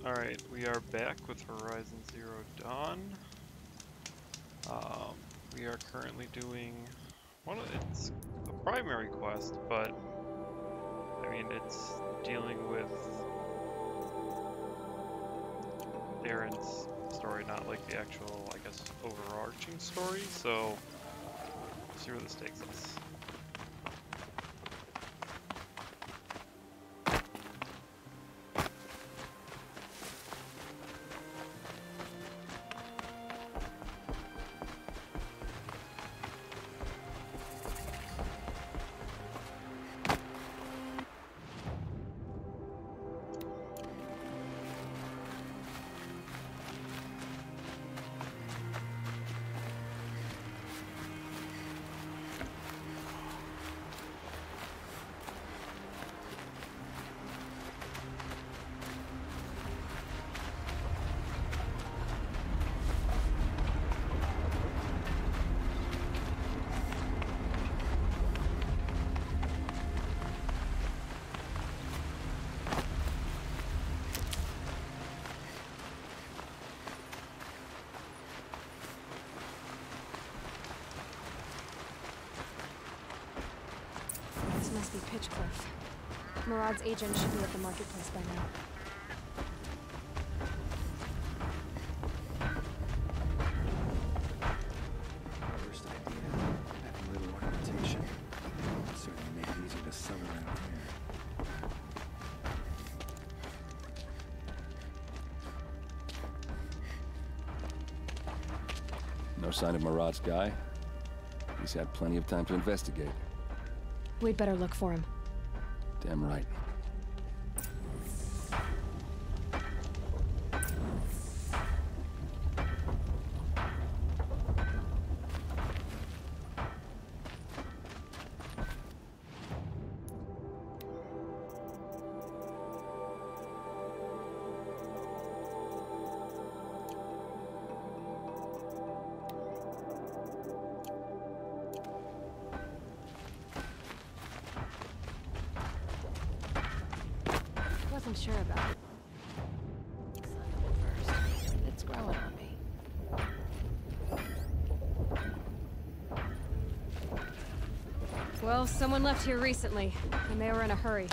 Alright, we are back with Horizon Zero Dawn. We are currently doing it's a primary quest, but I mean it's dealing with Aaron's story, not like the actual, I guess, overarching story, so we'll see where this takes us. Must be Pitchcliff. Marad's agent should be at the marketplace by now. First idea, having a little ornamentation. It'd certainly make it easier to sell around here. No sign of Marad's guy? He's had plenty of time to investigate. We'd better look for him. Damn right. Wasn't sure about it. First, it's growing on me. Well, someone left here recently, and they were in a hurry.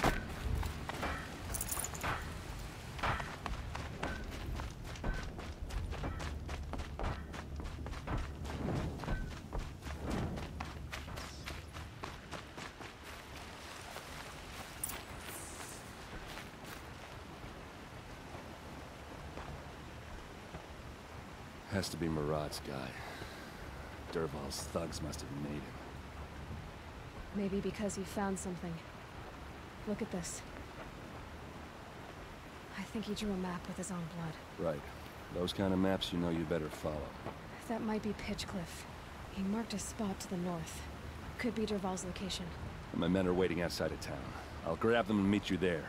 Has to be Marad's guy. Dervahl's thugs must have made him. Maybe because he found something. Look at this. I think he drew a map with his own blood. Right. Those kind of maps you know you better follow. That might be Pitchcliff. He marked a spot to the north. Could be Dervahl's location. My men are waiting outside of town. I'll grab them and meet you there.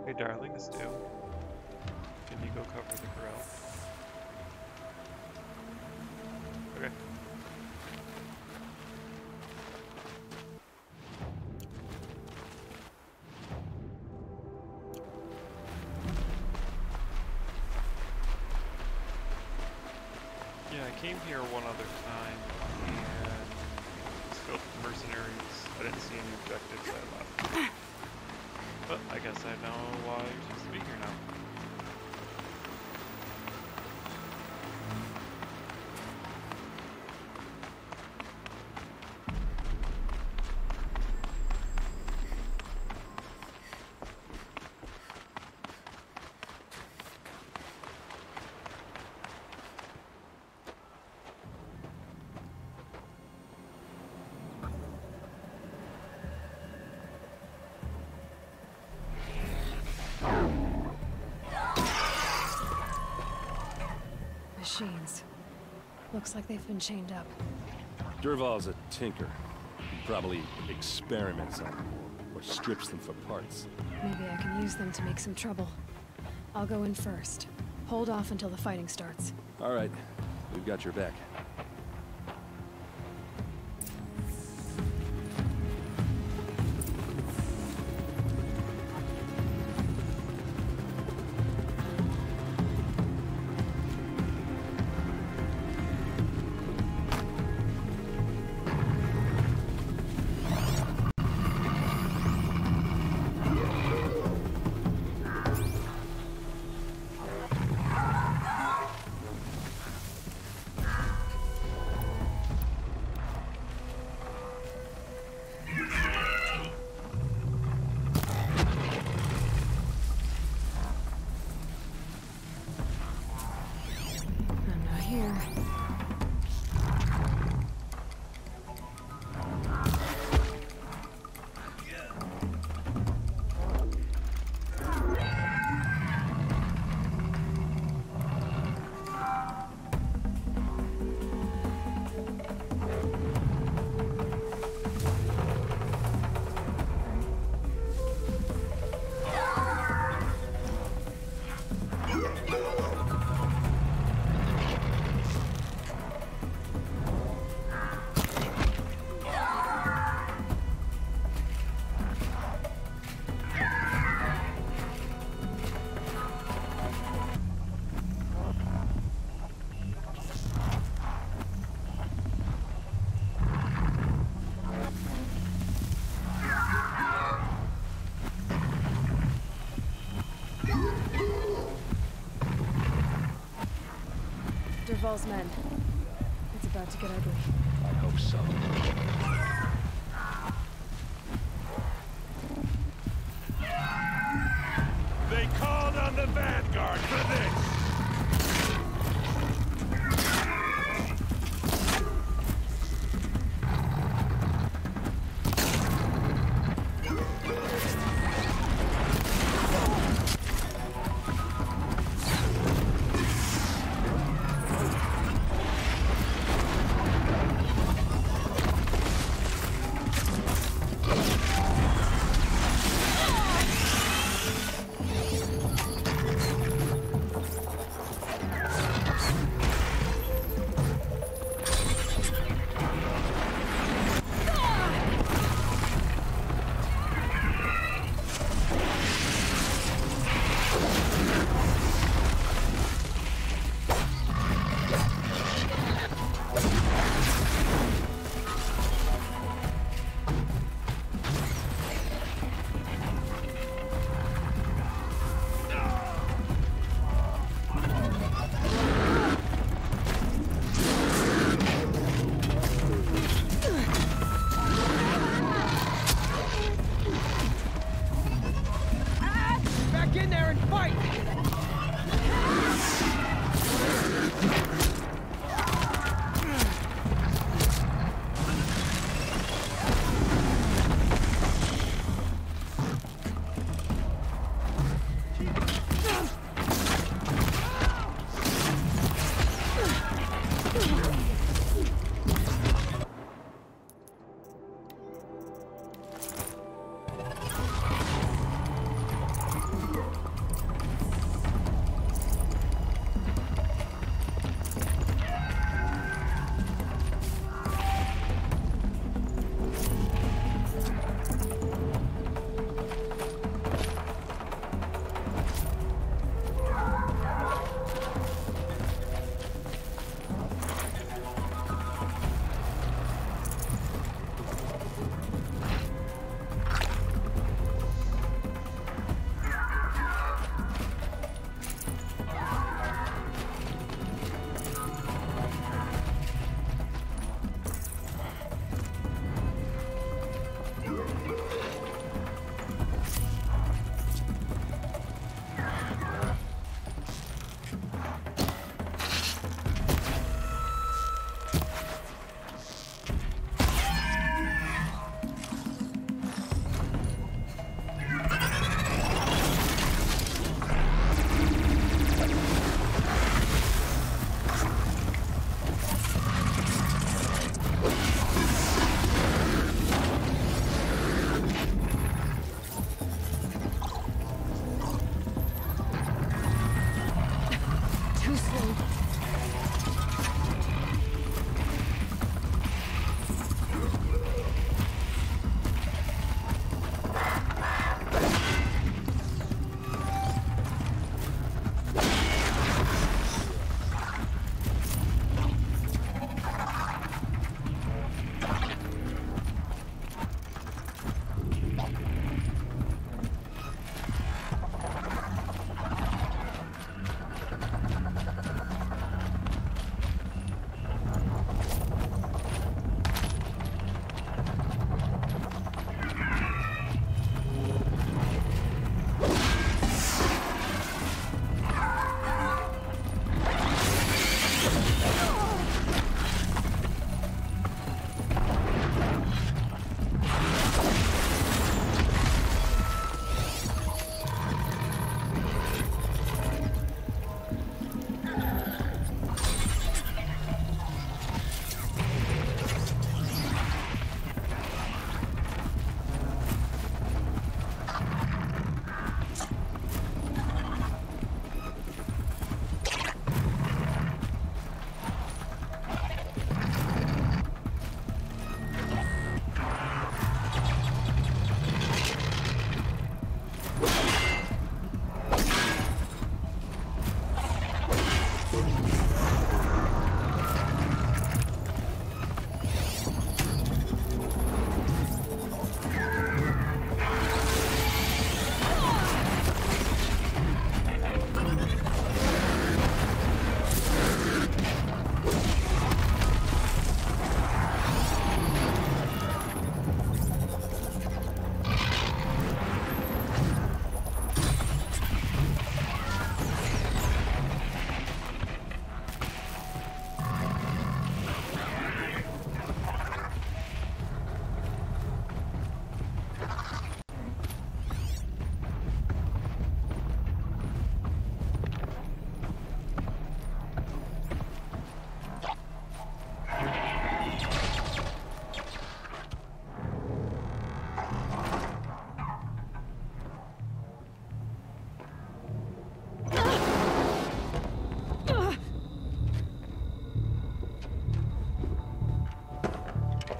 Hey darling, it's due. Can you go cover the grill? Okay. Yeah, I came here one other time and scoped the mercenaries. I didn't see any objectives, I left. But I guess I know why you're supposed to be here now. Machines. Looks like they've been chained up. Dervahl's a tinker. He probably experiments on them, or or strips them for parts. Maybe I can use them to make some trouble. I'll go in first. Hold off until the fighting starts. All right, we've got your back. I'm not here. Dervahl's men. It's about to get ugly. I hope so. They called on the Vanguard for this!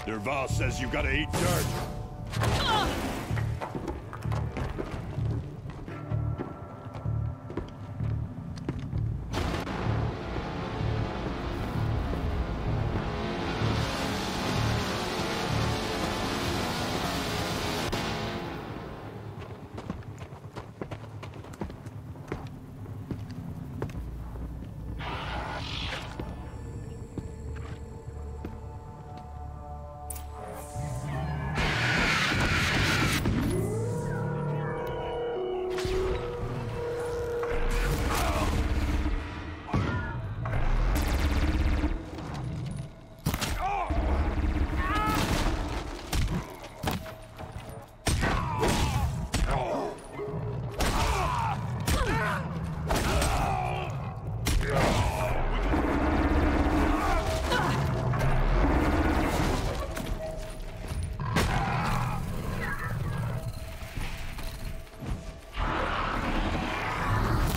Dervahl says you gotta eat dirt.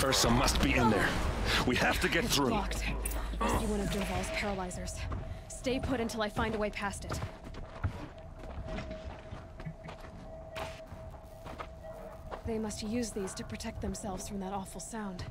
Ursa must be in there. We have to get It's through. locked. Must be one of Dervahl's paralyzers. Stay put until I find a way past it. They must use these to protect themselves from that awful sound.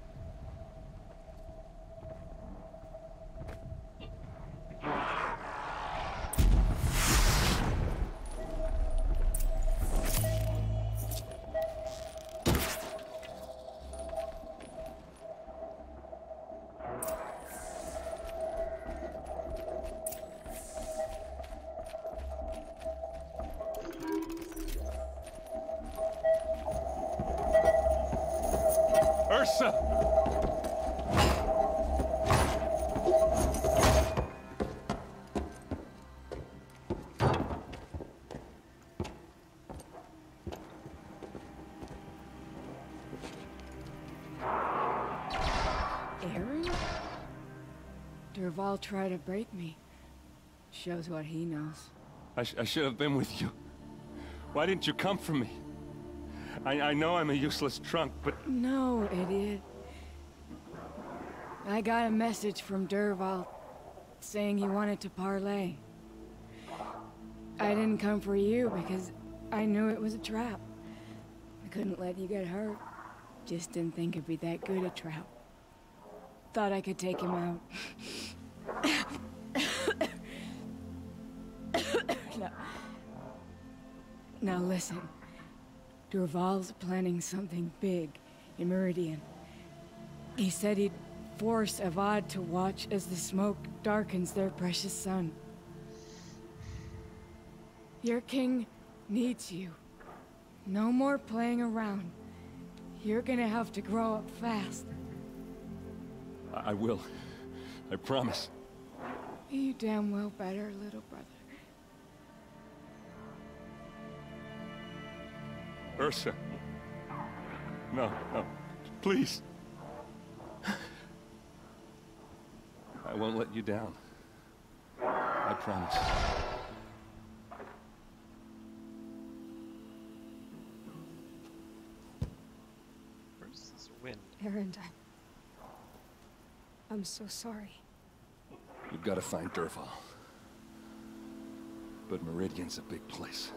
Ursa! Aaron? Dervahl tried to break me. Shows what he knows. I should have been with you. Why didn't you come for me? I know I'm a useless trunk, but... No, idiot. I got a message from Dervahl saying he wanted to parlay. I didn't come for you because I knew it was a trap. I couldn't let you get hurt. Just didn't think it'd be that good a trap. Thought I could take him out. No. Now listen. Dervahl's planning something big in Meridian. He said he'd force Avad to watch as the smoke darkens their precious sun. Your king needs you. No more playing around. You're gonna have to grow up fast. I will. I promise. You damn well better, little brother. Ursa. No, no. Please. I won't let you down. I promise. Where's this wind? Erend, I'm so sorry. We've got to find Dervahl. But Meridian's a big place.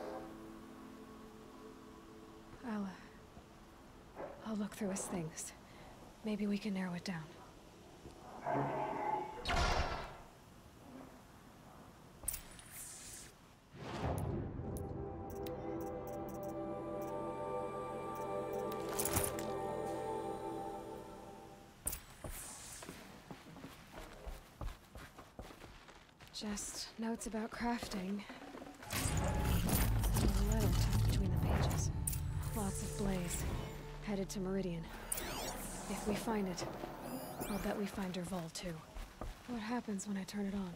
I'll look through his things. Maybe we can narrow it down. Just notes about crafting. And a letter tucked between the pages. Lots of blaze. Headed to Meridian. If we find it, I'll bet we find Dervahl too. What happens when I turn it on?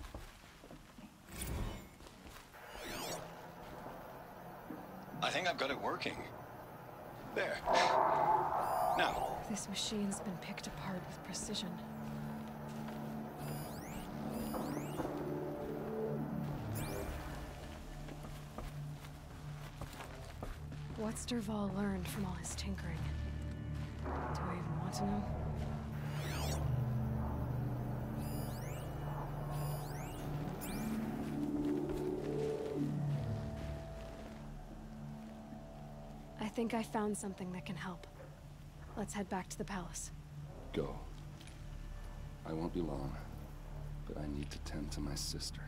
I think I've got it working. There. Now. This machine's been picked apart with precision. What's Dervahl learned from all his tinkering? Do I even want to know? think I found something that can help. Let's head back to the palace. Go. I won't be long, but I need to tend to my sister.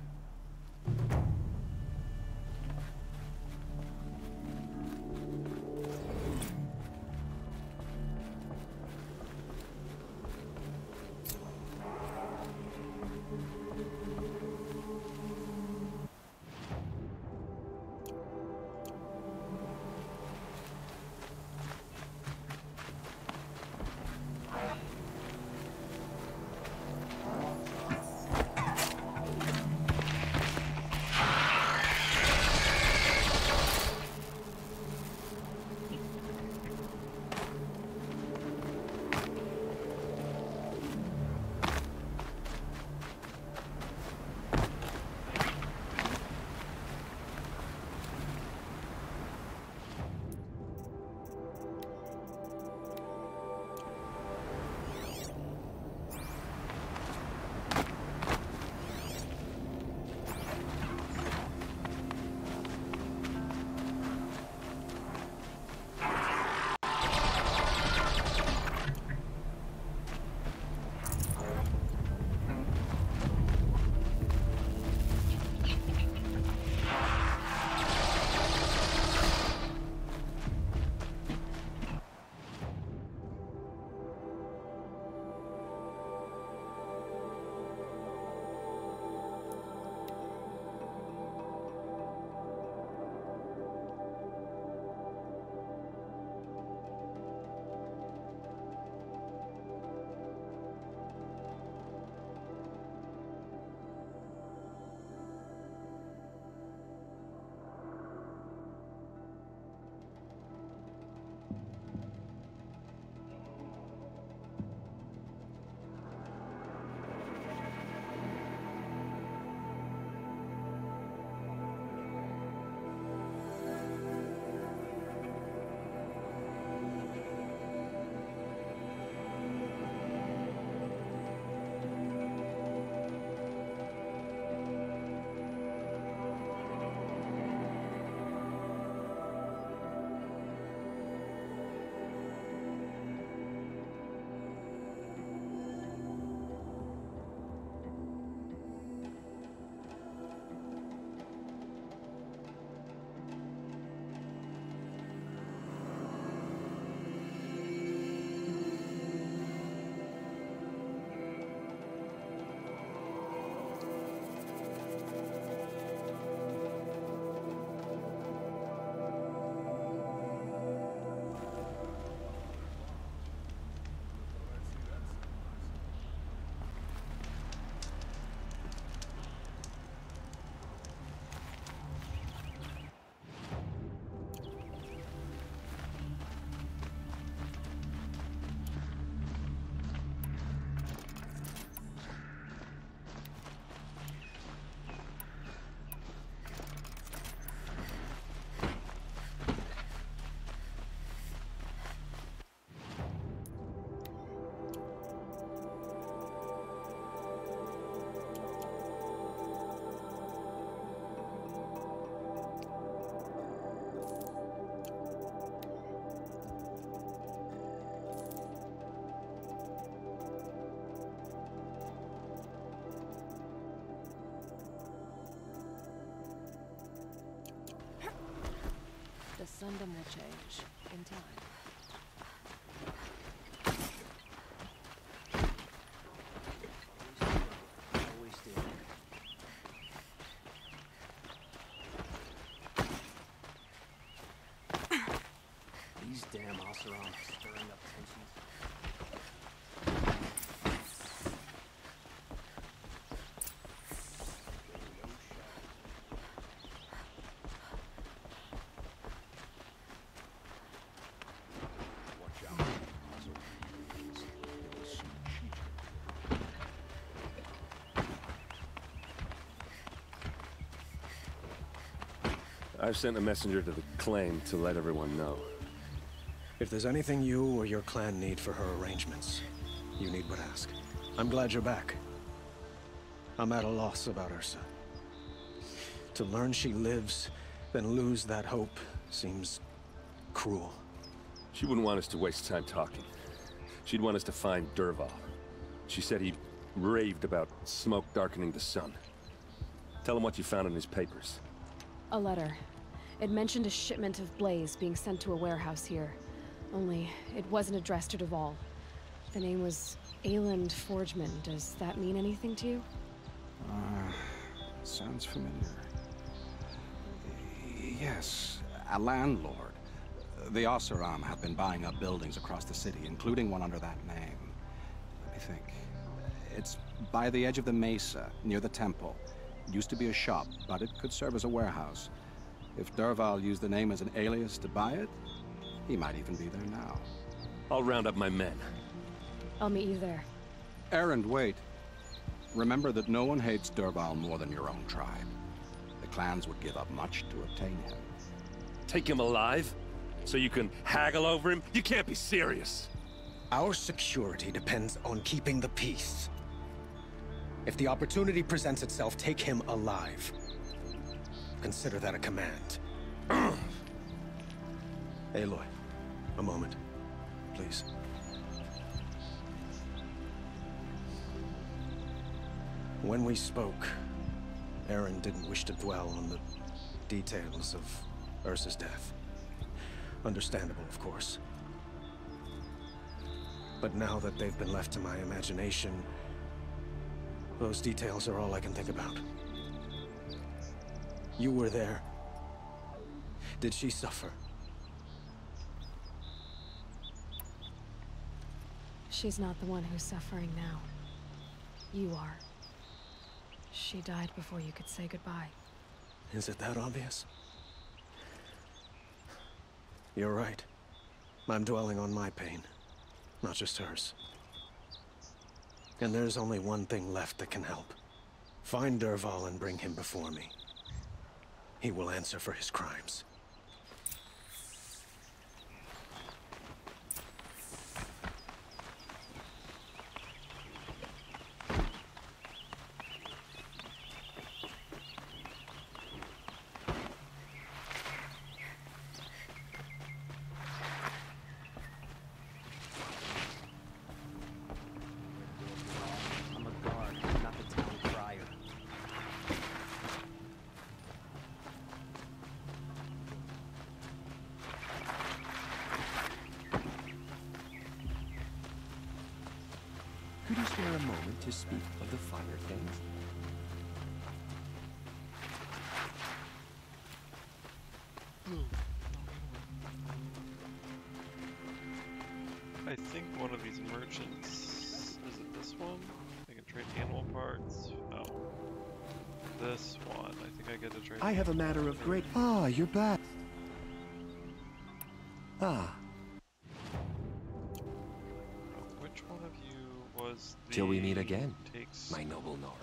The Sundom will change in time. Always did. These damn Oseram stirring up tensions. I've sent a messenger to the claim to let everyone know. If there's anything you or your clan need for her arrangements, you need but ask. I'm glad you're back. I'm at a loss about Ursa. To learn she lives, then lose that hope seems cruel. She wouldn't want us to waste time talking. She'd want us to find Dervahl. She said he raved about smoke darkening the sun. Tell him what you found in his papers. A letter. It mentioned a shipment of Blaze being sent to a warehouse here. Only, it wasn't addressed to Dervahl. The name was Ayland Forgeman. Does that mean anything to you? Sounds familiar. Yes, a landlord. The Oseram have been buying up buildings across the city, including one under that name. Let me think. It's by the edge of the mesa, near the temple. It used to be a shop, but it could serve as a warehouse. If Dervahl used the name as an alias to buy it, he might even be there now. I'll round up my men. I'll meet you there. Erend, wait. Remember that no one hates Dervahl more than your own tribe. The clans would give up much to obtain him. Take him alive? So you can haggle over him? You can't be serious. Our security depends on keeping the peace. If the opportunity presents itself, take him alive. Consider that a command. Aloy, a moment, please. When we spoke, Erend didn't wish to dwell on the details of Ursa's death. Understandable, of course. But now that they've been left to my imagination, those details are all I can think about. You were there. Did she suffer? She's not the one who's suffering now. You are. She died before you could say goodbye. Is it that obvious? You're right. I'm dwelling on my pain, not just hers. And there's only one thing left that can help. Find Dervahl and bring him before me. He will answer for his crimes. I'm a guard, not the town crier. Could you spare a moment to speak of the finer things? I think one of these merchants, is it this one? I can trade animal parts. No. This one, I think I get to trade. I have a matter of great... Ah, you're back. Ah. Which one of you was the... Till we meet again, takes my noble Nora.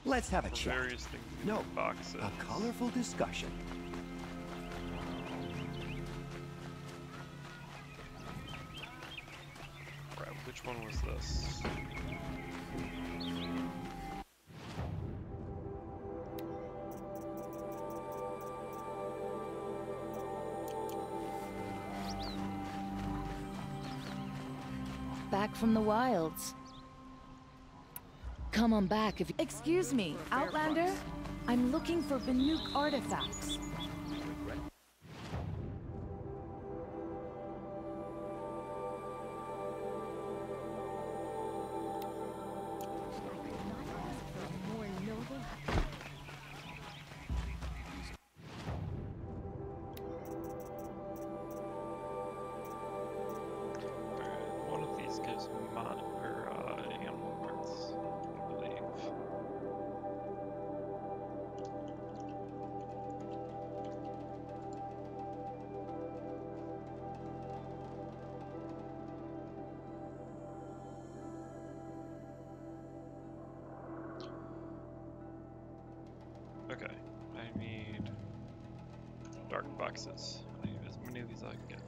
Let's have a for chat. various things in No, boxes. a colorful discussion. Crap, which one was this? Back from the wilds. Come on back if you... Excuse me, Outlander? I'm looking for Banuk artifacts. One of these gives animal parts, I believe. Okay, I need dark boxes. I need as many of these as I can get.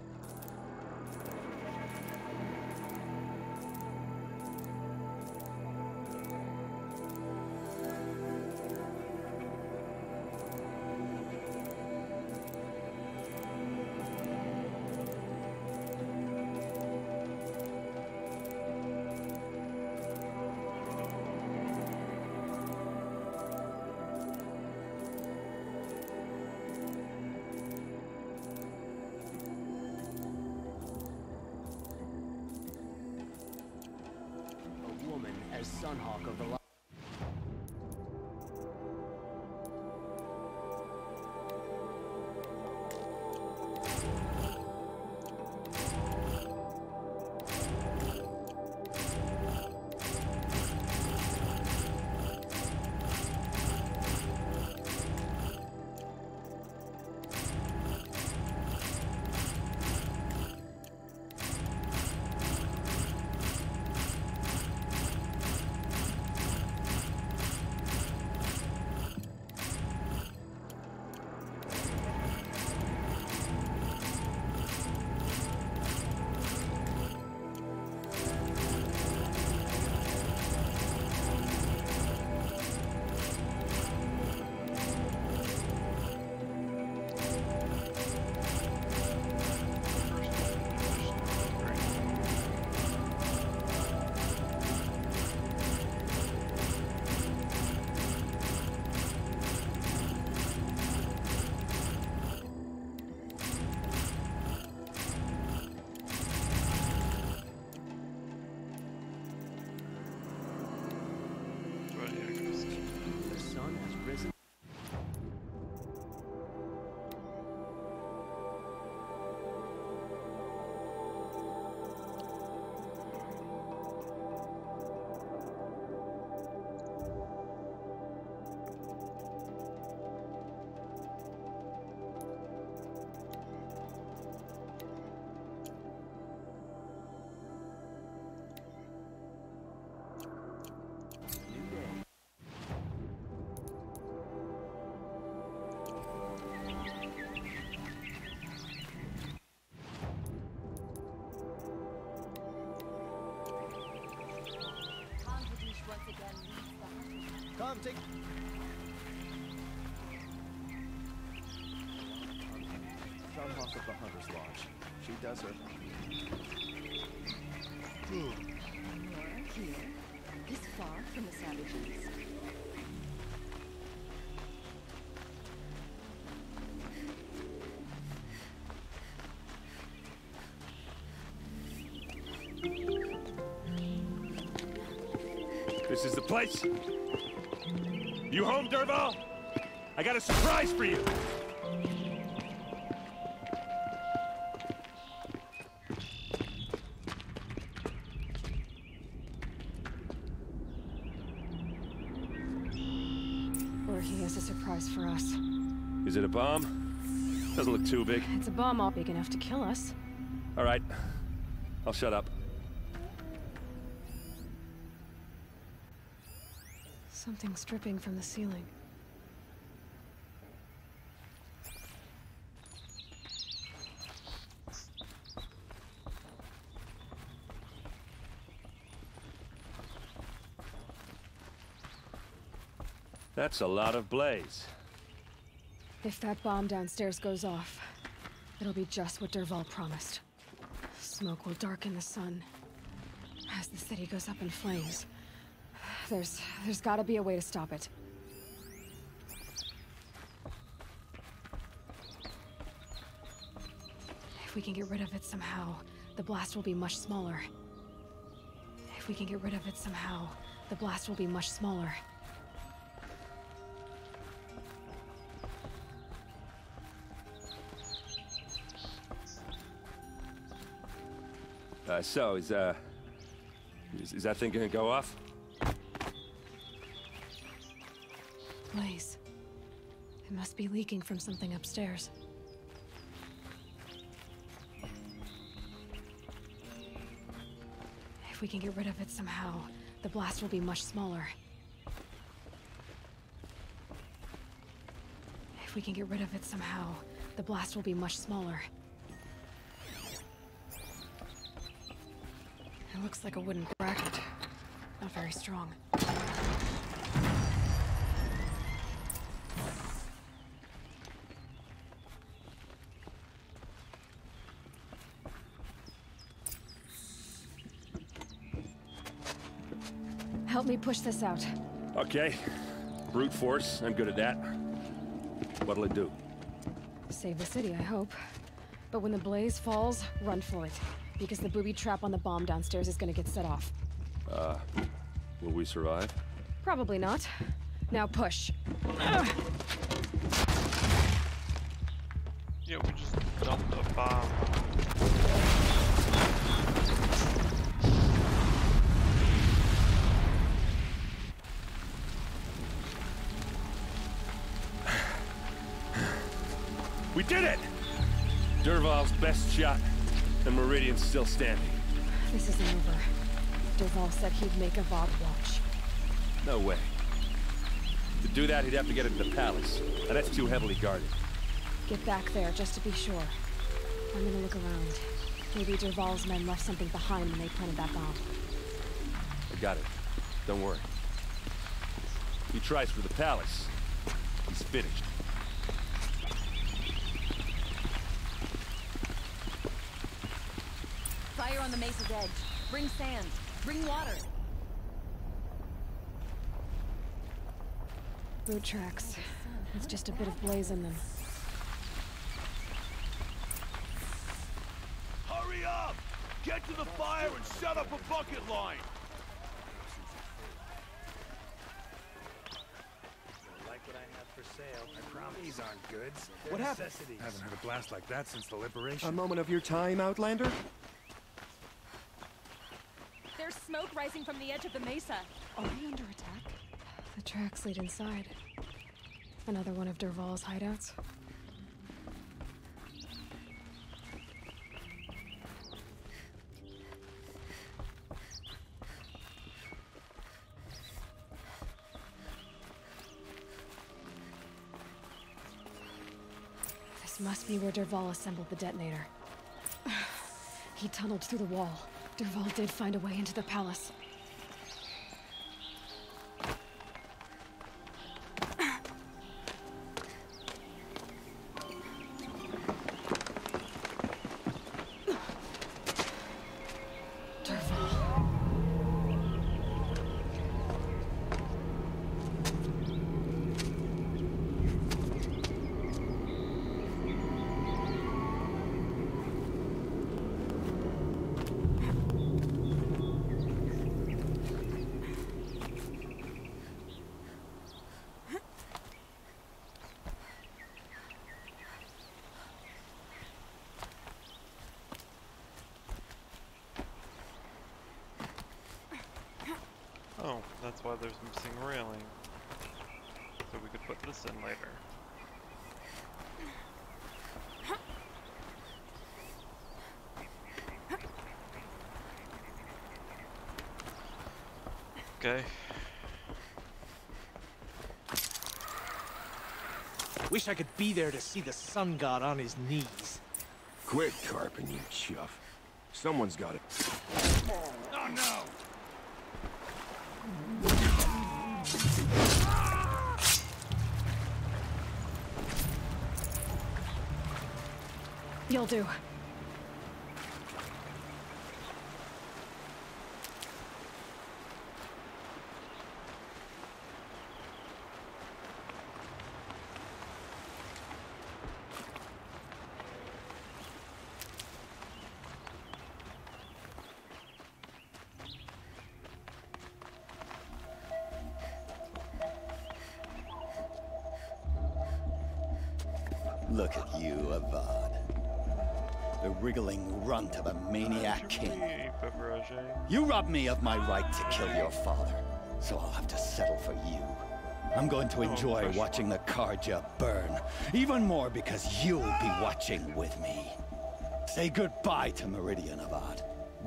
Sunhawk of the line. The sun has risen. Come, take... Sunhawk of the Hunter's Lodge. She does her... You're here, this far from the savages. This is the place? You home, Dervahl? I got a surprise for you! Or he has a surprise for us. Is it a bomb? Doesn't look too big. It's a bomb all big enough to kill us. All right. I'll shut up. Something's dripping from the ceiling. That's a lot of blaze. If that bomb downstairs goes off, it'll be just what Dervahl promised. Smoke will darken the sun as the city goes up in flames. There's gotta be a way to stop it. If we can get rid of it somehow, the blast will be much smaller. If we can get rid of it somehow, the blast will be much smaller. So, is that thing gonna go off? Blaze. It must be leaking from something upstairs. If we can get rid of it somehow, the blast will be much smaller. If we can get rid of it somehow, the blast will be much smaller. It looks like a wooden bracket. Not very strong. Help me push this out. Okay. Brute force, I'm good at that. What'll it do? Save the city, I hope. But when the blaze falls, run for it. Because the booby trap on the bomb downstairs is gonna get set off. Will we survive? Probably not. Now push. Yeah, we just dumped a bomb. We did it! Dervahl's best shot, and Meridian's still standing. This isn't over. Dervahl said he'd make Avad watch. No way. To do that, he'd have to get into the palace, and that's too heavily guarded. Get back there, just to be sure. I'm gonna look around. Maybe Dervahl's men left something behind when they planted that bomb. I got it. Don't worry. If he tries for the palace, he's finished. Fire on the mesa's edge. Bring sand. Bring water. Boot tracks. It's just a bit of blaze in them. Hurry up! Get to the fire and set up a bucket line! Like what I have for sale. I promise. These aren't goods. What happened? I haven't had a blast like that since the liberation. A moment of your time, Outlander? There's smoke rising from the edge of the mesa. Are we under attack? The tracks lead inside. Another one of Dervahl's hideouts. This must be where Dervahl assembled the detonator. He tunneled through the wall. Dervahl did find a way into the palace. Oh, that's why there's missing railing. So we could put this in later. Okay. Wish I could be there to see the sun god on his knees. Quit carping, you chuff. Someone's got it. Oh no! You'll do. Look at you, Avad. The wriggling runt of a maniac king. You robbed me of my right to kill your father, so I'll have to settle for you. I'm going to enjoy watching the Carja burn, even more because you'll be watching with me. Say goodbye to Meridian, Avad.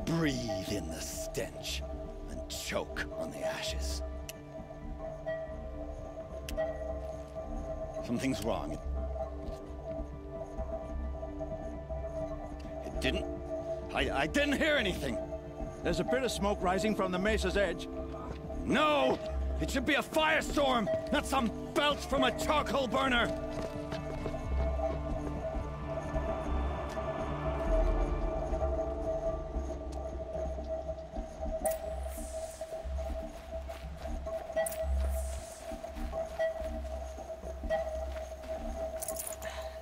Breathe in the stench, and choke on the ashes. Something's wrong. I didn't hear anything. There's a bit of smoke rising from the mesa's edge. No! It should be a firestorm, not some belch from a charcoal burner!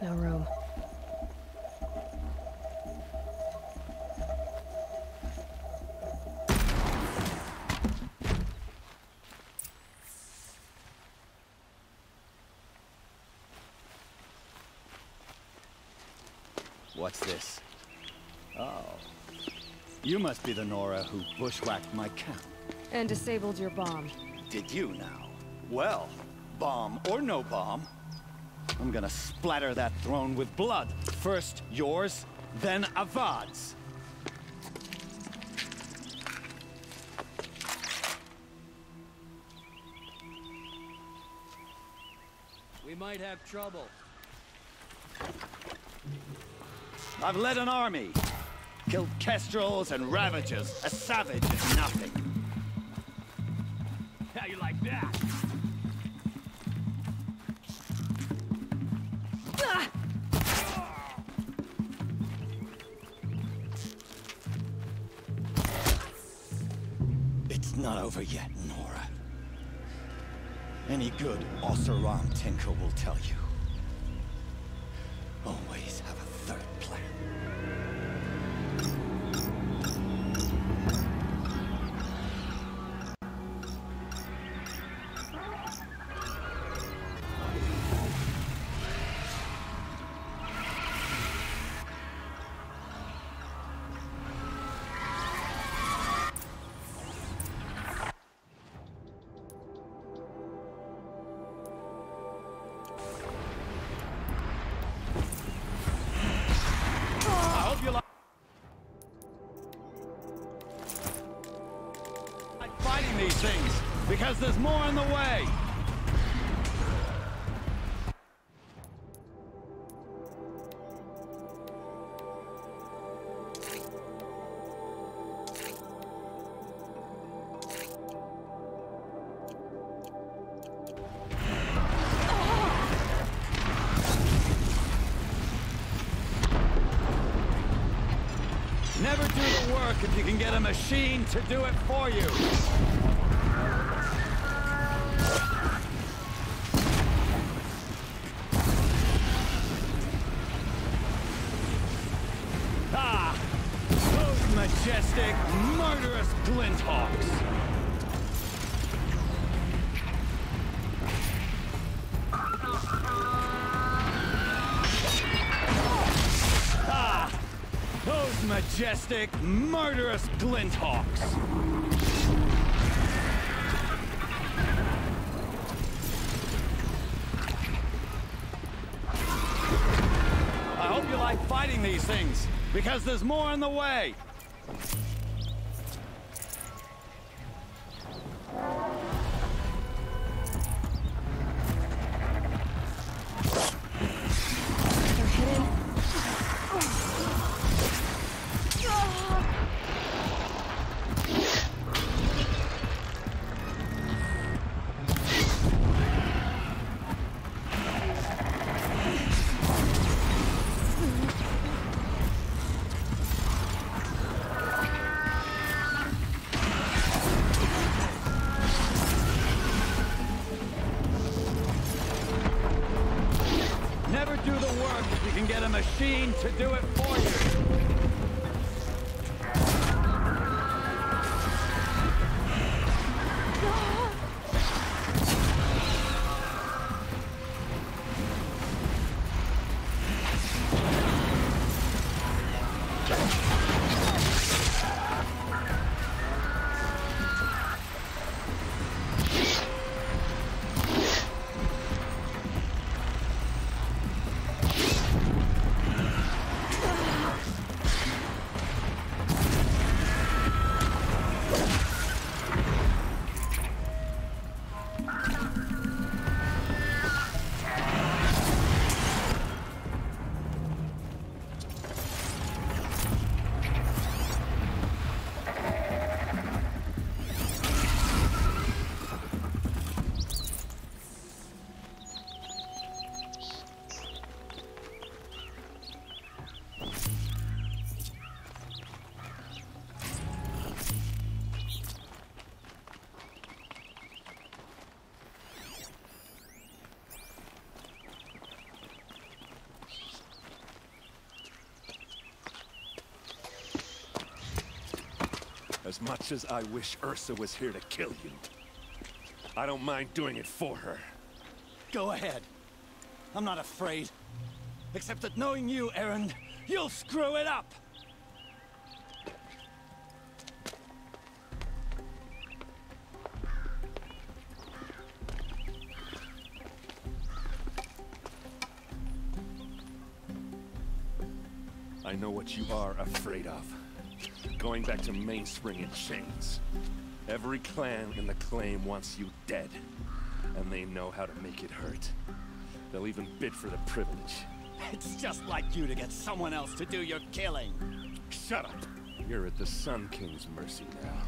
No room. What's this? Oh. You must be the Nora who bushwhacked my camp. And disabled your bomb. Did you now? Well, bomb or no bomb, I'm gonna splatter that throne with blood. First yours, then Avad's. We might have trouble. I've led an army. Killed kestrels and ravagers. A savage is nothing. How you like that? It's not over yet, Nora. Any good Oseram tinker will tell you. Always have a third plan. Fighting these things, because there's more on the way! Never do the work if you can get a machine to do it for you. Ah! Those majestic, murderous Glinthawks! Those majestic, murderous Glinthawks! I hope you like fighting these things, because there's more on the way! Never do the work if you can get a machine to do it for you. As much as I wish Ursa was here to kill you, I don't mind doing it for her. Go ahead. I'm not afraid. Except that knowing you, Erend, You'll screw it up! I know what you are afraid of. Going back to Mainspring in chains. Every clan in the Claim wants you dead. And they know how to make it hurt. They'll even bid for the privilege. It's just like you to get someone else to do your killing. Shut up! You're at the Sun King's mercy now.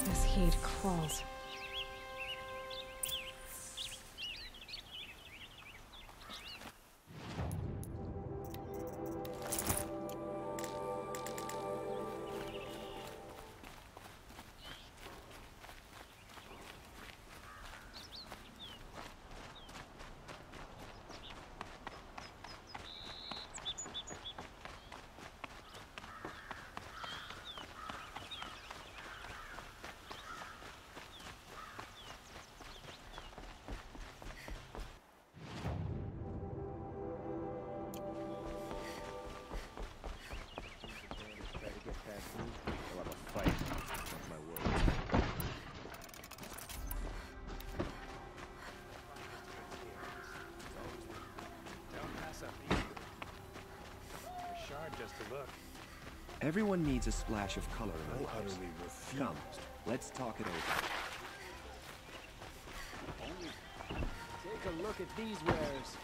This heat crawls. Everyone needs a splash of color in their lives. Come, let's talk it over. Take a look at these wares.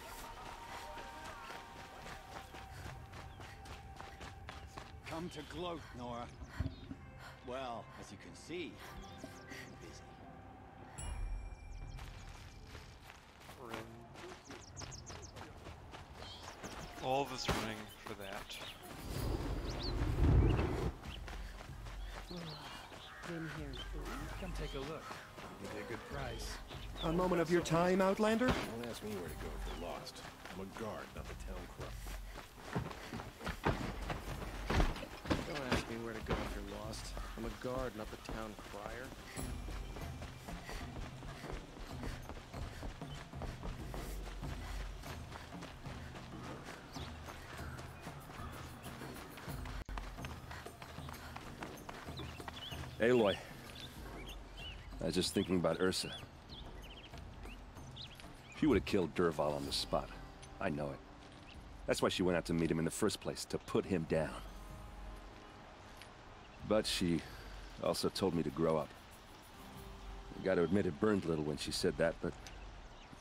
Come to gloat, Nora. Well, as you can see, busy. All this running for that. Been here. Come take a look. Give you a good price. A moment of your time, Outlander? Don't ask me where to go if you're lost. I'm a guard, not the town crier. Don't ask me where to go if you're lost. I'm a guard, not the town crier. Aloy. I was just thinking about Ursa. She would have killed Dervahl on the spot. I know it. That's why she went out to meet him in the first place, to put him down. But she also told me to grow up. I gotta admit it burned a little when she said that, but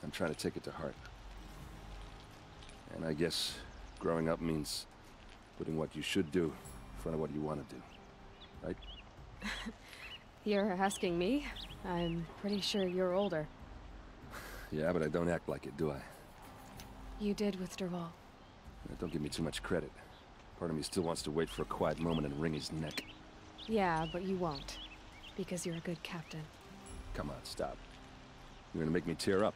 I'm trying to take it to heart. And I guess growing up means putting what you should do in front of what you want to do. Right? You're asking me? I'm pretty sure you're older. Yeah, but I don't act like it, do I? You did with Dervahl. Don't give me too much credit. Part of me still wants to wait for a quiet moment and wring his neck. Yeah, but you won't. Because you're a good captain. Come on, stop. You're gonna make me tear up.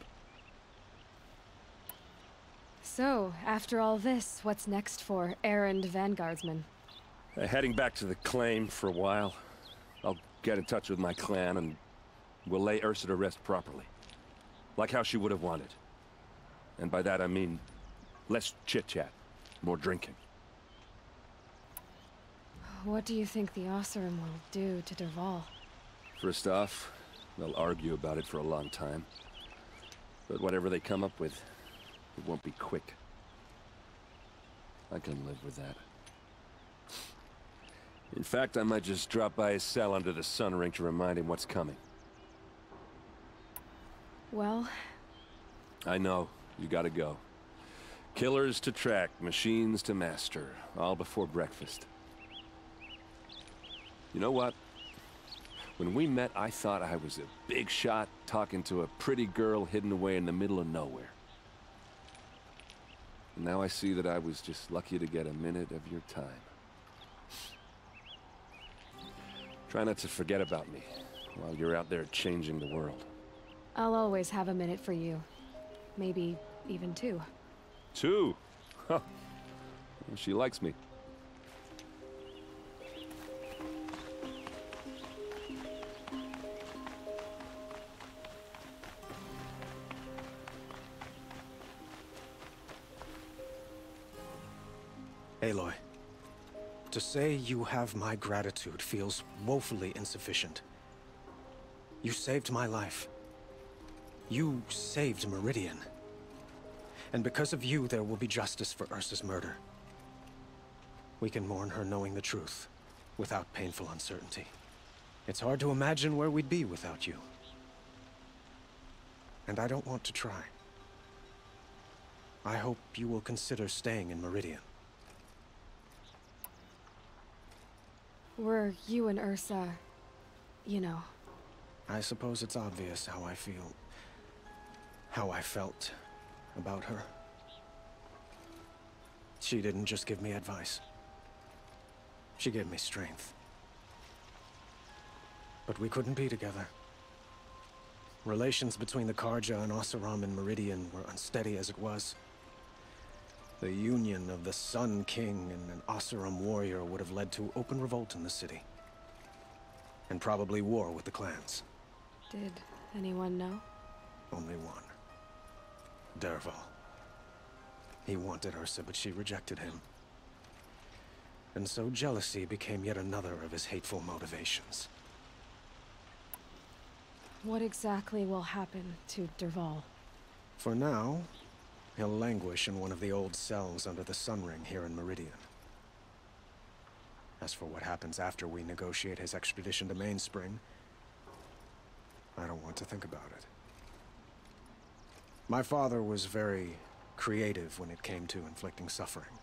So, after all this, what's next for errand vanguardsman? Heading back to the Claim for a while. I'll get in touch with my clan and we'll lay Ursa to rest properly. Like how she would have wanted. And by that I mean less chit-chat, more drinking. What do you think the Oseram will do to Dervahl? First off, they'll argue about it for a long time. But whatever they come up with, it won't be quick. I can live with that. In fact, I might just drop by his cell under the sun ring to remind him what's coming. Well... I know. You gotta go. Killers to track, machines to master. All before breakfast. You know what? When we met, I thought I was a big shot talking to a pretty girl hidden away in the middle of nowhere. And now I see that I was just lucky to get a minute of your time. Try not to forget about me while you're out there changing the world. I'll always have a minute for you. Maybe even two. Two? Huh. She likes me. Aloy, to say you have my gratitude feels woefully insufficient. You saved my life. You saved Meridian. And because of you, there will be justice for Ursa's murder. We can mourn her knowing the truth, without painful uncertainty. It's hard to imagine where we'd be without you. And I don't want to try. I hope you will consider staying in Meridian. Were you and Ursa, you know? I suppose it's obvious how I feel. How I felt about her. She didn't just give me advice. She gave me strength. But we couldn't be together. Relations between the Carja and Oseram and Meridian were unsteady as it was. The union of the Sun King and an Oseram warrior would have led to open revolt in the city. And probably war with the clans. Did anyone know? Only one. Dervahl. He wanted Ursa, but she rejected him. And so jealousy became yet another of his hateful motivations. What exactly will happen to Dervahl? For now, he'll languish in one of the old cells under the Sun Ring here in Meridian. As for what happens after we negotiate his extradition to Mainspring, I don't want to think about it. My father was very creative when it came to inflicting suffering.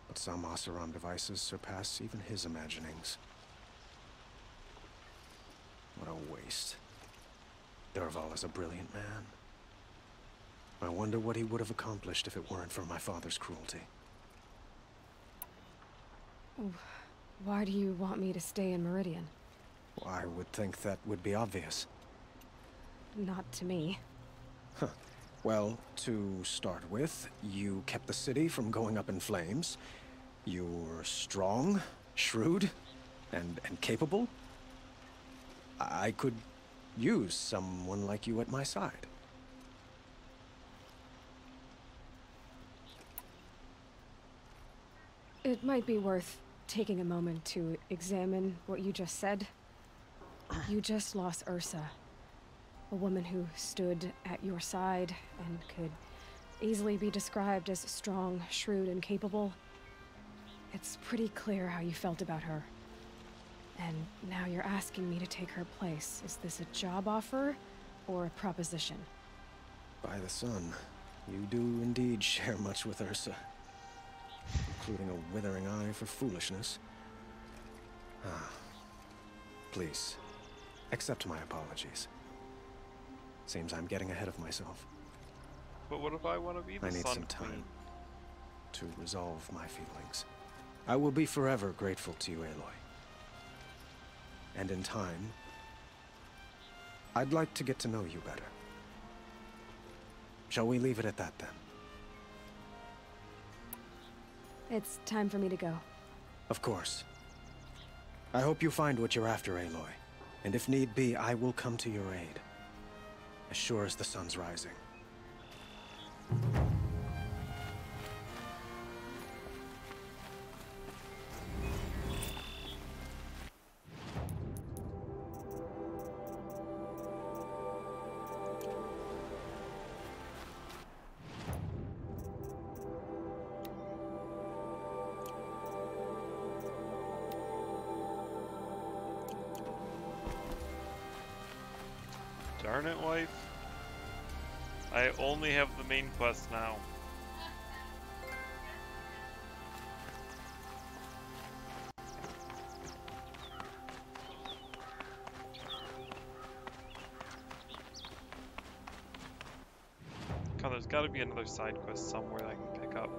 But some Oseram devices surpass even his imaginings. What a waste. Dervahl is a brilliant man. I wonder what he would have accomplished if it weren't for my father's cruelty. Why do you want me to stay in Meridian? I would think that would be obvious. Not to me. Huh. Well, to start with, you kept the city from going up in flames. You're strong, shrewd, and capable. I could use someone like you at my side. It might be worth taking a moment to examine what you just said. You just lost Ursa. A woman who stood at your side and could easily be described as strong, shrewd, and capable. It's pretty clear how you felt about her. And now you're asking me to take her place. Is this a job offer or a proposition? By the sun, you do indeed share much with Ursa. Including a withering eye for foolishness. Please, accept my apologies. Seems I'm getting ahead of myself. But what if I want to be the I need Sun some time Queen? to resolve my feelings. I will be forever grateful to you, Aloy. And in time, I'd like to get to know you better. Shall we leave it at that, then? It's time for me to go. Of course. I hope you find what you're after, Aloy. And if need be, I will come to your aid. As sure as the sun's rising. Darn it, wife. I only have the main quest now. God, there's gotta be another side quest somewhere that I can pick up.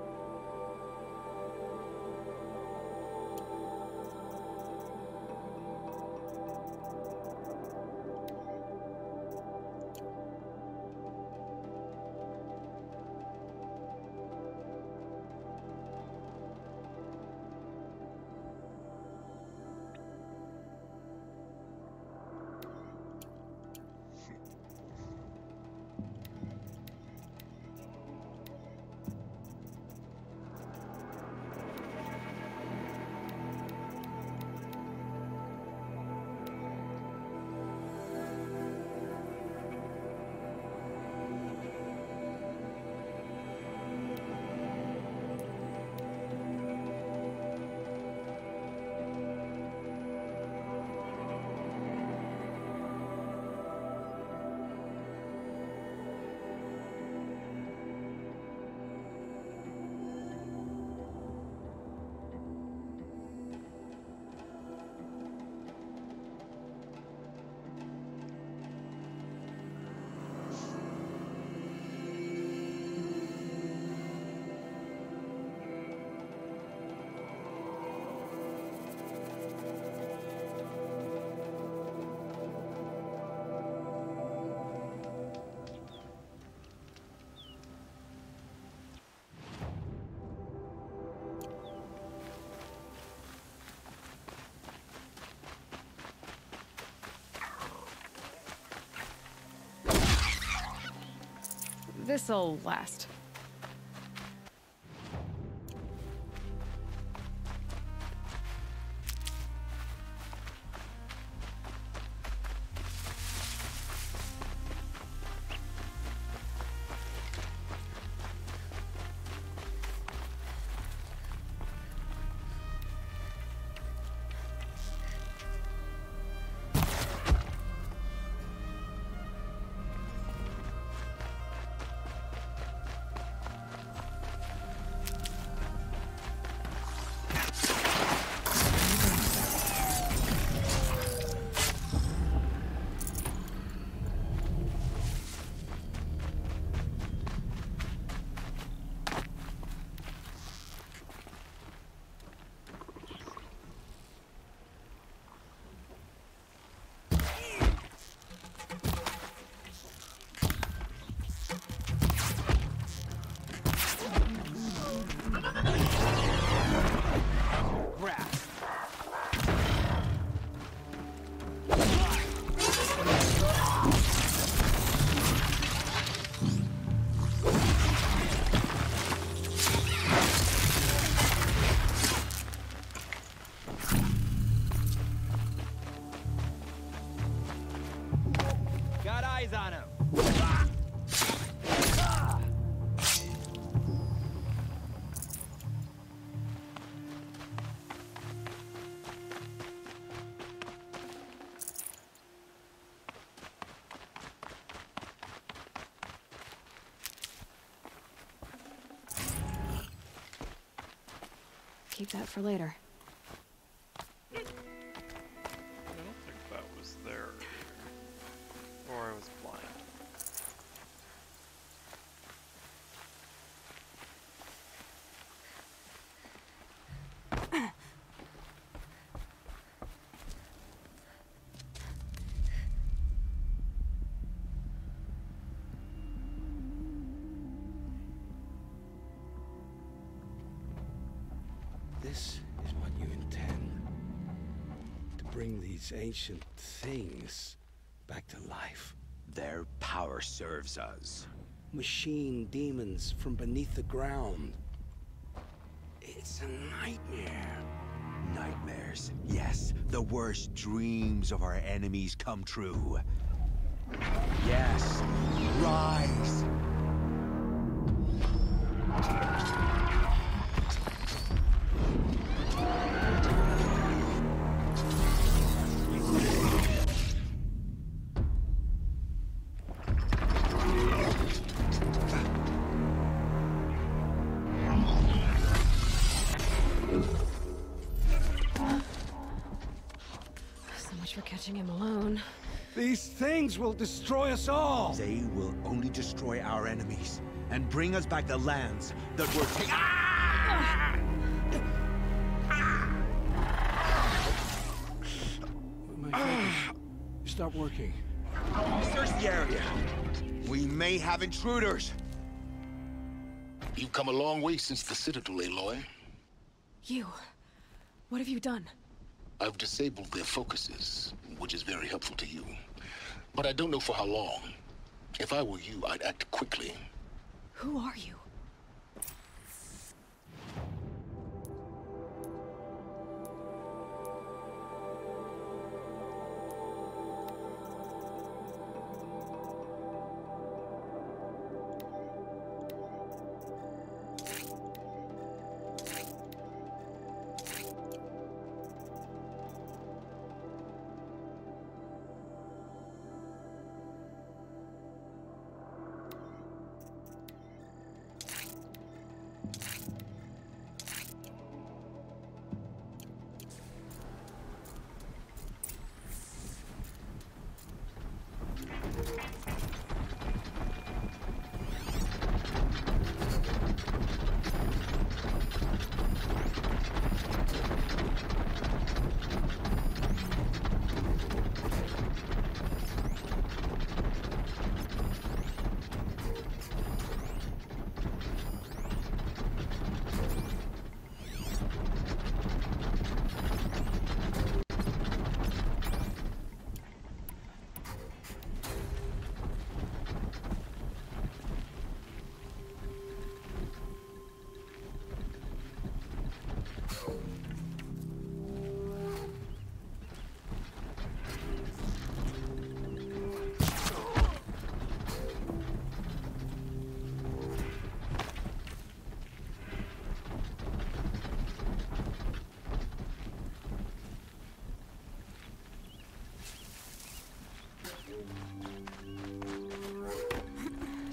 This'll last. On him. Keep that for later. I don't think that was there. Or I was blind. This is what you intend. To bring these ancient things back to life. Their power serves us. Machine demons from beneath the ground. It's a nightmare. Nightmares, yes. The worst dreams of our enemies come true. Yes, rise! For catching him alone. These things will destroy us all! They will only destroy our enemies and bring us back the lands that were taken. My focus. Stop working. Search the area. We may have intruders. You've come a long way since the Citadel, Aloy. You. What have you done? I've disabled their focuses, which is very helpful to you. But I don't know for how long. If I were you, I'd act quickly. Who are you?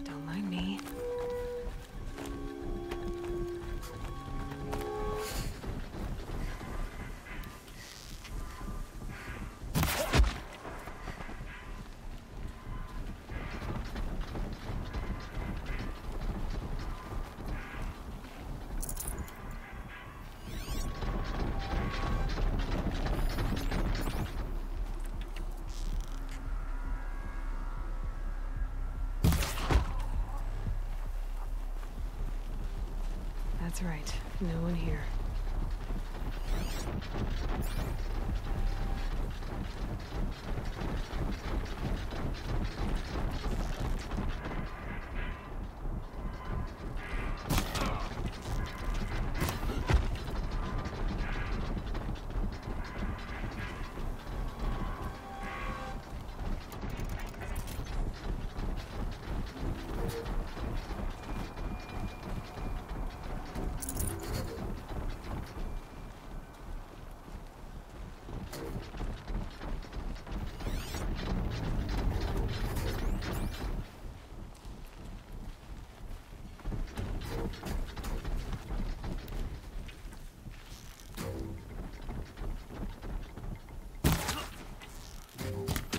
Don't mind me. That's right. No one here.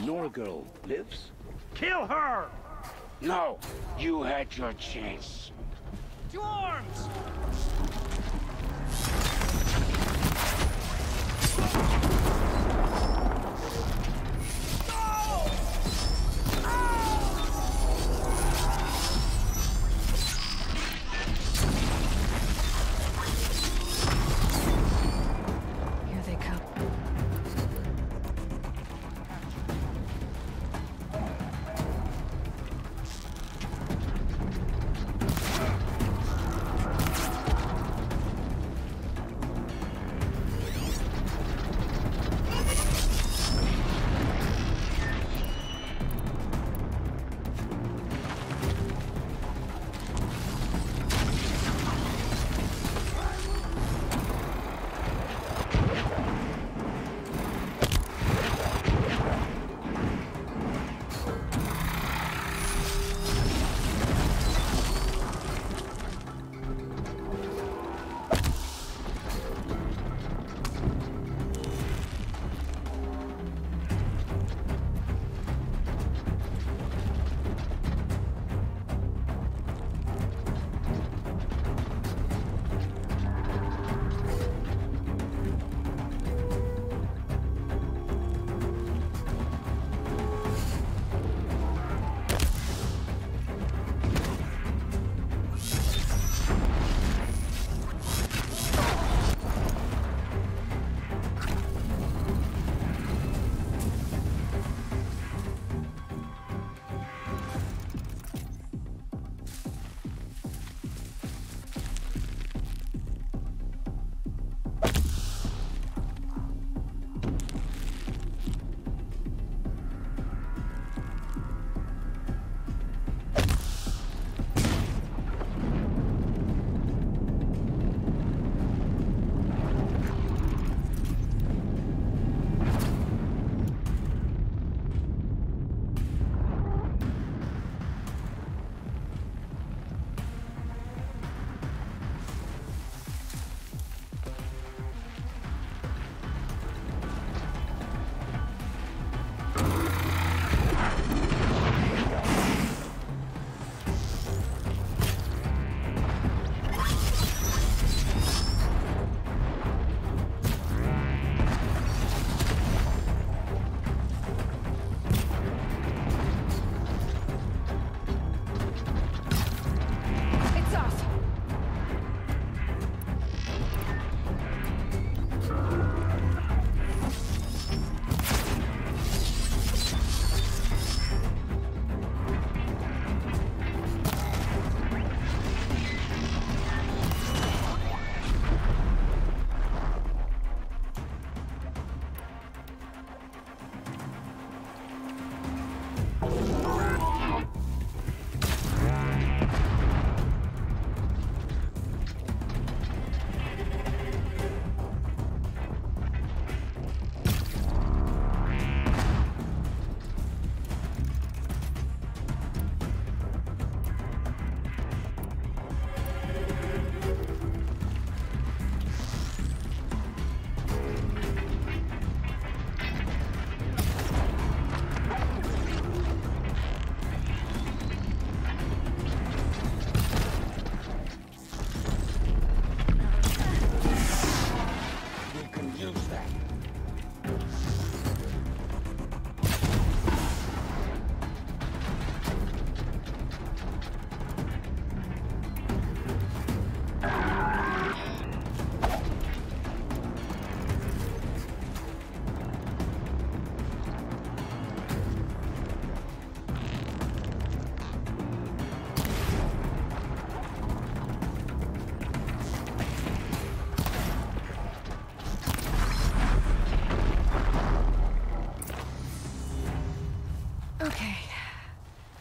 Nora girl lives? Kill her! No, you had your chance. To arms! Here they come.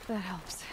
That helps.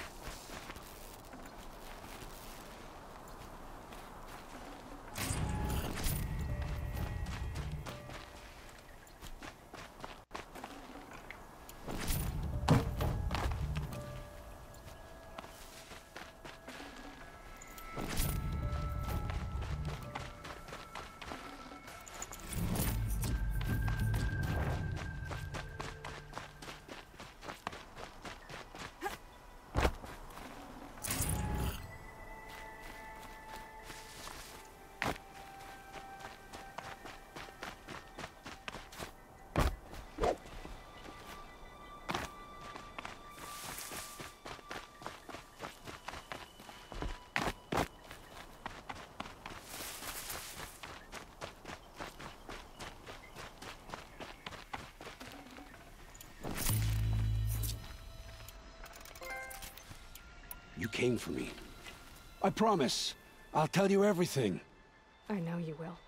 You came for me. I promise. I'll tell you everything. I know you will.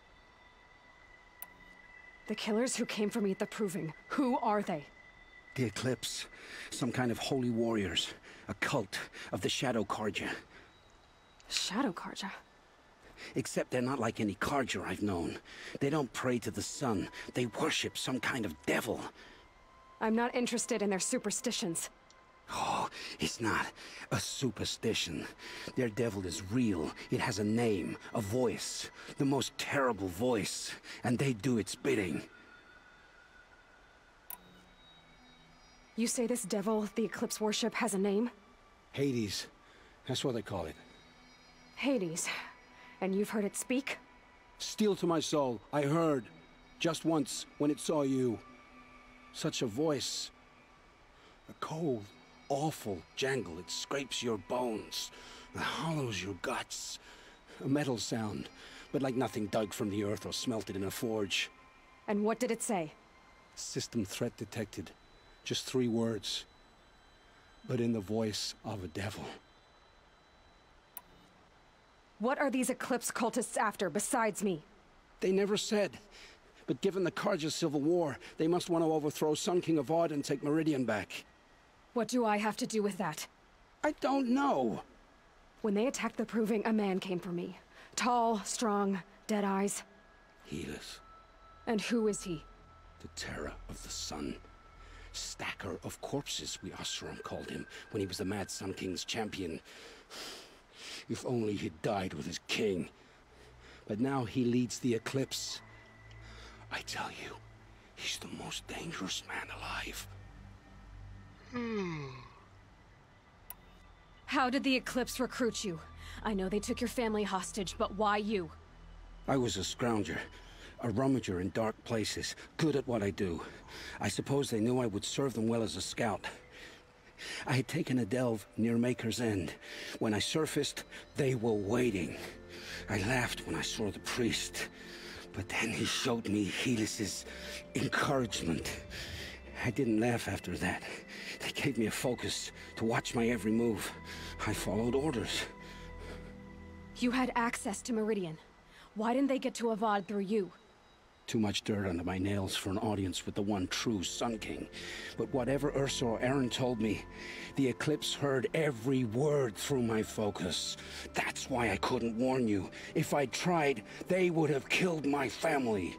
The killers who came for me at the Proving, who are they? The Eclipse. Some kind of holy warriors. A cult of the Shadow Carja. Shadow Carja? Except they're not like any Carja I've known. They don't pray to the sun. They worship some kind of devil. I'm not interested in their superstitions. Oh, it's not a superstition. Their devil is real. It has a name, a voice, the most terrible voice, and they do its bidding. You say this devil the Eclipse worship has a name? Hades. That's what they call it. Hades. And you've heard it speak? Steel to my soul, I heard. Just once, when it saw you. Such a voice. A cold, awful jangle. It scrapes your bones. It hollows your guts. A metal sound, but like nothing dug from the earth or smelted in a forge. And what did it say? System threat detected. Just 3 words. But in the voice of a devil. What are these Eclipse cultists after, besides me? They never said. But given the Carja civil war, they must want to overthrow Sun King Avad and take Meridian back. What do I have to do with that? I don't know. When they attacked the Proving, a man came for me. Tall, strong, dead eyes. Helis. And who is he? The terror of the sun. Stacker of corpses, we Oseram called him, when he was the Mad Sun King's champion. If only he'd died with his king. But now he leads the Eclipse. I tell you, he's the most dangerous man alive. How did the Eclipse recruit you? I know they took your family hostage, but why you? I was a scrounger, a rummager in dark places, good at what I do. I suppose they knew I would serve them well as a scout. I had taken a delve near Maker's End. When I surfaced, they were waiting. I laughed when I saw the priest, but then he showed me Helis's encouragement. I didn't laugh after that. They gave me a focus to watch my every move. I followed orders. You had access to Meridian. Why didn't they get to Avad through you? Too much dirt under my nails for an audience with the one true Sun King. But whatever Ursa or Eren told me, the Eclipse heard every word through my focus. That's why I couldn't warn you. If I'd tried, they would have killed my family.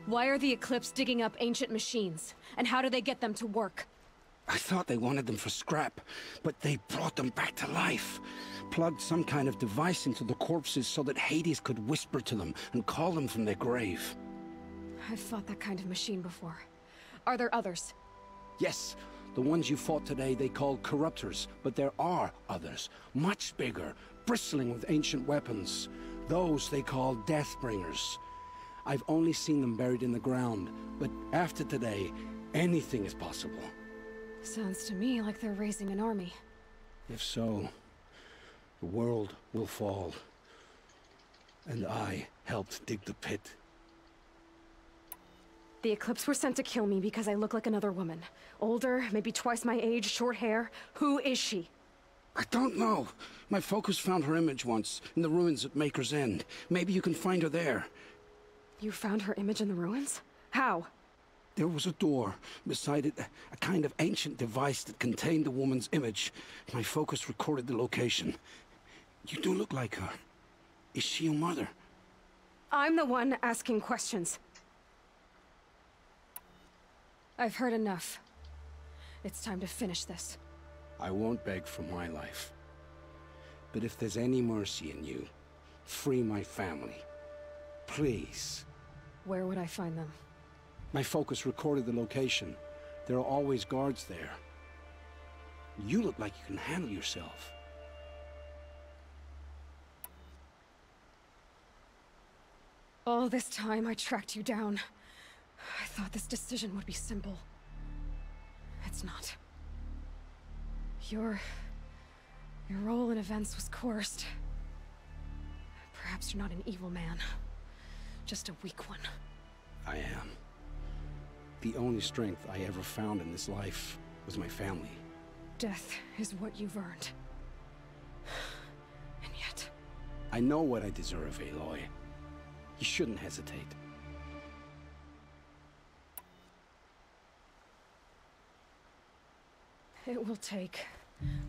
Why are the Eclipse digging up ancient machines? And how do they get them to work? I thought they wanted them for scrap, but they brought them back to life. Plugged some kind of device into the corpses so that Hades could whisper to them and call them from their grave. I've fought that kind of machine before. Are there others? Yes, the ones you fought today they called Corruptors, but there are others, much bigger, bristling with ancient weapons. Those they call Deathbringers. I've only seen them buried in the ground, but after today, anything is possible. Sounds to me like they're raising an army. If so, the world will fall. And I helped dig the pit. The Eclipse were sent to kill me because I look like another woman. Older, maybe twice my age, short hair. Who is she? I don't know. My focus found her image once, in the ruins at Maker's End. Maybe you can find her there. You found her image in the ruins? How? There was a door. Beside it, a kind of ancient device that contained the woman's image. My focus recorded the location. You do look like her. Is she your mother? I'm the one asking questions. I've heard enough. It's time to finish this. I won't beg for my life. But if there's any mercy in you, free my family. Please. Where would I find them? My focus recorded the location. There are always guards there. You look like you can handle yourself. All this time I tracked you down. I thought this decision would be simple. It's not. Your role in events was coerced. Perhaps you're not an evil man. Just a weak one. I am. The only strength I ever found in this life was my family. Death is what you've earned. And yet... I know what I deserve, Aloy. You shouldn't hesitate. It will take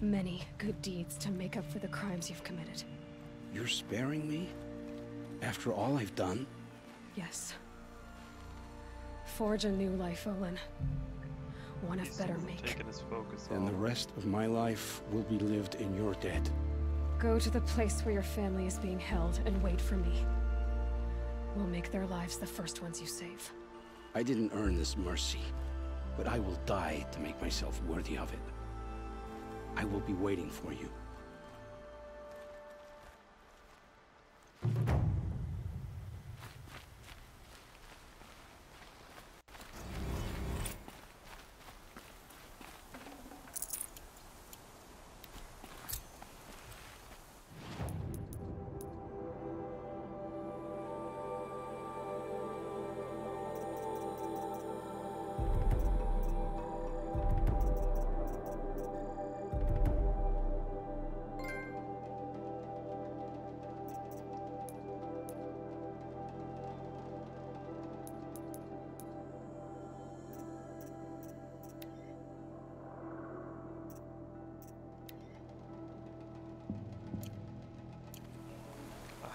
many good deeds to make up for the crimes you've committed. You're sparing me? After all I've done? Yes. Forge a new life, Olin. One of better make. And the rest of my life will be lived in your debt. Go to the place where your family is being held and wait for me. We'll make their lives the first ones you save. I didn't earn this mercy, but I will die to make myself worthy of it. I will be waiting for you.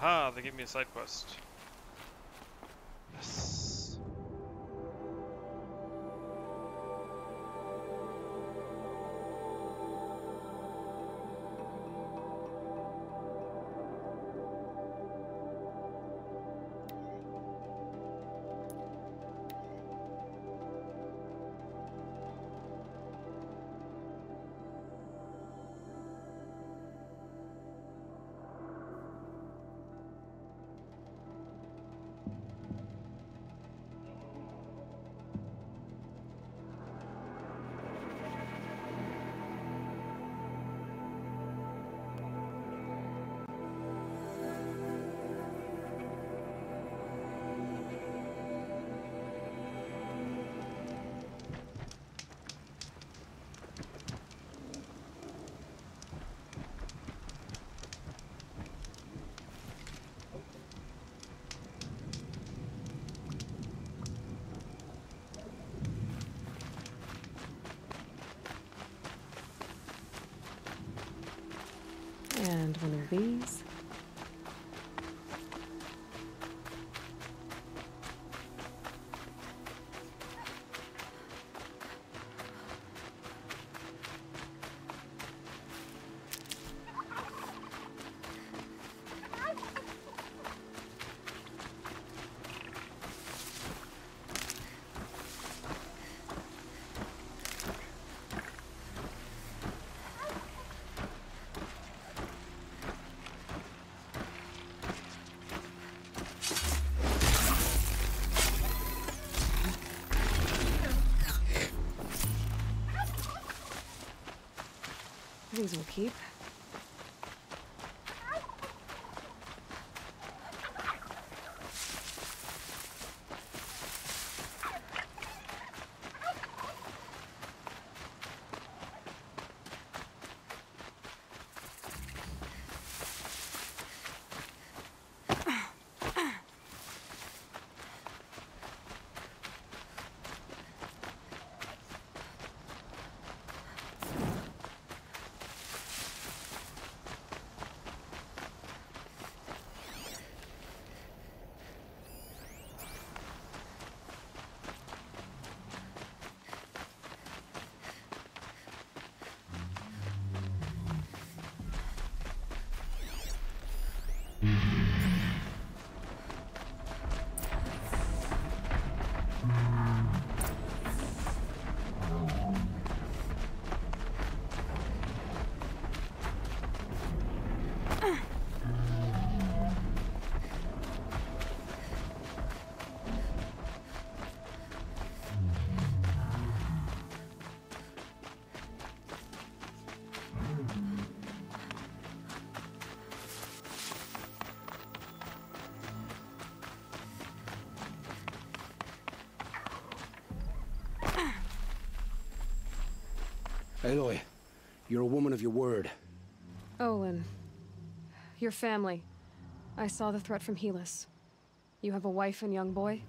Aha, they gave me a side quest. Yes. And one of these. These will keep. Aloy, you're a woman of your word. Olin. Your family. I saw the threat from Helis. You have a wife and young boy?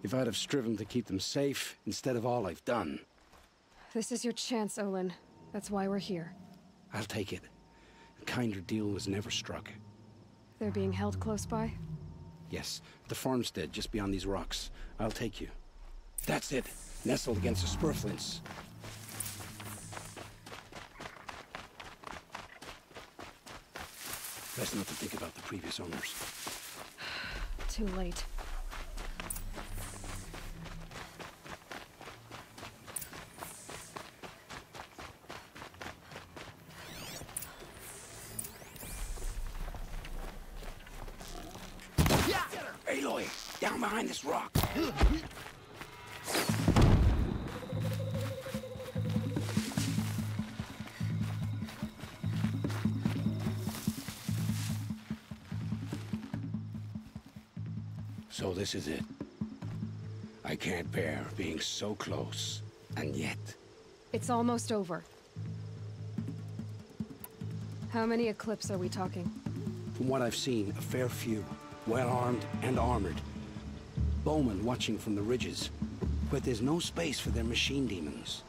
If I'd have striven to keep them safe, instead of all I've done. This is your chance, Olin. That's why we're here. I'll take it. A kinder deal was never struck. They're being held close by? Yes, the farmstead just beyond these rocks. I'll take you. That's it. Nestled against the spurflints. Best not to think about the previous owners. Too late. Aloy, down behind this rock. So this is it. I can't bear being so close, and yet... It's almost over. How many Eclipse are we talking? From what I've seen, a fair few. Well-armed and armored. Bowmen watching from the ridges. But there's no space for their machine demons.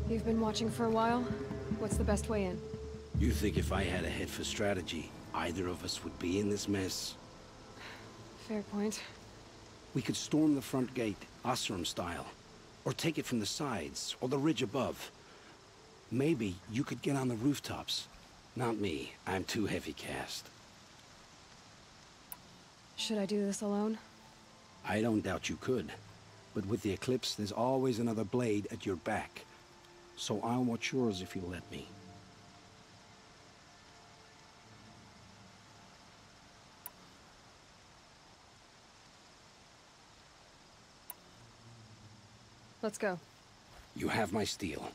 You've been watching for a while? What's the best way in? You think if I had a head for strategy, either of us would be in this mess? Fair point. We could storm the front gate, Oseram style. Or take it from the sides, or the ridge above. Maybe you could get on the rooftops. Not me. I'm too heavy cast. Should I do this alone? I don't doubt you could. But with the Eclipse, there's always another blade at your back. So I'll watch yours if you'll let me. Let's go. You have my steel.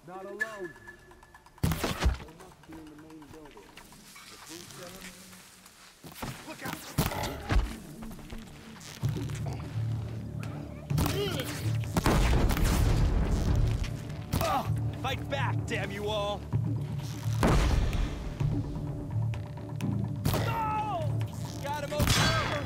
Not alone. They must be in the main building. The food center? Look out! Oh, fight back, damn you all! No! Got him over there!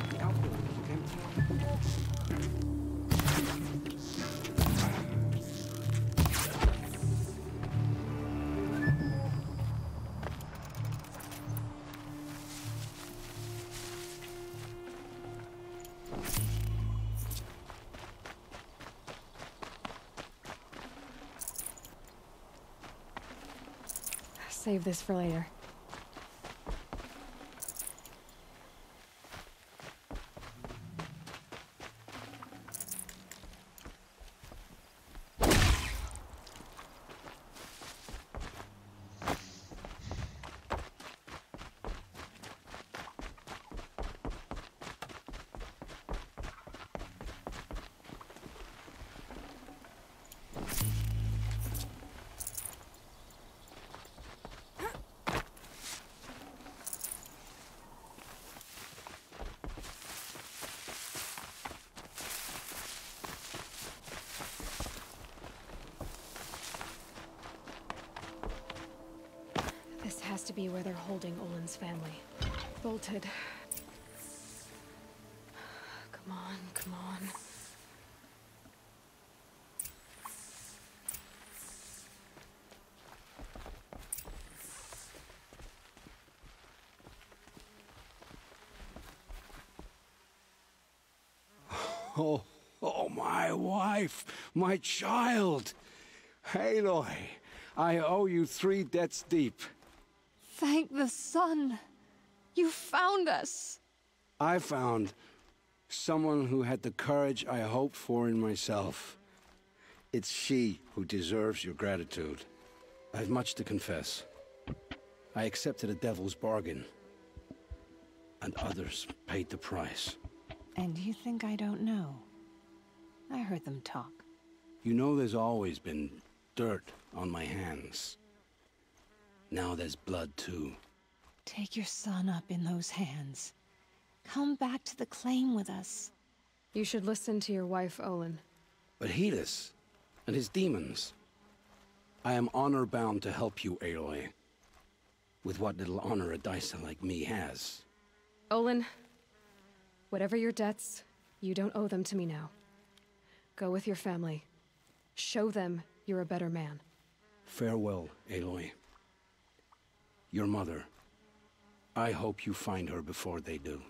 Save this for later. This has to be where they're holding Olin's family. Bolted. Come on, come on. Oh, my wife, my child. Aloy, I owe you 3 debts deep. Thank the sun. You found us. I found someone who had the courage I hoped for in myself. It's she who deserves your gratitude. I've much to confess. I accepted a devil's bargain, and others paid the price. And you think I don't know? I heard them talk. You know there's always been dirt on my hands. Now there's blood too. Take your son up in those hands. Come back to the claim with us. You should listen to your wife, Olin. But Helis and his demons. I am honor-bound to help you, Aloy. With what little honor a Dysa like me has. Olin, whatever your debts, you don't owe them to me now. Go with your family. Show them you're a better man. Farewell, Aloy. Your mother. I hope you find her before they do.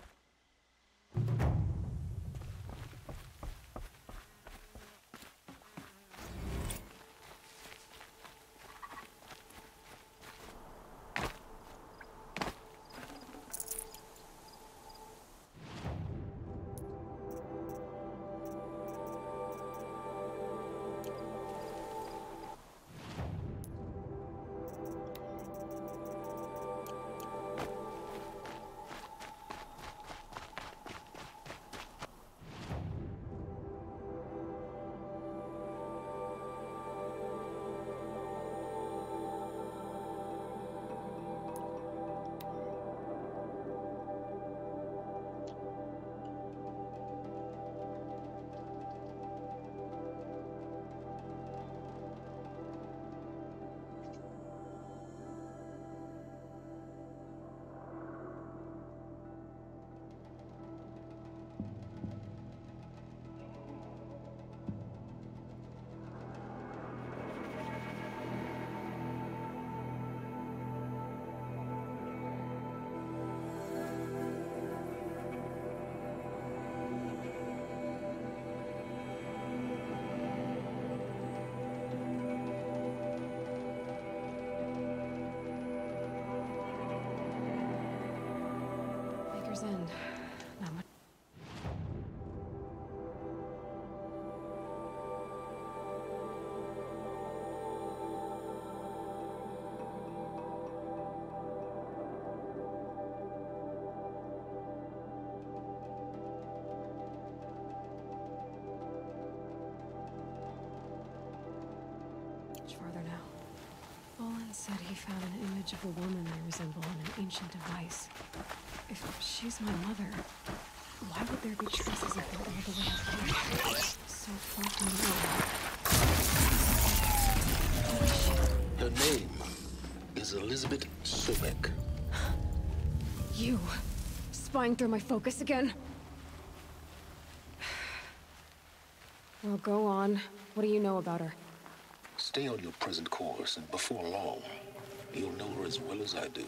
End. Not much. Much farther now. Olin said he found an image of a woman I resemble on an ancient device. If she's my mother, why would there be traces of her all the way up here? So far from the Her name is Elizabeth Sobek. You, spying through my focus again? Well, go on. What do you know about her? Stay on your present course, and before long, you'll know her as well as I do.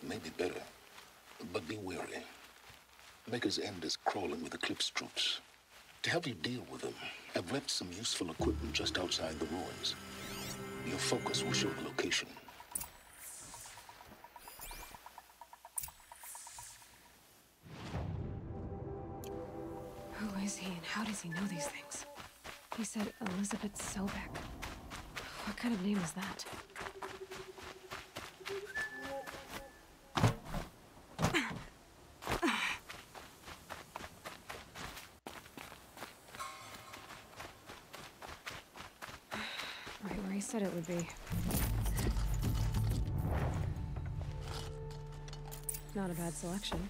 Maybe better. But be wary. Maker's End is crawling with Eclipse troops. To help you deal with them, I've left some useful equipment just outside the ruins. Your focus will show the location. Who is he and how does he know these things? He said Elizabeth Sobek. What kind of name is that? Right where he said it would be. Not a bad selection.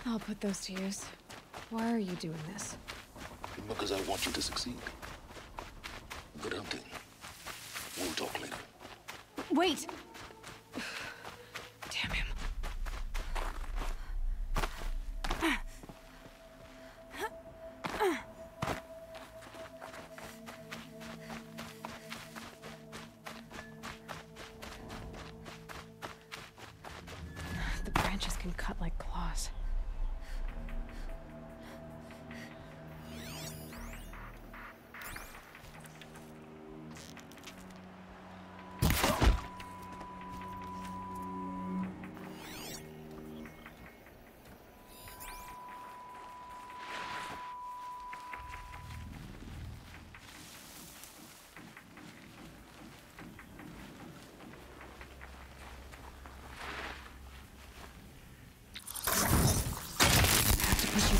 I'll put those to use. Why are you doing this? Because I want you to succeed. Good hunting. We'll talk later. Wait! Damn him. The branches can cut like claws.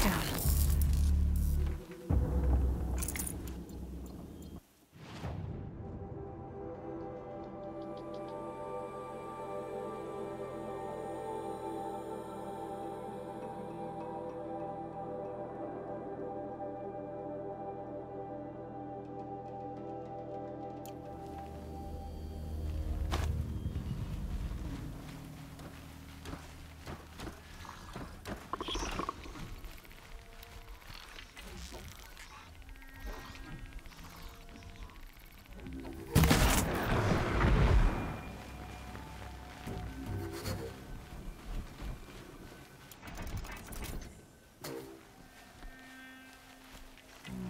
down.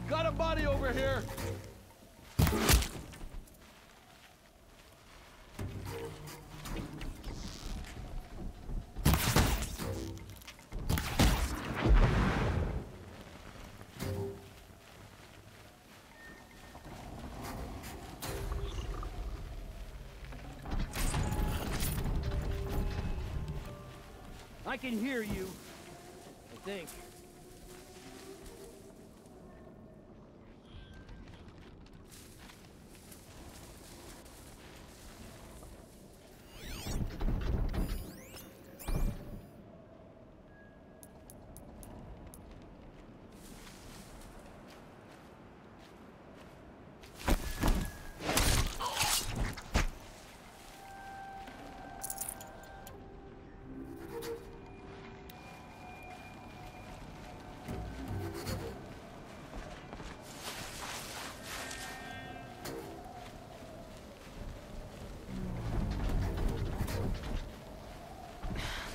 Got a body over here! I can hear you. I think.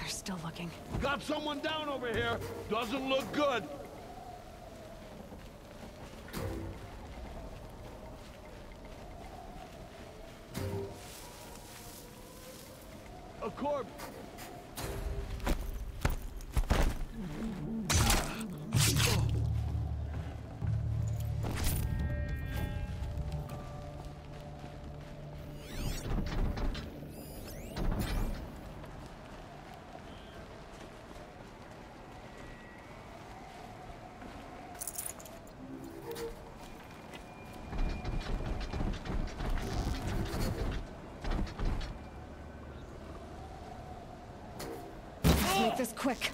Still looking. Got someone down over here. Doesn't look good. A corpse. Make this quick.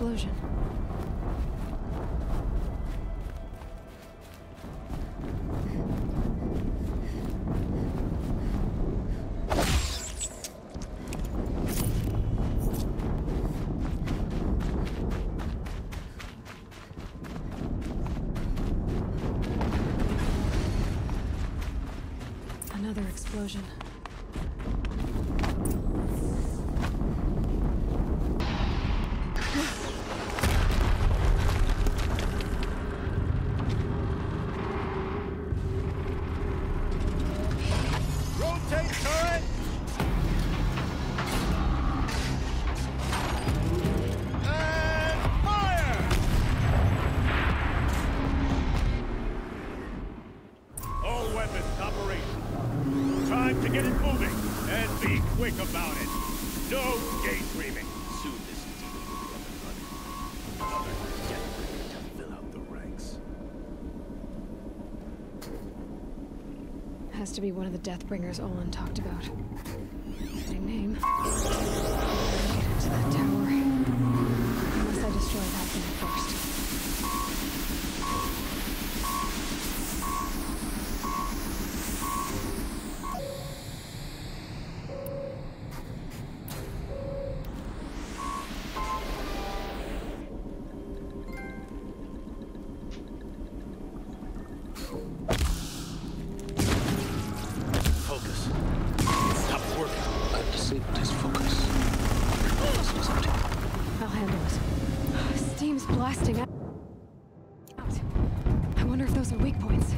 explosion. Another explosion. Rotate turret! And fire! All weapons operational. Time to get it moving, and be quick about it. No daydreaming. Soon this deal will be up and running. Another Deathbringer to fill out the ranks. Has to be one of the Deathbringers Olin talked about. Same name. Get into that tower. Unless I destroy that thing first. Focus. Stop working. I've disabled his focus. Focus was empty. I'll handle it. Steam's blasting out. I wonder if those are weak points.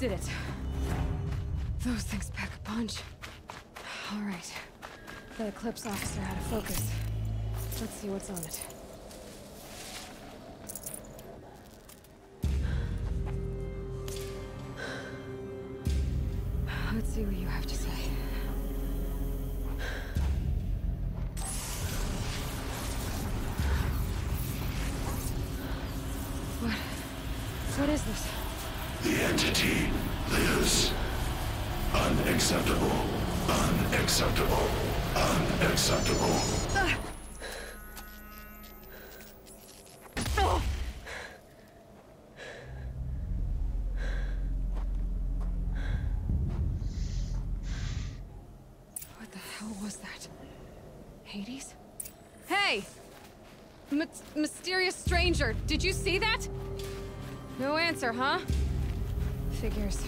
Did it. Those things pack a punch. All right. That Eclipse officer had a focus. Let's see what's on it. Let's see what you have to say. What is this? The entity lives. Unacceptable. Unacceptable. Unacceptable. What the hell was that? Hades? Hey! Mysterious stranger, did you see that? No answer, huh? Figures.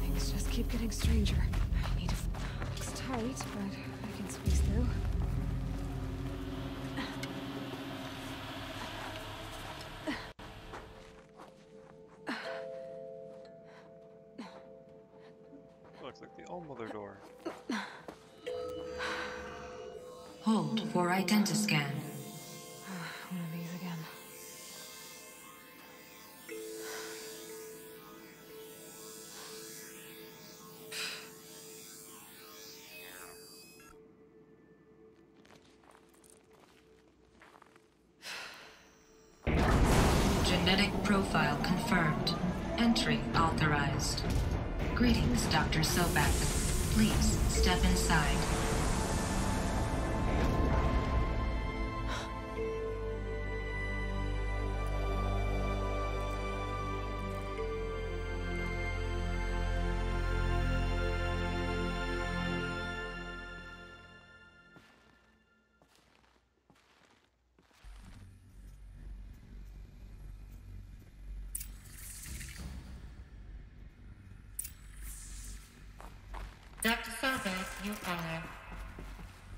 Things just keep getting stranger. I need a... Looks tight, but I can squeeze through. Looks like the Allmother door. Hold for identiscan. One of these again. Genetic profile confirmed. Entry authorized. Greetings, Dr. Sobek. Please step inside. Dr. Sobek, you are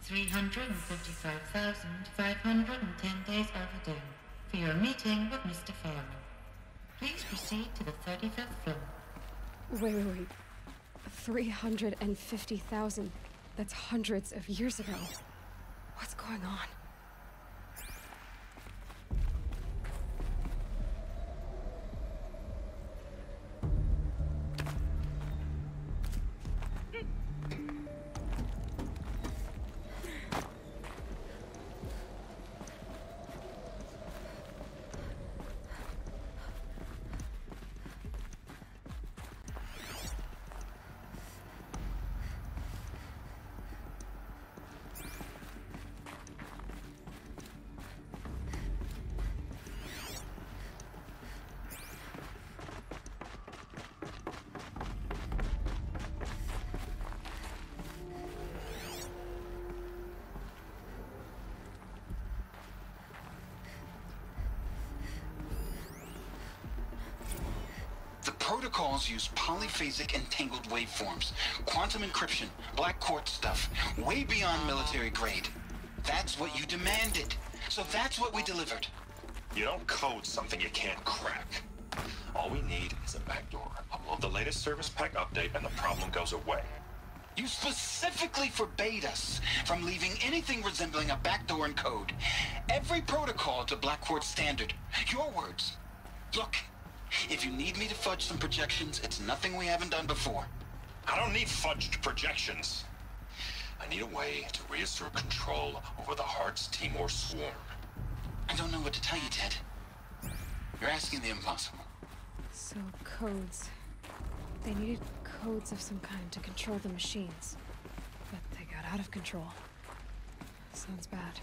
355,510 days overdue for your meeting with Mr. Fairman. Please proceed to the 35th floor. Wait. 350,000. That's hundreds of years ago. What's going on? Protocols use polyphasic entangled waveforms, quantum encryption, black quartz stuff, way beyond military grade. That's what you demanded. So that's what we delivered. You don't code something you can't crack. All we need is a backdoor. Upload the latest service pack update and the problem goes away. You specifically forbade us from leaving anything resembling a backdoor in code. Every protocol to Black Quartz standard. Your words. Look. If you need me to fudge some projections, it's nothing we haven't done before. I don't need fudged projections. I need a way to reassert control over the Heart's Timor swarm. I don't know what to tell you, Ted. You're asking the impossible. So, codes. They needed codes of some kind to control the machines. But they got out of control. Sounds bad.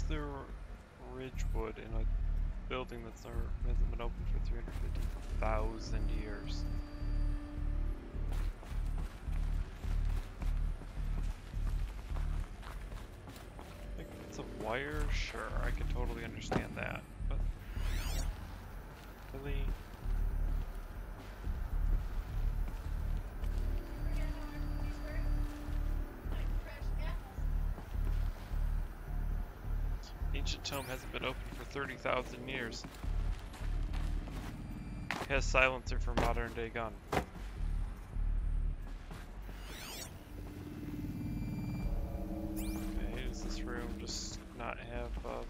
The Ridgewood in a building that's never hasn't been open for 350,000 years. Like it's a wire, sure, I can totally understand that, but really. Ancient Tome hasn't been open for 30,000 years. It has silencer for modern day gun. Okay, does this room just not have a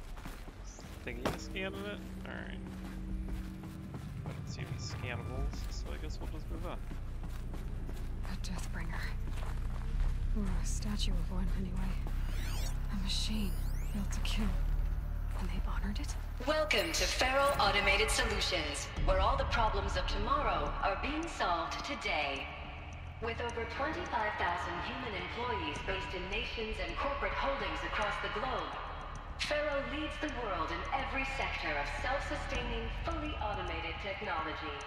thingy to scan in it? Alright. I don't see any scannables, so I guess we'll just move on. A Deathbringer. Or a statue of one, anyway. A machine built to kill. And they honored it? Welcome to Feral Automated Solutions, where all the problems of tomorrow are being solved today. With over 25,000 human employees based in nations and corporate holdings across the globe, Faro leads the world in every sector of self-sustaining, fully automated technology.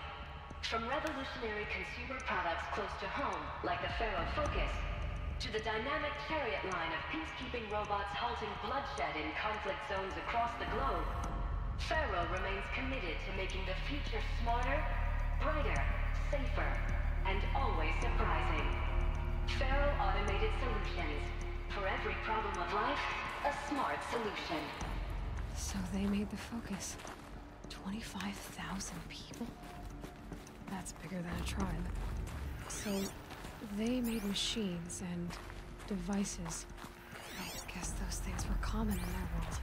From revolutionary consumer products close to home, like the Faro Focus, to the dynamic chariot line of peacekeeping robots halting bloodshed in conflict zones across the globe, Faro remains committed to making the future smarter, brighter, safer, and always surprising. Faro Automated Solutions. For every problem of life, a smart solution. So they made the Focus. 25,000 people? That's bigger than a tribe. So they made machines and devices. I guess those things were common in their world.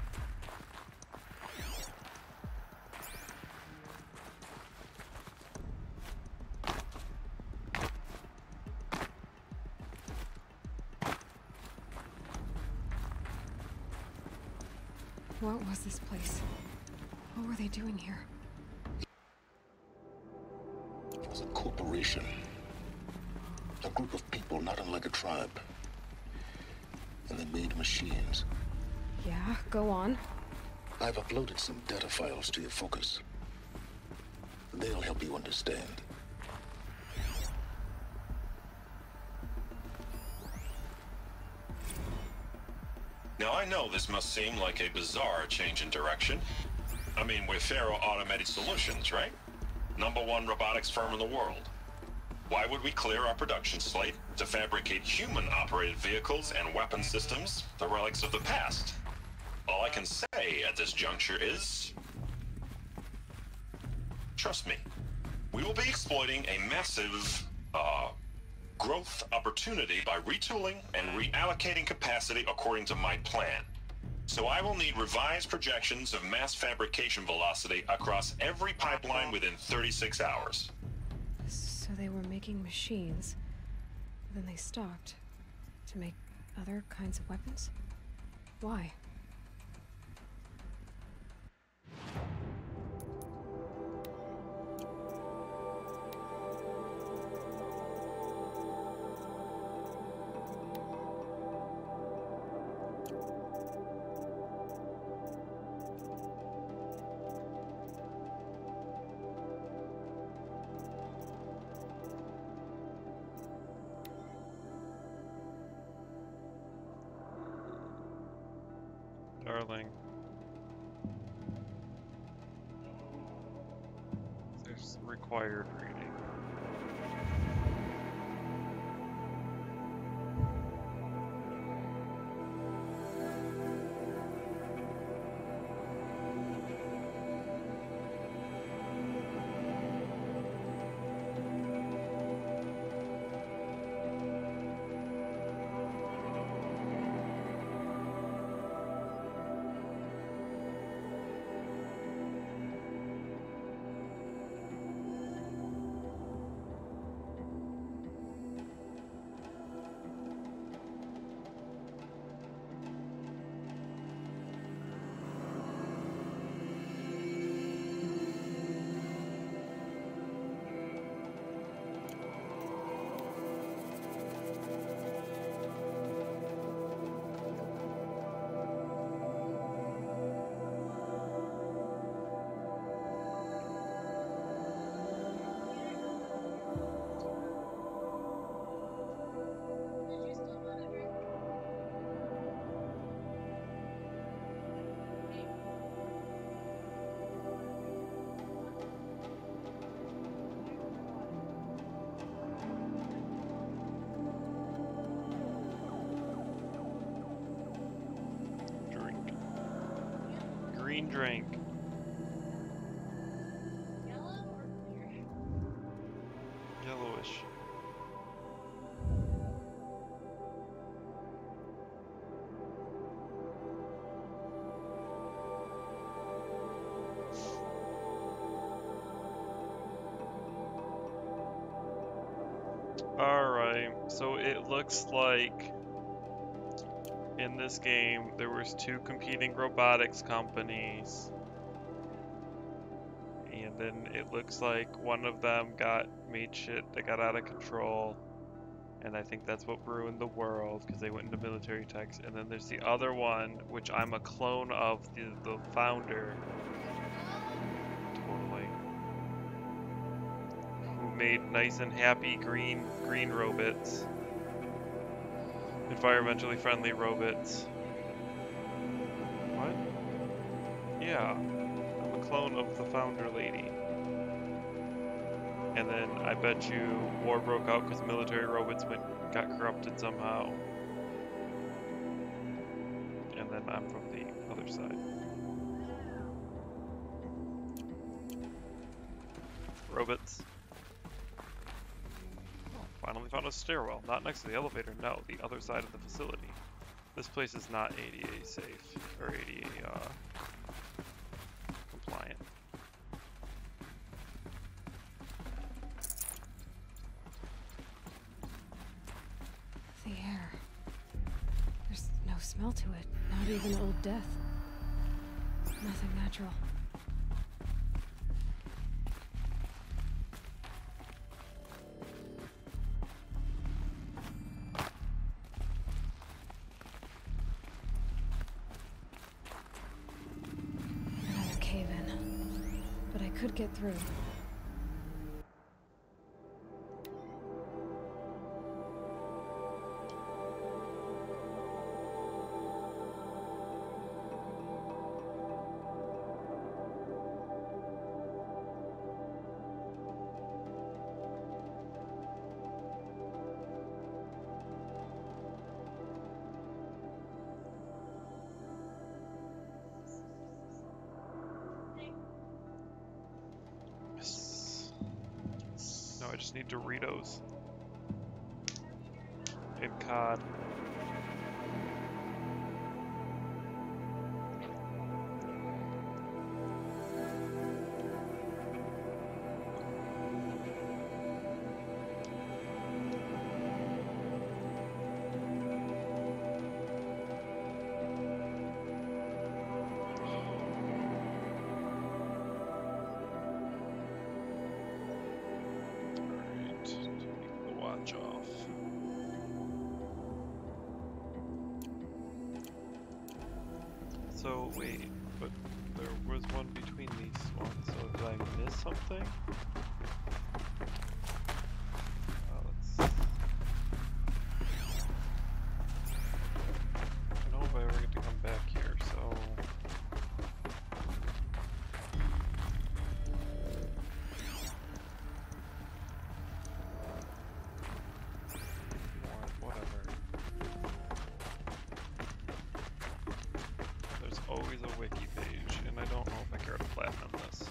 What was this place? What were they doing here? It was a corporation. A group of people not unlike a tribe. And they made machines. Yeah, go on. I've uploaded some data files to your Focus. They'll help you understand. Now I know this must seem like a bizarre change in direction. I mean, we're Faro Automated Solutions, right? #1 robotics firm in the world. Why would we clear our production slate to fabricate human-operated vehicles and weapon systems, the relics of the past? All I can say at this juncture is... trust me, we will be exploiting a massive, growth opportunity by retooling and reallocating capacity according to my plan. So I will need revised projections of mass fabrication velocity across every pipeline within 36 hours. So they were making machines, then they stopped to make other kinds of weapons? Why? Darling. There's required reading. green drink. Yellow or clear? Yellowish. Alright, so it looks like in this game there was 2 competing robotics companies, and then it looks like one of them made shit that got out of control, and I think that's what ruined the world because they went into military techs. And then there's the other one, which I'm a clone of the founder, totally, who made nice and happy green robots, environmentally friendly robots. What? Yeah, I'm a clone of the founder lady. And then I bet you war broke out because military robots got corrupted somehow. And then I'm from the other side. Robots. Oh, finally found a stairwell. Not next to the elevator, no, the other side of the facility. This place is not ADA safe, or ADA compliant. The air. There's no smell to it. Not even old death. Nothing natural. Another cave-in. But I could get through. I just need Doritos and cod. So wait, but there was one between these ones, so did I miss something? I don't know if I ever get to come back here, so... Whatever. There's always a wiki page, and I don't know if I care to platinum this.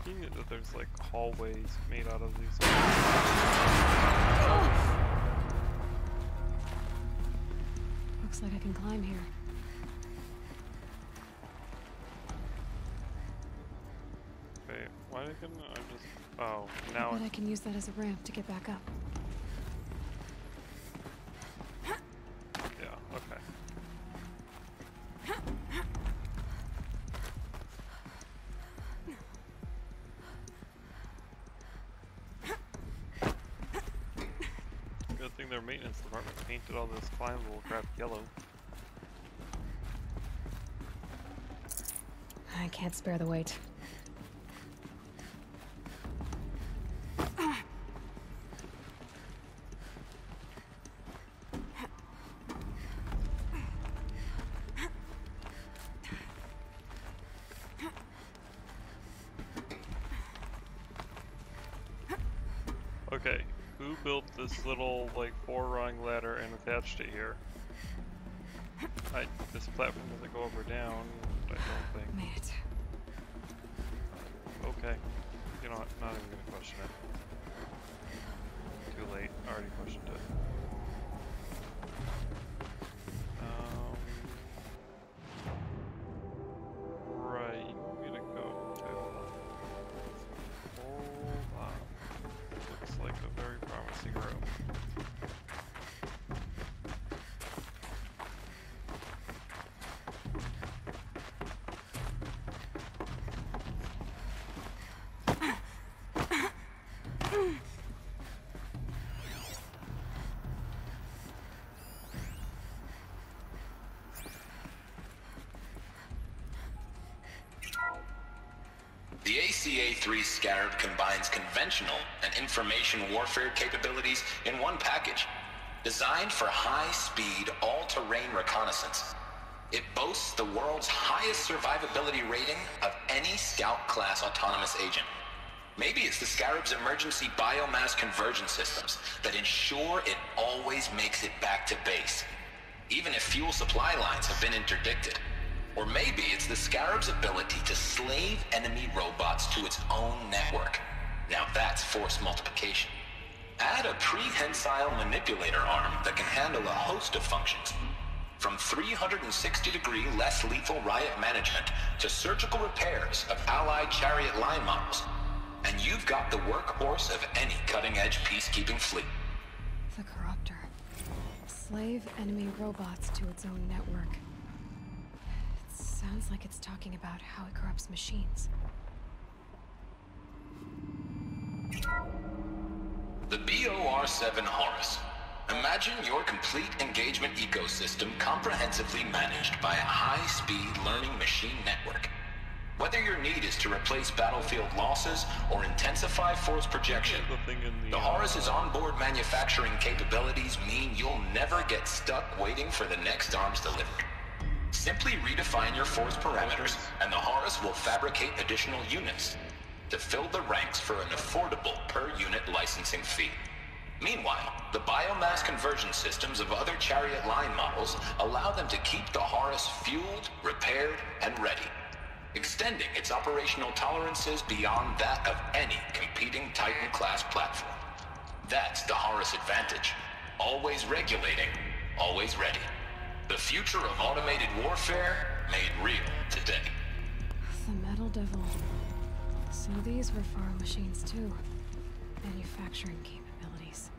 Convenient that there's like hallways made out of these. Looks like I can climb here. Okay, why couldn't I just... Oh, now But I can use that as a ramp to get back up. Yeah, okay. Good thing their maintenance department painted all this climbable crap yellow. I can't spare the weight. Okay, who built this little, like, 4-rung ladder and attached it here? This platform doesn't go up or down, I don't think. Made it. Okay. You know what? Not even gonna question it. Too late. Already questioned it. Right. You want me to go to... Hold on. Looks like a very promising room. The ACA-3 Scarab combines conventional and information warfare capabilities in one package. Designed for high-speed, all-terrain reconnaissance, it boasts the world's highest survivability rating of any Scout-class autonomous agent. Maybe it's the Scarab's emergency biomass conversion systems that ensure it always makes it back to base, even if fuel supply lines have been interdicted. Or maybe it's the Scarab's ability to slave enemy robots to its own network. Now that's force multiplication. Add a prehensile manipulator arm that can handle a host of functions, from 360-degree less lethal riot management to surgical repairs of Allied chariot line models, and you've got the workhorse of any cutting-edge peacekeeping fleet. The Corruptor. Slave enemy robots to its own network. Sounds like it's talking about how it corrupts machines. The BOR-7 Horus. Imagine your complete engagement ecosystem comprehensively managed by a high-speed learning machine network. Whether your need is to replace battlefield losses or intensify force projection, the Horus's onboard manufacturing capabilities mean you'll never get stuck waiting for the next arms delivery. Simply redefine your force parameters, and the Horus will fabricate additional units to fill the ranks for an affordable per-unit licensing fee. Meanwhile, the biomass conversion systems of other chariot line models allow them to keep the Horus fueled, repaired, and ready, extending its operational tolerances beyond that of any competing Titan-class platform. That's the Horus advantage. Always regulating, always ready. The future of automated warfare made real today. The Metal Devil. So these were Faro machines too. Manufacturing capabilities.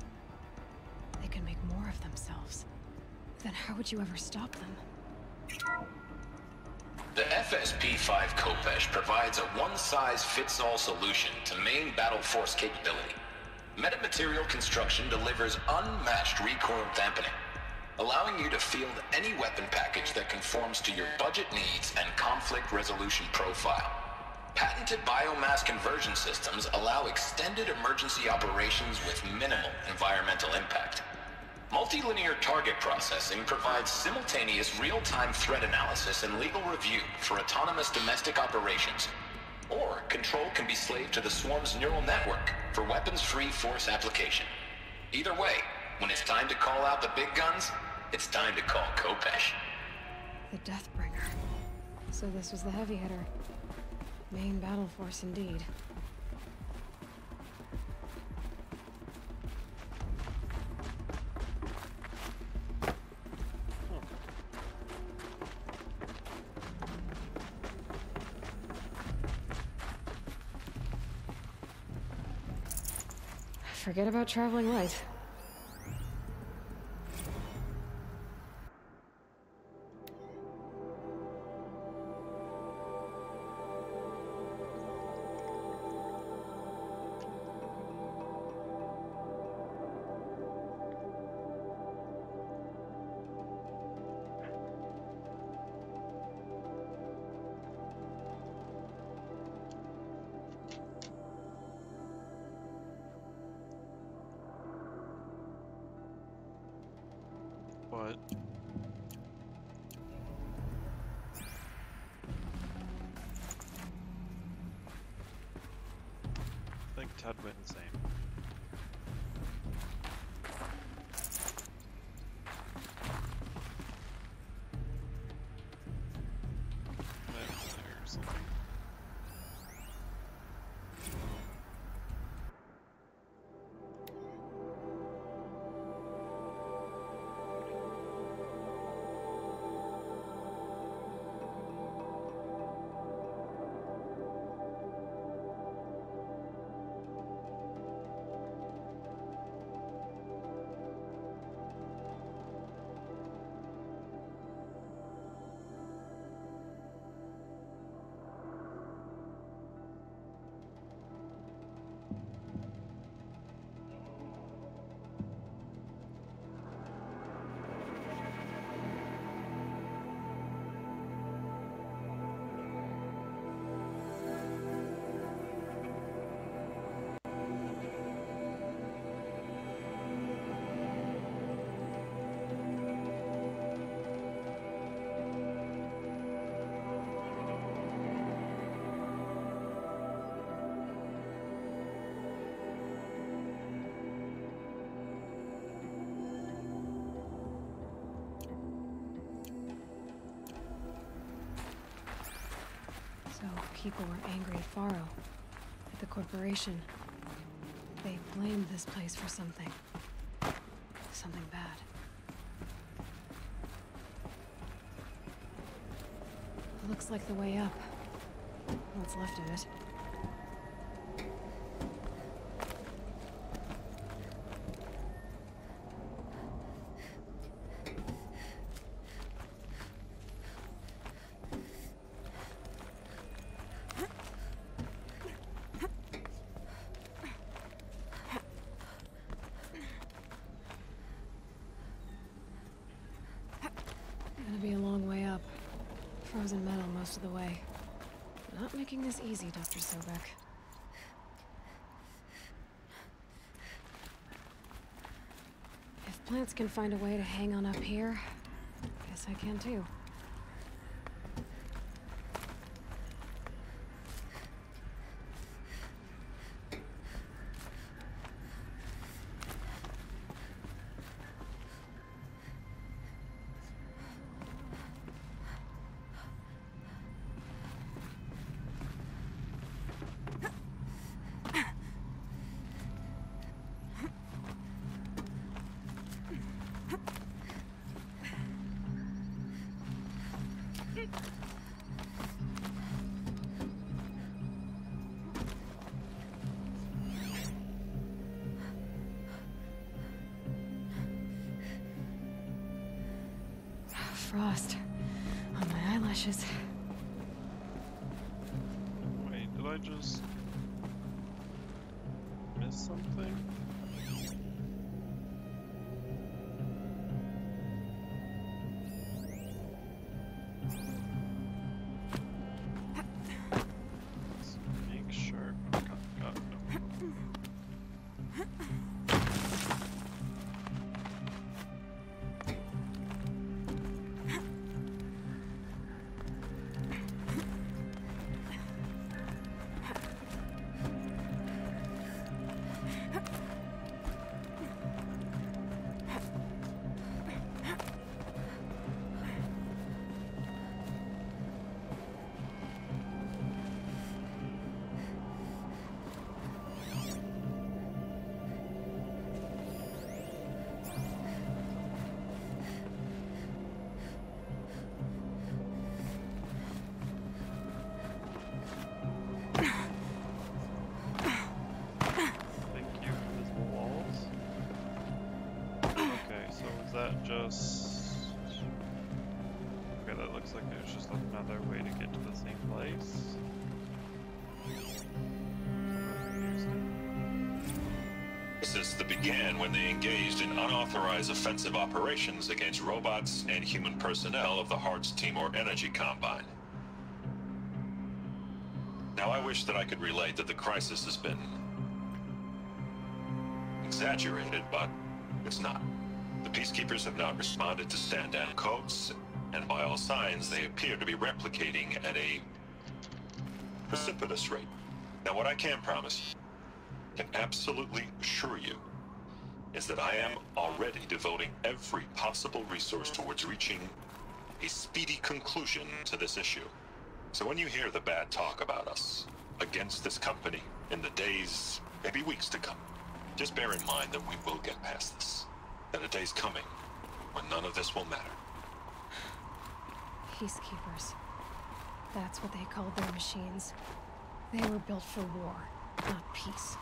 They can make more of themselves. Then how would you ever stop them? The FSP-5 Khopesh provides a one-size-fits-all solution to main battle force capability. Metamaterial construction delivers unmatched recoil dampening, allowing you to field any weapon package that conforms to your budget needs and conflict resolution profile. Patented biomass conversion systems allow extended emergency operations with minimal environmental impact. Multilinear target processing provides simultaneous real-time threat analysis and legal review for autonomous domestic operations. Or control can be slaved to the Swarm's neural network for weapons-free force application. Either way, when it's time to call out the big guns, it's time to call Khopesh. The Deathbringer. So this was the heavy hitter. Main battle force indeed. Forget about traveling light. What? I think Ted went insane. something. So, people were angry at Faro, at the corporation. They blamed this place for something. Something bad. Looks like the way up. What's left of it. Frozen metal most of the way. Not making this easy, Dr. Sobek. If plants can find a way to hang on up here, guess I can too. Frost on my eyelashes. Wait, did I just miss something? Let's make sure. God, no. Just... Okay, that looks like there's just another way to get to the same place. This began when they engaged in unauthorized offensive operations against robots and human personnel of the Hearts Timor Energy Combine. Now, I wish that I could relate that the crisis has been exaggerated, but it's not. The Peacekeepers have not responded to stand-down codes, and by all signs, they appear to be replicating at a precipitous rate. Now, what I can promise, can absolutely assure you, is that I am already devoting every possible resource towards reaching a speedy conclusion to this issue. So when you hear the bad talk about us, against this company, in the days, maybe weeks to come, just bear in mind that we will get past this. That a day's coming when none of this will matter. Peacekeepers. That's what they called their machines. They were built for war, not peace.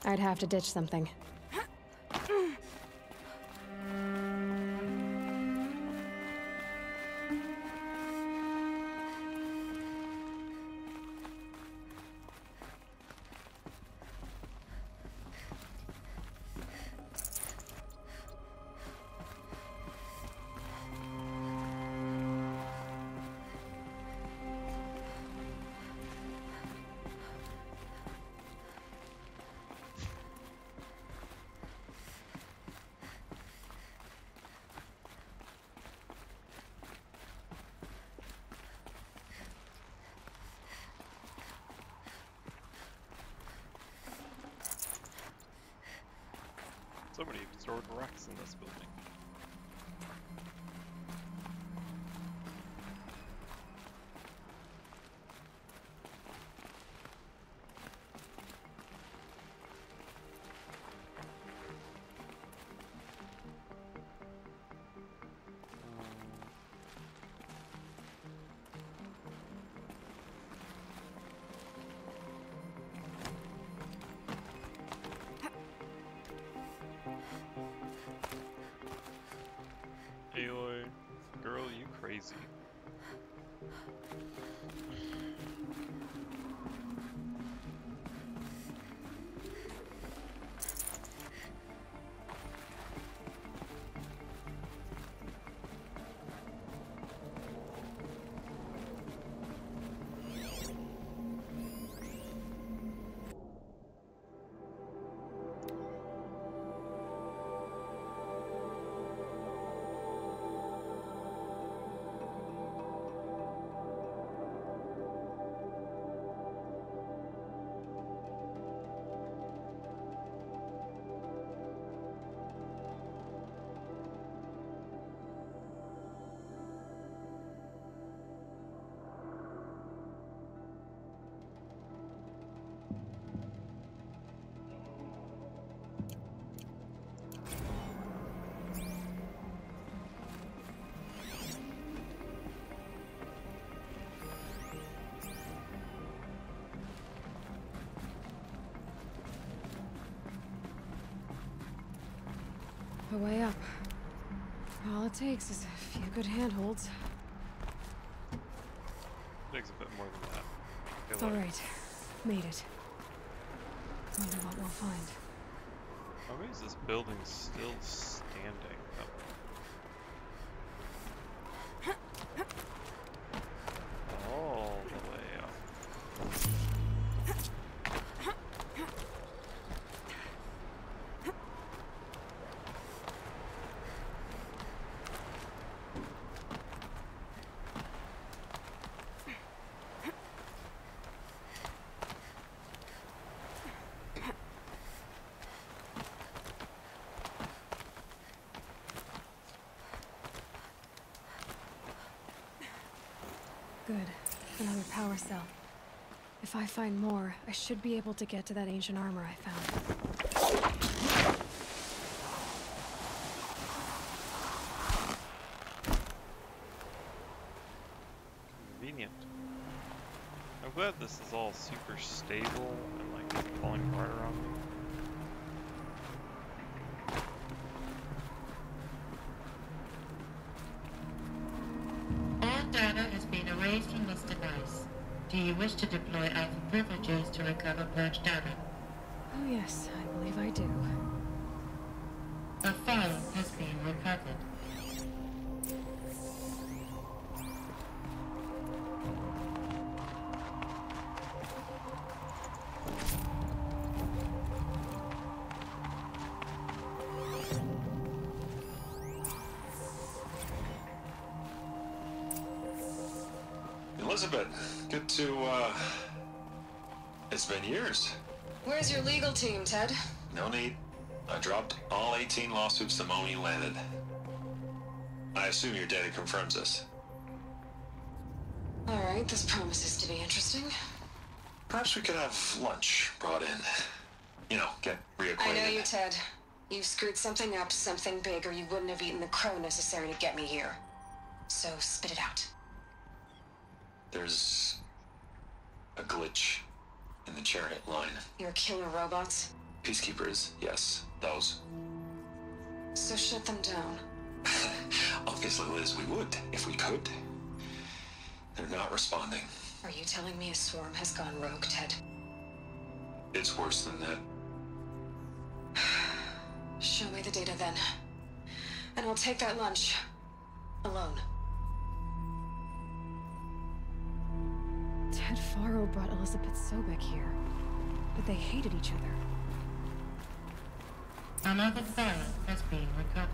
I'd have to ditch something. So many stored wrecks in this building. Aloy, girl, you crazy. the way up. All it takes is a few good handholds. Takes a bit more than that. All right, made it. Wonder what we'll find. How is this building still standing? All the way up. Good. Another power cell. If I find more, I should be able to get to that ancient armor I found. Convenient. I'm glad this is all super stable and like falling apart around me. From this device. Do you wish to deploy Alpha privileges to recover purged data? Oh yes, I believe I do. A file has been recovered. Elizabeth, good to, it's been years. Where's your legal team, Ted? No need. I dropped all 18 lawsuits the moment you landed. I assume your data confirms this. Alright, this promises to be interesting. Perhaps we could have lunch brought in. You know, get reacquainted. I know you, Ted. You screwed something up, something big, or you wouldn't have eaten the crow necessary to get me here. So, spit it out. There's a glitch in the chariot line. Your killer robots? Peacekeepers, yes, those. So shut them down. Obviously, Liz, we would, if we could. They're not responding. Are you telling me a swarm has gone rogue, Ted? It's worse than that. Show me the data then. And I'll take that lunch. Alone. Ted Faro brought Elizabeth Sobek here, but they hated each other. Another file has been recovered.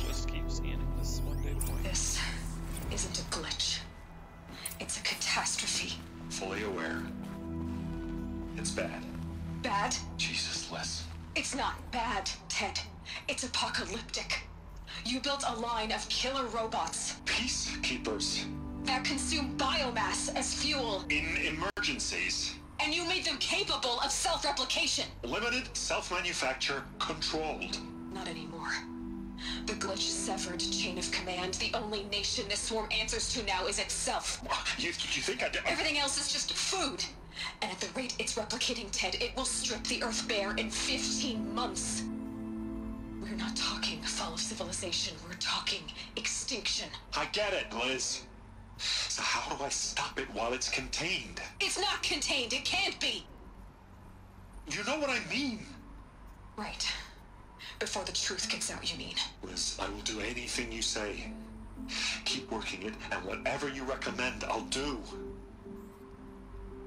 Just keep scanning this one data point. This isn't a glitch. It's a catastrophe. Fully aware. It's bad. Bad? Jesus, Les. It's not bad, Ted. It's apocalyptic. You built a line of killer robots. Peacekeepers. That consume biomass as fuel. In emergencies. And you made them capable of self-replication. Limited, self-manufacture, controlled. Not anymore. The glitch severed chain of command. The only nation this swarm answers to now is itself. You think I did? Everything else is just food. And at the rate it's replicating, Ted, it will strip the Earth bare in 15 months. We're not talking fall of civilization. We're talking extinction. I get it, Liz. So how do I stop it while it's contained? It's not contained. It can't be. You know what I mean. Right. Before the truth gets out, you mean? Liz, I will do anything you say. Keep working it, and whatever you recommend, I'll do.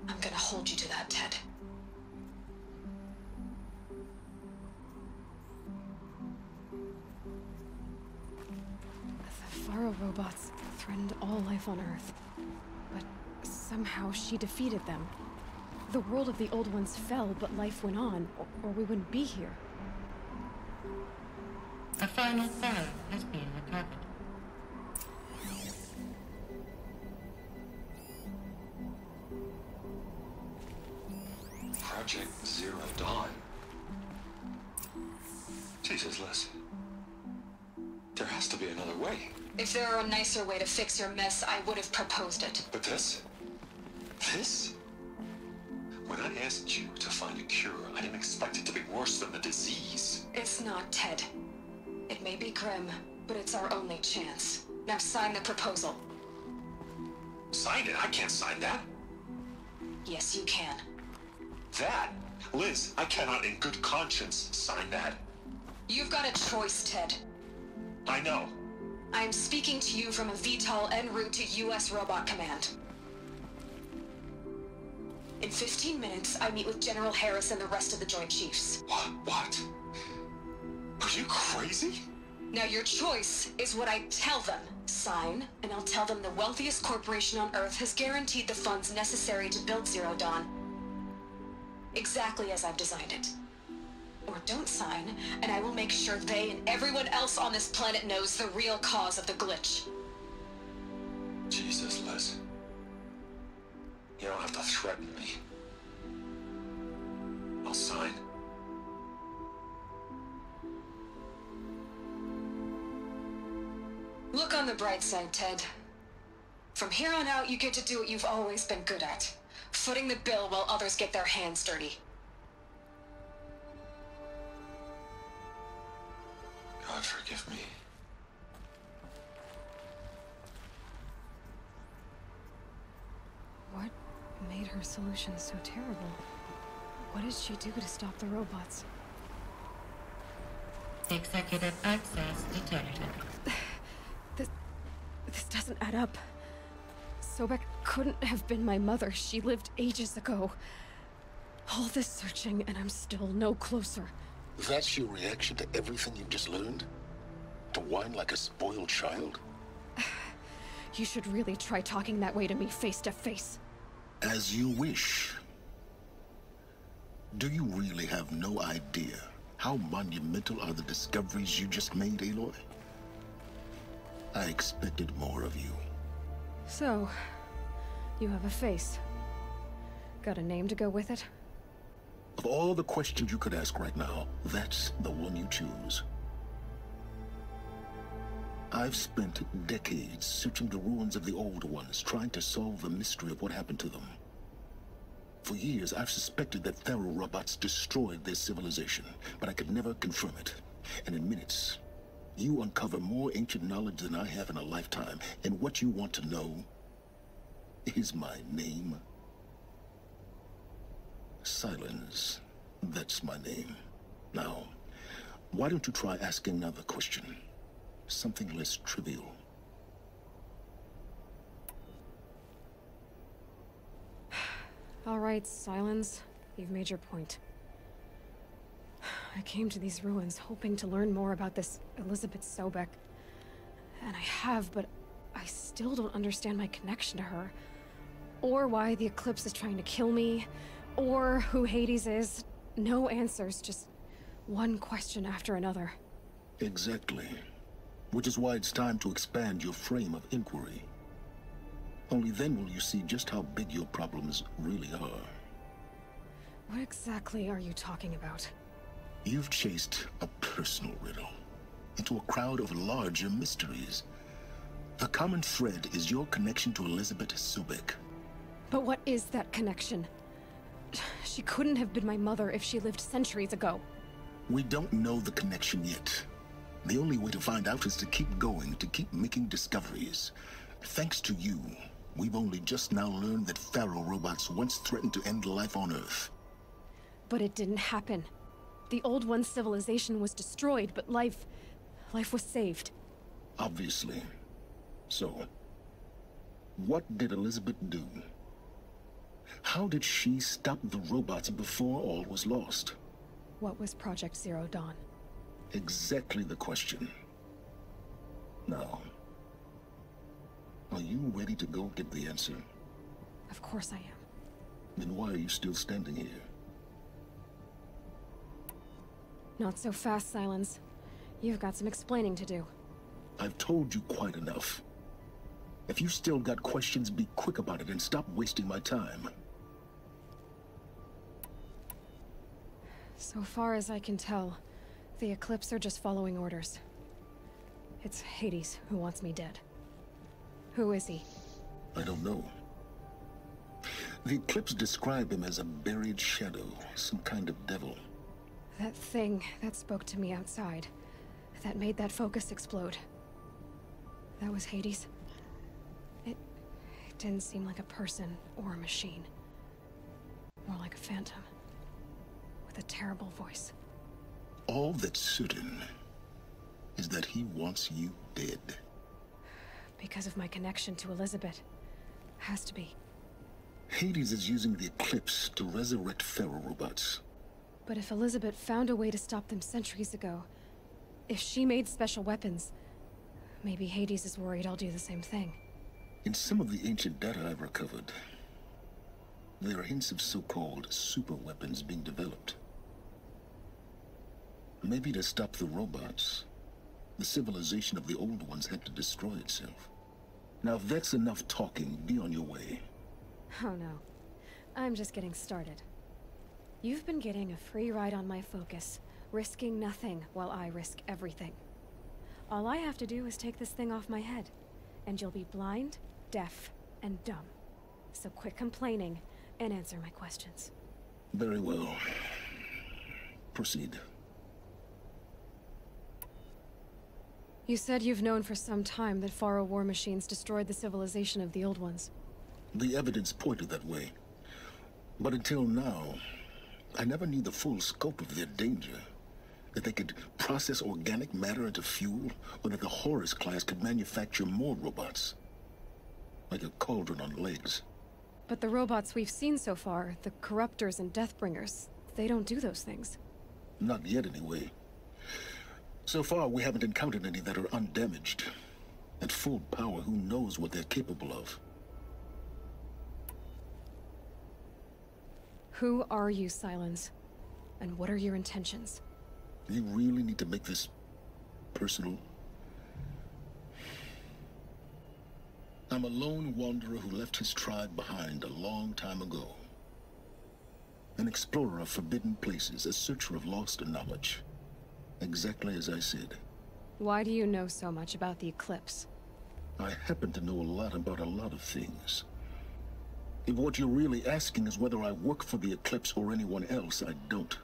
I'm gonna hold you to that, Ted. The Faro robots threatened all life on Earth. But somehow she defeated them. The world of the old ones fell, but life went on, or we wouldn't be here. A final file has been recovered. Project Zero Dawn. Jesus, Liz. There has to be another way. If there were a nicer way to fix your mess, I would have proposed it. But this? This? When I asked you to find a cure, I didn't expect it to be worse than the disease. It's not, Ted. It may be grim, but it's our only chance. Now sign the proposal. Sign it? I can't sign that. Yes, you can. That? Liz, I cannot in good conscience sign that. You've got a choice, Ted. I know. I am speaking to you from a VTOL en route to U.S. Robot Command. In 15 minutes, I meet with General Harris and the rest of the Joint Chiefs. What? Are you crazy? Now your choice is what I tell them. Sign, and I'll tell them the wealthiest corporation on Earth has guaranteed the funds necessary to build Zero Dawn. Exactly as I've designed it. Or don't sign, and I will make sure they and everyone else on this planet knows the real cause of the glitch. Jesus, Liz. You don't have to threaten me. I'll sign. Look on the bright side, Ted. From here on out, you get to do what you've always been good at. Footing the bill while others get their hands dirty. God forgive me. What made her solution so terrible? What did she do to stop the robots? Executive access detected. This doesn't add up. Sobek couldn't have been my mother. She lived ages ago. All this searching, and I'm still no closer. That's your reaction to everything you've just learned? To whine like a spoiled child? You should really try talking that way to me face to face. As you wish. Do you really have no idea how monumental are the discoveries you just made, Aloy? I expected more of you. So, you have a face. Got a name to go with it? Of all the questions you could ask right now, that's the one you choose. I've spent decades searching the ruins of the old ones, trying to solve the mystery of what happened to them. For years, I've suspected that Faro robots destroyed their civilization, but I could never confirm it. And in minutes, you uncover more ancient knowledge than I have in a lifetime, and what you want to know is my name. Silence. That's my name. Now, why don't you try asking another question? Something less trivial. All right, Silence. You've made your point. I came to these ruins hoping to learn more about this Elizabeth Sobek. And I have, but I still don't understand my connection to her. Or why the Eclipse is trying to kill me. Or who Hades is. No answers, just one question after another. Exactly. Which is why it's time to expand your frame of inquiry. Only then will you see just how big your problems really are. What exactly are you talking about? You've chased a personal riddle into a crowd of larger mysteries. The common thread is your connection to Elizabeth Sobek. But what is that connection? She couldn't have been my mother if she lived centuries ago. We don't know the connection yet. The only way to find out is to keep going, to keep making discoveries. Thanks to you, we've only just now learned that Faro robots once threatened to end life on Earth. But it didn't happen. The Old One's civilization was destroyed, but life was saved. Obviously. So, what did Elizabeth do? How did she stop the robots before all was lost? What was Project Zero Dawn? Exactly the question. Now, are you ready to go get the answer? Of course I am. Then why are you still standing here? Not so fast, Silence. You've got some explaining to do. I've told you quite enough. If you've still got questions, be quick about it and stop wasting my time. So far as I can tell, the Eclipse are just following orders. It's Hades who wants me dead. Who is he? I don't know. The Eclipse describe him as a buried shadow, some kind of devil. That thing that spoke to me outside, that made that focus explode. That was Hades. It didn't seem like a person or a machine. More like a phantom. With a terrible voice. All that's certain is that he wants you dead. Because of my connection to Elizabeth. Has to be. Hades is using the Eclipse to resurrect Pharaoh robots. But if Elizabeth found a way to stop them centuries ago, if she made special weapons, maybe Hades is worried I'll do the same thing. In some of the ancient data I've recovered, there are hints of so-called super weapons being developed. Maybe to stop the robots, the civilization of the old ones had to destroy itself. Now, if that's enough talking, be on your way. Oh no. I'm just getting started. You've been getting a free ride on my focus, risking nothing while I risk everything. All I have to do is take this thing off my head, and you'll be blind, deaf, and dumb. So quit complaining and answer my questions. Very well. Proceed. You said you've known for some time that Pharaoh war machines destroyed the civilization of the old ones. The evidence pointed that way. But until now, I never knew the full scope of their danger. That they could process organic matter into fuel, or that the Horus class could manufacture more robots. Like a cauldron on legs. But the robots we've seen so far, the Corruptors and Deathbringers, they don't do those things. Not yet, anyway. So far, we haven't encountered any that are undamaged. At full power, who knows what they're capable of? Who are you, Sylens? And what are your intentions? You really need to make this personal? I'm a lone wanderer who left his tribe behind a long time ago. An explorer of forbidden places, a searcher of lost knowledge. Exactly as I said. Why do you know so much about the Eclipse? I happen to know a lot about a lot of things. If what you're really asking is whether I work for the Eclipse or anyone else, I don't.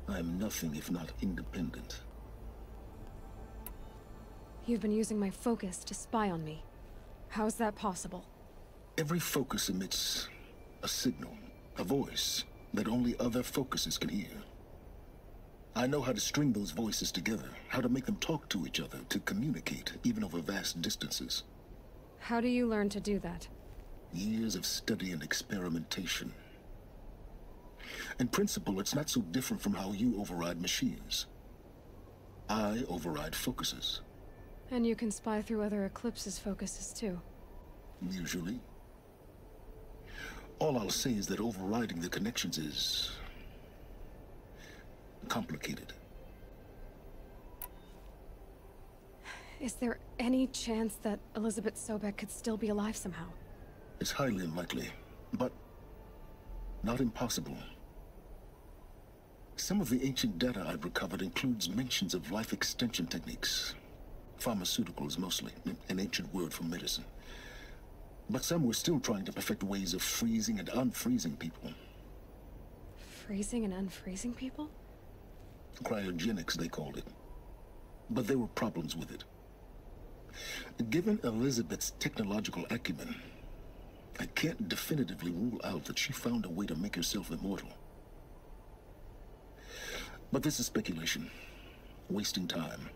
I am nothing if not independent. You've been using my focus to spy on me. How's that possible? Every focus emits a signal, a voice, that only other focuses can hear. I know how to string those voices together, how to make them talk to each other, to communicate, even over vast distances. How do you learn to do that? Years of study and experimentation. In principle, it's not so different from how you override machines. I override focuses. And you can spy through other Eclipse's focuses too. Usually. All I'll say is that overriding the connections is complicated. Is there any chance that Elizabeth Sobek could still be alive somehow? It's highly unlikely, but not impossible. Some of the ancient data I've recovered includes mentions of life extension techniques. Pharmaceuticals, mostly, an ancient word for medicine. But some were still trying to perfect ways of freezing and unfreezing people. Freezing and unfreezing people? Cryogenics, they called it. But there were problems with it. Given Elizabeth's technological acumen, I can't definitively rule out that she found a way to make herself immortal. But this is speculation. Wasting time.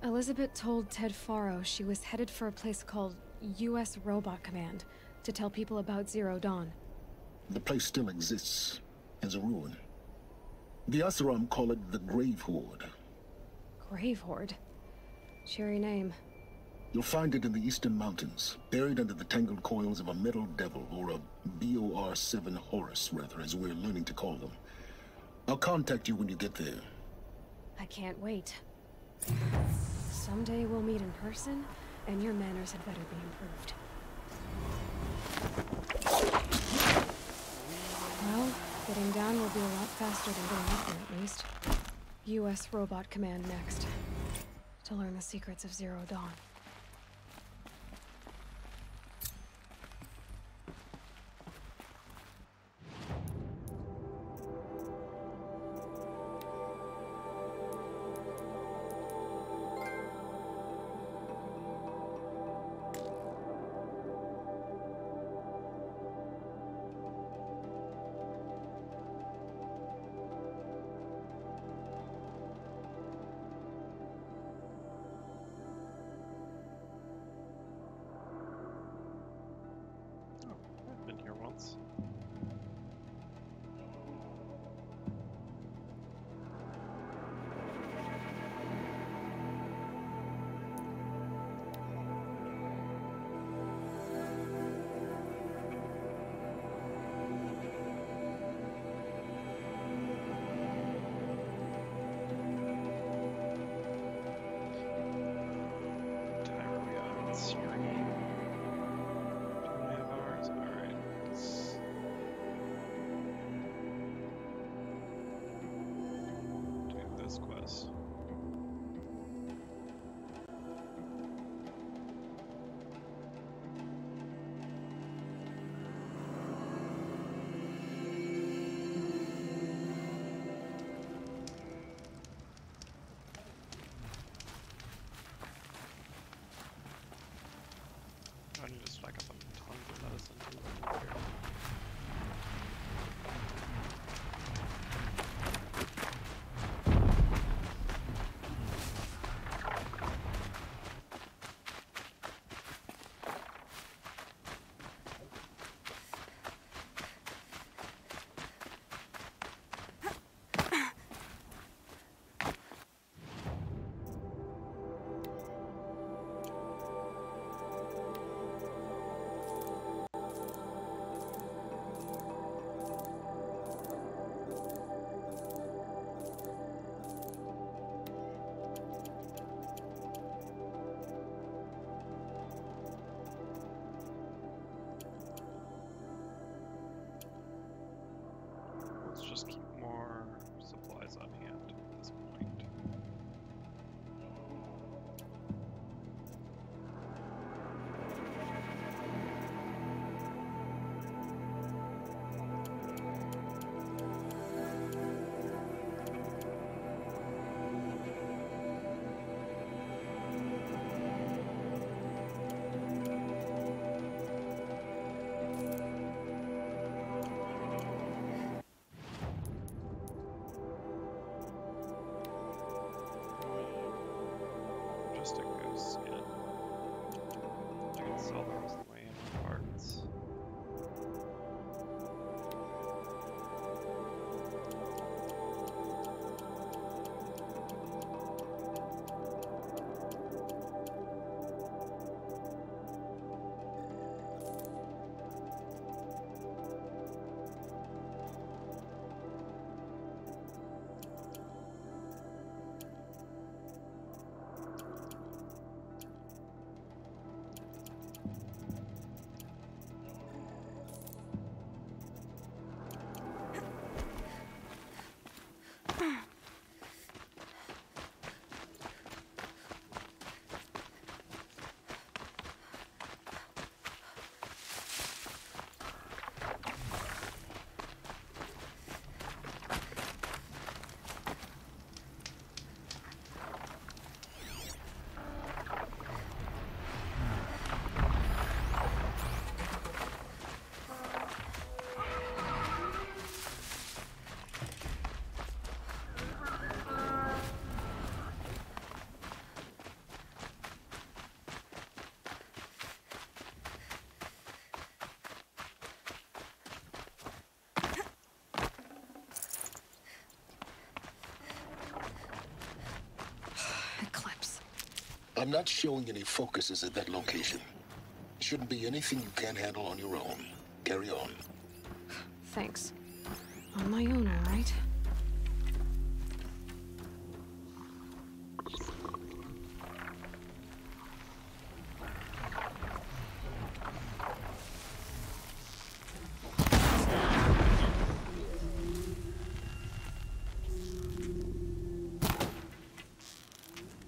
Elizabeth told Ted Faro she was headed for a place called U.S. Robot Command to tell people about Zero Dawn. The place still exists as a ruin. The Oseram call it the Grave Horde. Grave Horde? Cheery name. You'll find it in the Eastern Mountains, buried under the tangled coils of a Metal Devil, or a BOR-7 Horus, rather, as we're learning to call them. I'll contact you when you get there. I can't wait. Someday we'll meet in person, and your manners had better be improved. Well, getting down will be a lot faster than going up there, at least. U.S. Robot Command next, to learn the secrets of Zero Dawn. this. I need to stack up on tons of medicine too. Let's just keep more supplies on hand at this point. Just a goose skin. I can sell the rest of my animal parts. I'm not showing any focuses at that location. Shouldn't be anything you can't handle on your own. Carry on. Thanks. On my own, all right?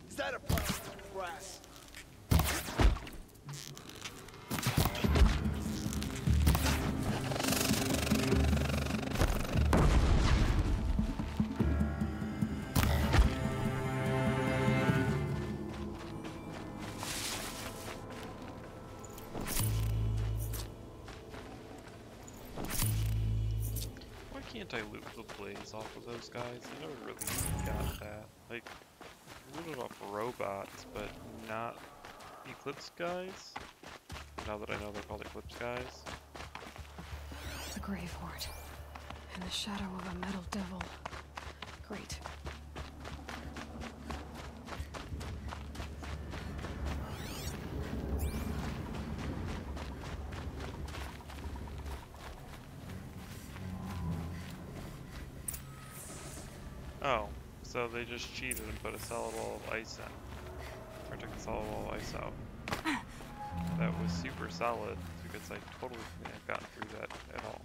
Is that a plastic brass? Why can't I loot the blaze off of those guys? I never really got that. Like, I looted off robots, but not Eclipse guys? Now that I know they're called Eclipse guys. The Grave Horde. And the shadow of a metal devil. Great. Oh, so they just cheated and put a solid wall of ice in. Or took a solid wall of ice out. That was super solid, because I totally couldn't have gotten through that at all.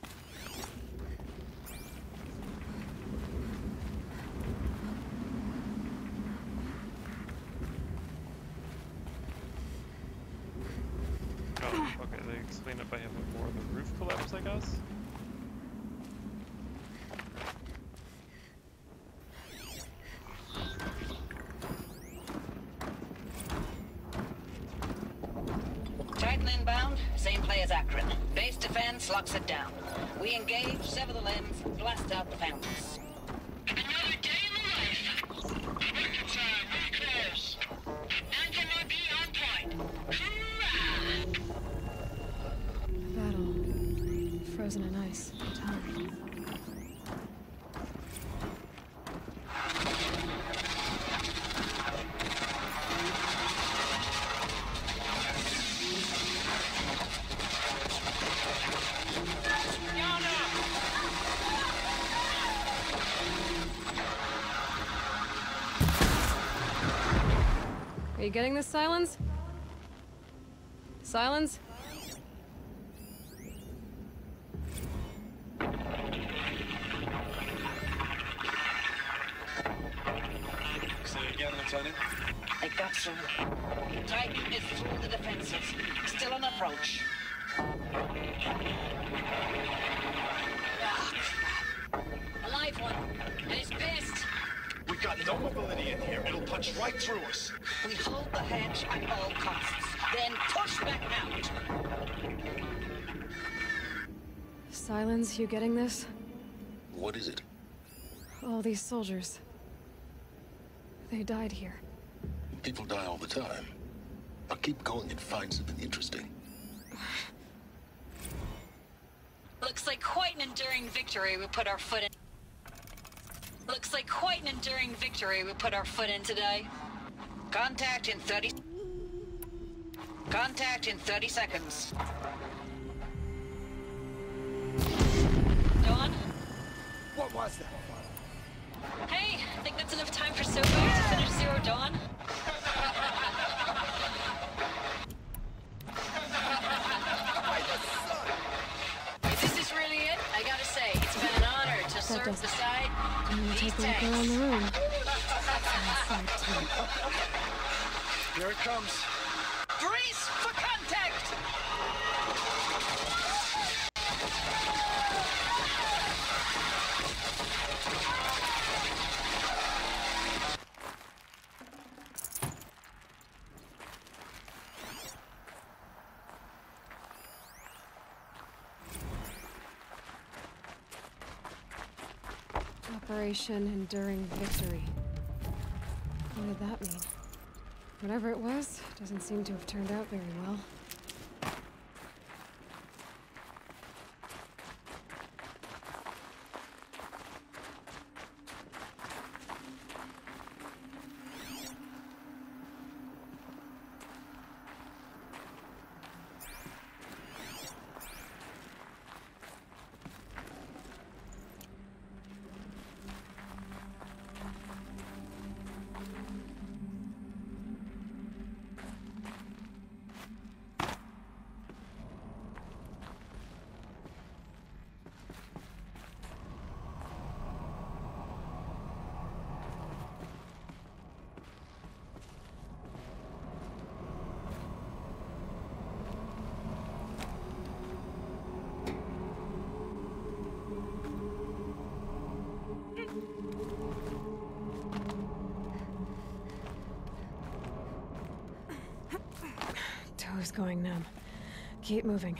explain it by having more of the roof collapse, I guess. Titan inbound, same play as Akron. Base defense locks it down. We engage, sever the limbs, blast out the fountains. Another day in the life. Record time, really close. Anthem will be on point. Hoorah! Battle. Frozen in ice. Time. Are you getting this, Silence? Silence? Say again, Lieutenant? I got some. Titan is through the defenses. Still on approach. A live one. And he's pissed. We've got no mobility in here. It'll punch right through us. We hold the hedge at all costs. Then push back out. Silence, you getting this? What is it? All these soldiers. They died here. People die all the time. Now keep going and find something interesting. Looks like quite an enduring victory we put our foot in. Looks like quite an enduring victory we put our foot in today. Contact in 30 seconds. Dawn? What was that? Hey, I think that's enough time for Soko to finish Zero Dawn. If this is really it, I gotta say, it's been an honor to serve beside these tanks. Around the room. Here it comes. Brace for contact! Operation Enduring Victory. What did that mean? Whatever it was, doesn't seem to have turned out very well. Toe's going numb. Keep moving.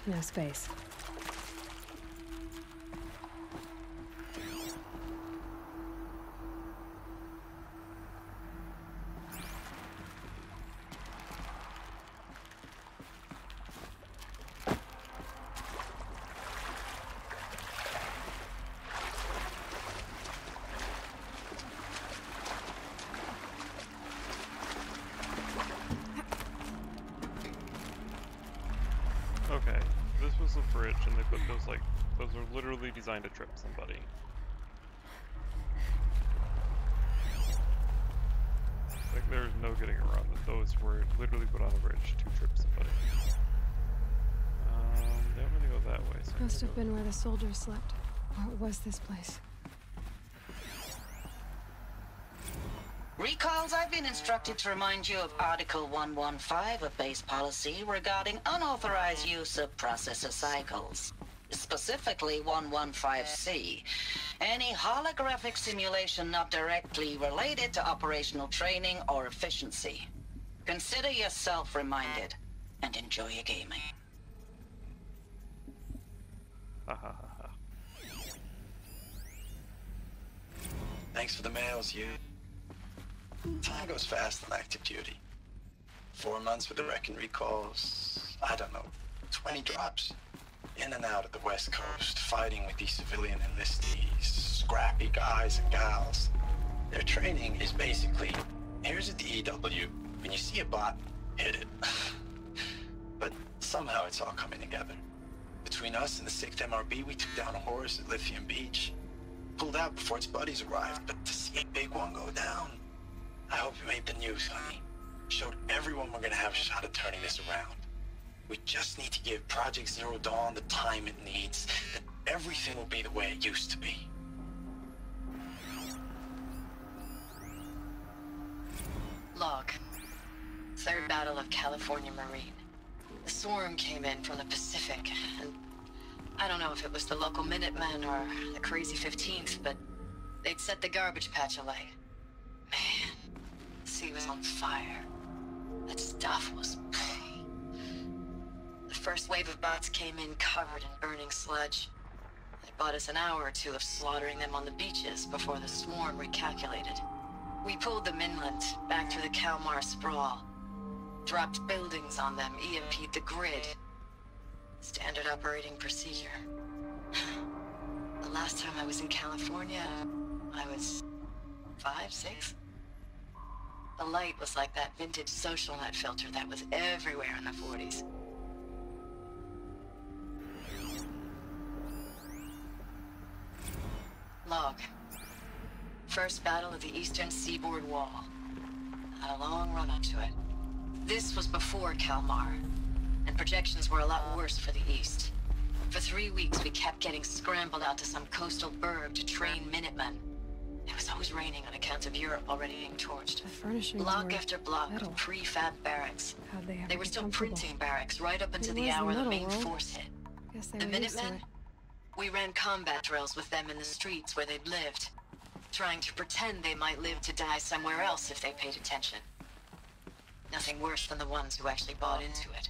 No space. was a bridge, and they put those like, those are literally designed to trip somebody. Like, there's no getting around that. Those were literally put on a bridge to trip somebody. They don't really go that way. So Must have been where the soldiers slept. Or was this place? Recalls, I've been instructed to remind you of Article 115 of base policy regarding unauthorized use of processor cycles. Specifically 115C. Any holographic simulation not directly related to operational training or efficiency. Consider yourself reminded, and enjoy your gaming. Ha ha ha ha. Thanks for the mails, you. Time goes fast on active duty. 4 months with the wrecking recalls, I don't know, 20 drops. In and out of the West Coast, fighting with these civilian enlistees, scrappy guys and gals. Their training is basically, here's a DEW, when you see a bot, hit it. But somehow it's all coming together. Between us and the 6th MRB, we took down a horse at Lithium Beach. Pulled out before its buddies arrived, but to see a big one go down, I hope you made the news, honey. Showed everyone we're gonna have a shot at turning this around. We just need to give Project Zero Dawn the time it needs, then everything will be the way it used to be. Log. 3rd Battle of California Marine. The swarm came in from the Pacific, and I don't know if it was the local Minutemen or the crazy 15th, but they'd set the garbage patch alight. Man, the sea was on fire. That stuff was... The first wave of bots came in covered in burning sludge. They bought us an hour or two of slaughtering them on the beaches before the swarm recalculated. We pulled them inland, back through the Kalmar sprawl. Dropped buildings on them, EMP'd the grid. Standard operating procedure. The last time I was in California, I was 5, 6? The light was like that vintage social net filter that was everywhere in the 40s. Log. First battle of the Eastern Seaboard Wall. Had a long run up to it. This was before Kalmar, and projections were a lot worse for the East. For 3 weeks, we kept getting scrambled out to some coastal burg to train Minutemen. It was always raining on account of Europe already being torched. The furnishings block were after block metal. of prefab barracks. How'd they ever They were be still comfortable? printing barracks right up until It the was hour the metal, main right? force hit. Guess they The were used to Minutemen? it. We ran combat drills with them in the streets where they'd lived, trying to pretend they might live to die somewhere else if they paid attention. Nothing worse than the ones who actually bought into it.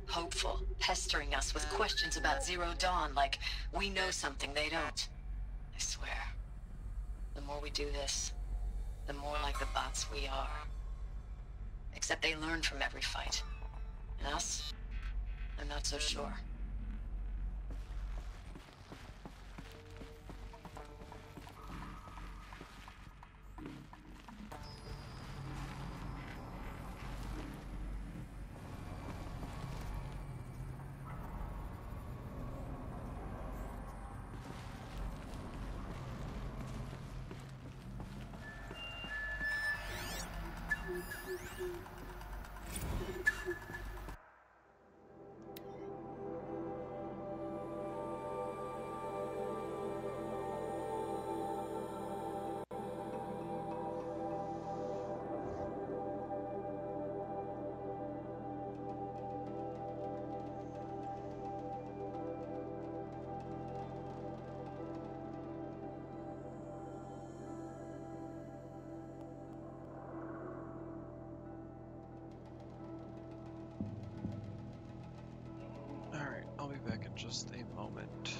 Hopeful, pestering us with questions about Zero Dawn like we know something they don't. I swear, the more we do this, the more like the bots we are. Except they learn from every fight. And us? I'm not so sure. Alright, I'll be back in just a moment.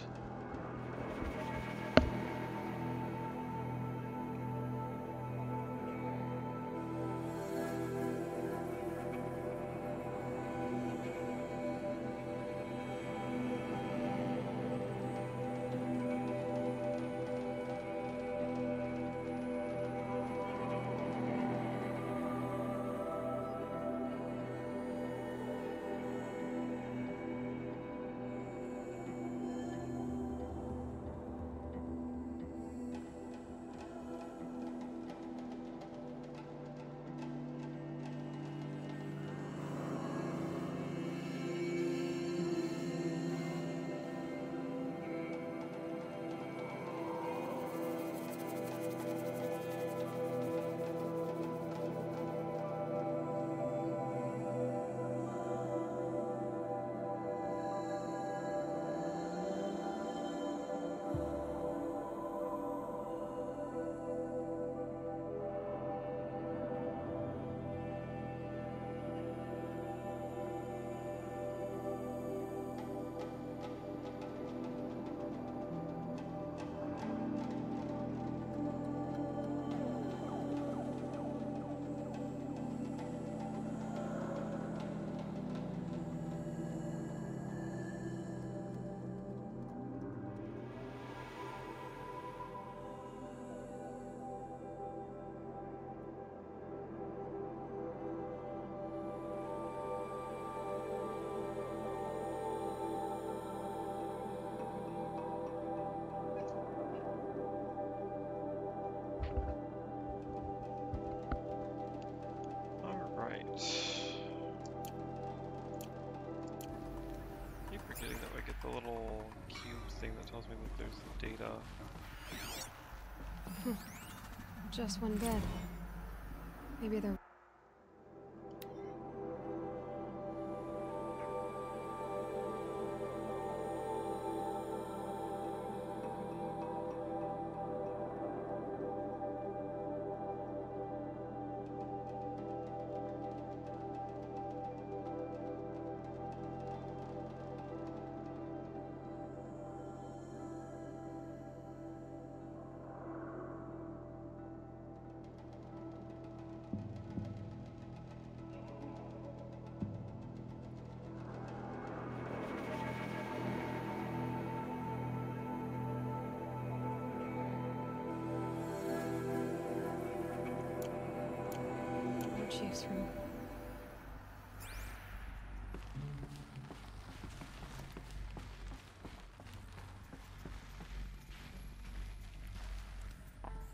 the little cube thing that tells me that there's data. Just one bed. Maybe they're... Chief's room.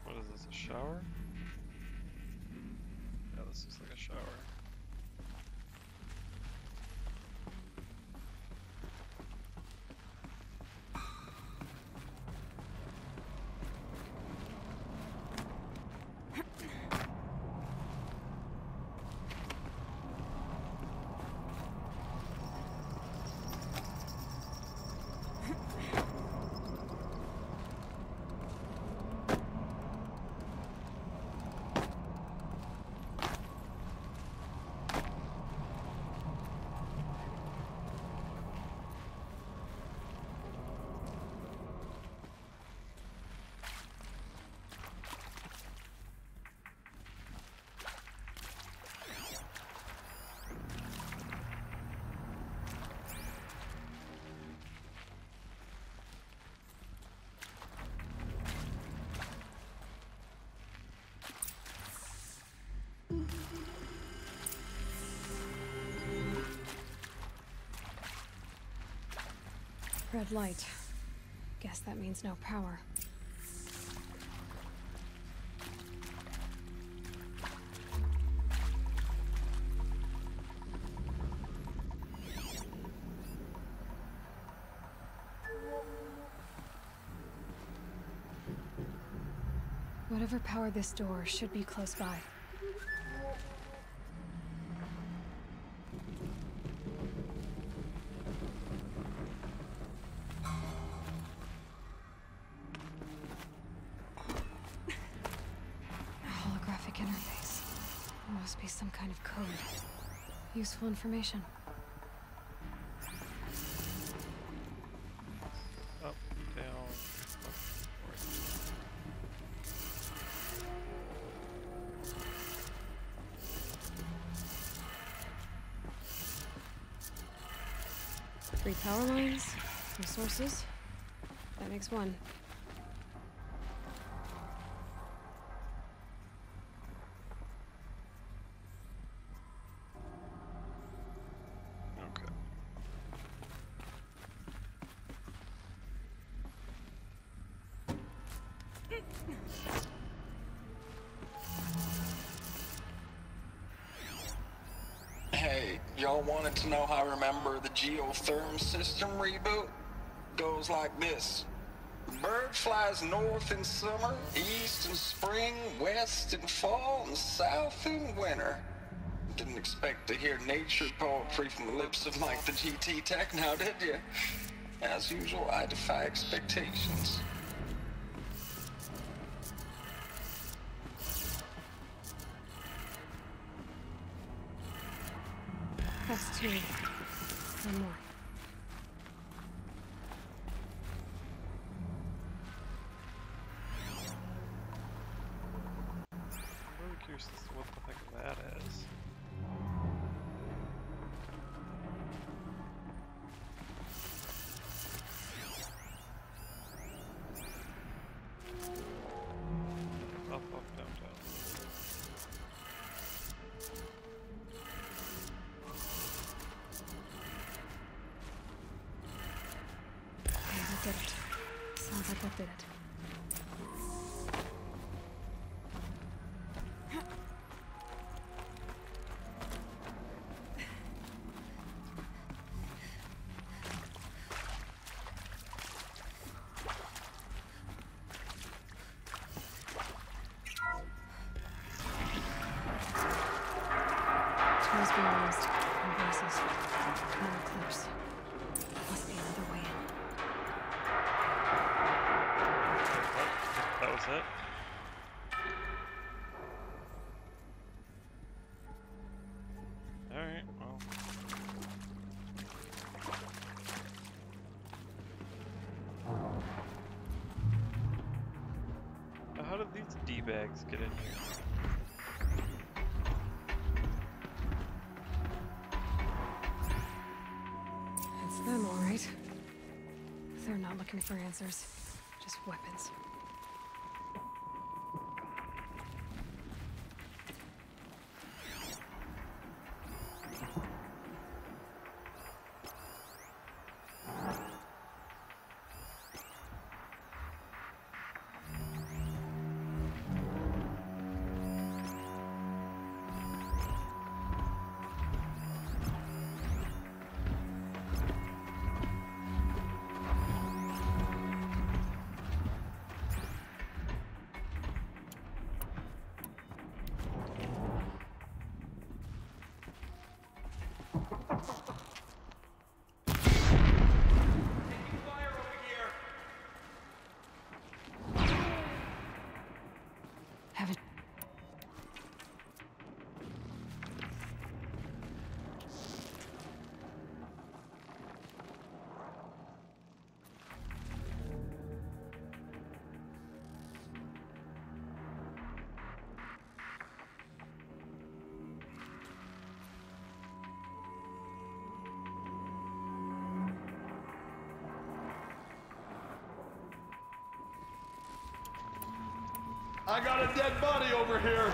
What is this, a shower? Yeah, this looks like a shower. Red light. Guess that means no power. Whatever powered this door should be close by. Some kind of code. Useful information. Up, down, right. 3 power lines, resources. That makes 1. Hey, y'all wanted to know how I remember the geotherm system reboot? Goes like this. Bird flies north in summer, east in spring, west in fall, and south in winter. Didn't expect to hear nature poetry from the lips of Mike the GT Tech now, did you? As usual, I defy expectations. That's 2. One more. I'm really curious as to what the heck that is. Up, down, down. Did it. Sounds like that did it. D-bags get in here? It's them, all right. They're not looking for answers, just weapons. Have it. I got a dead body over here.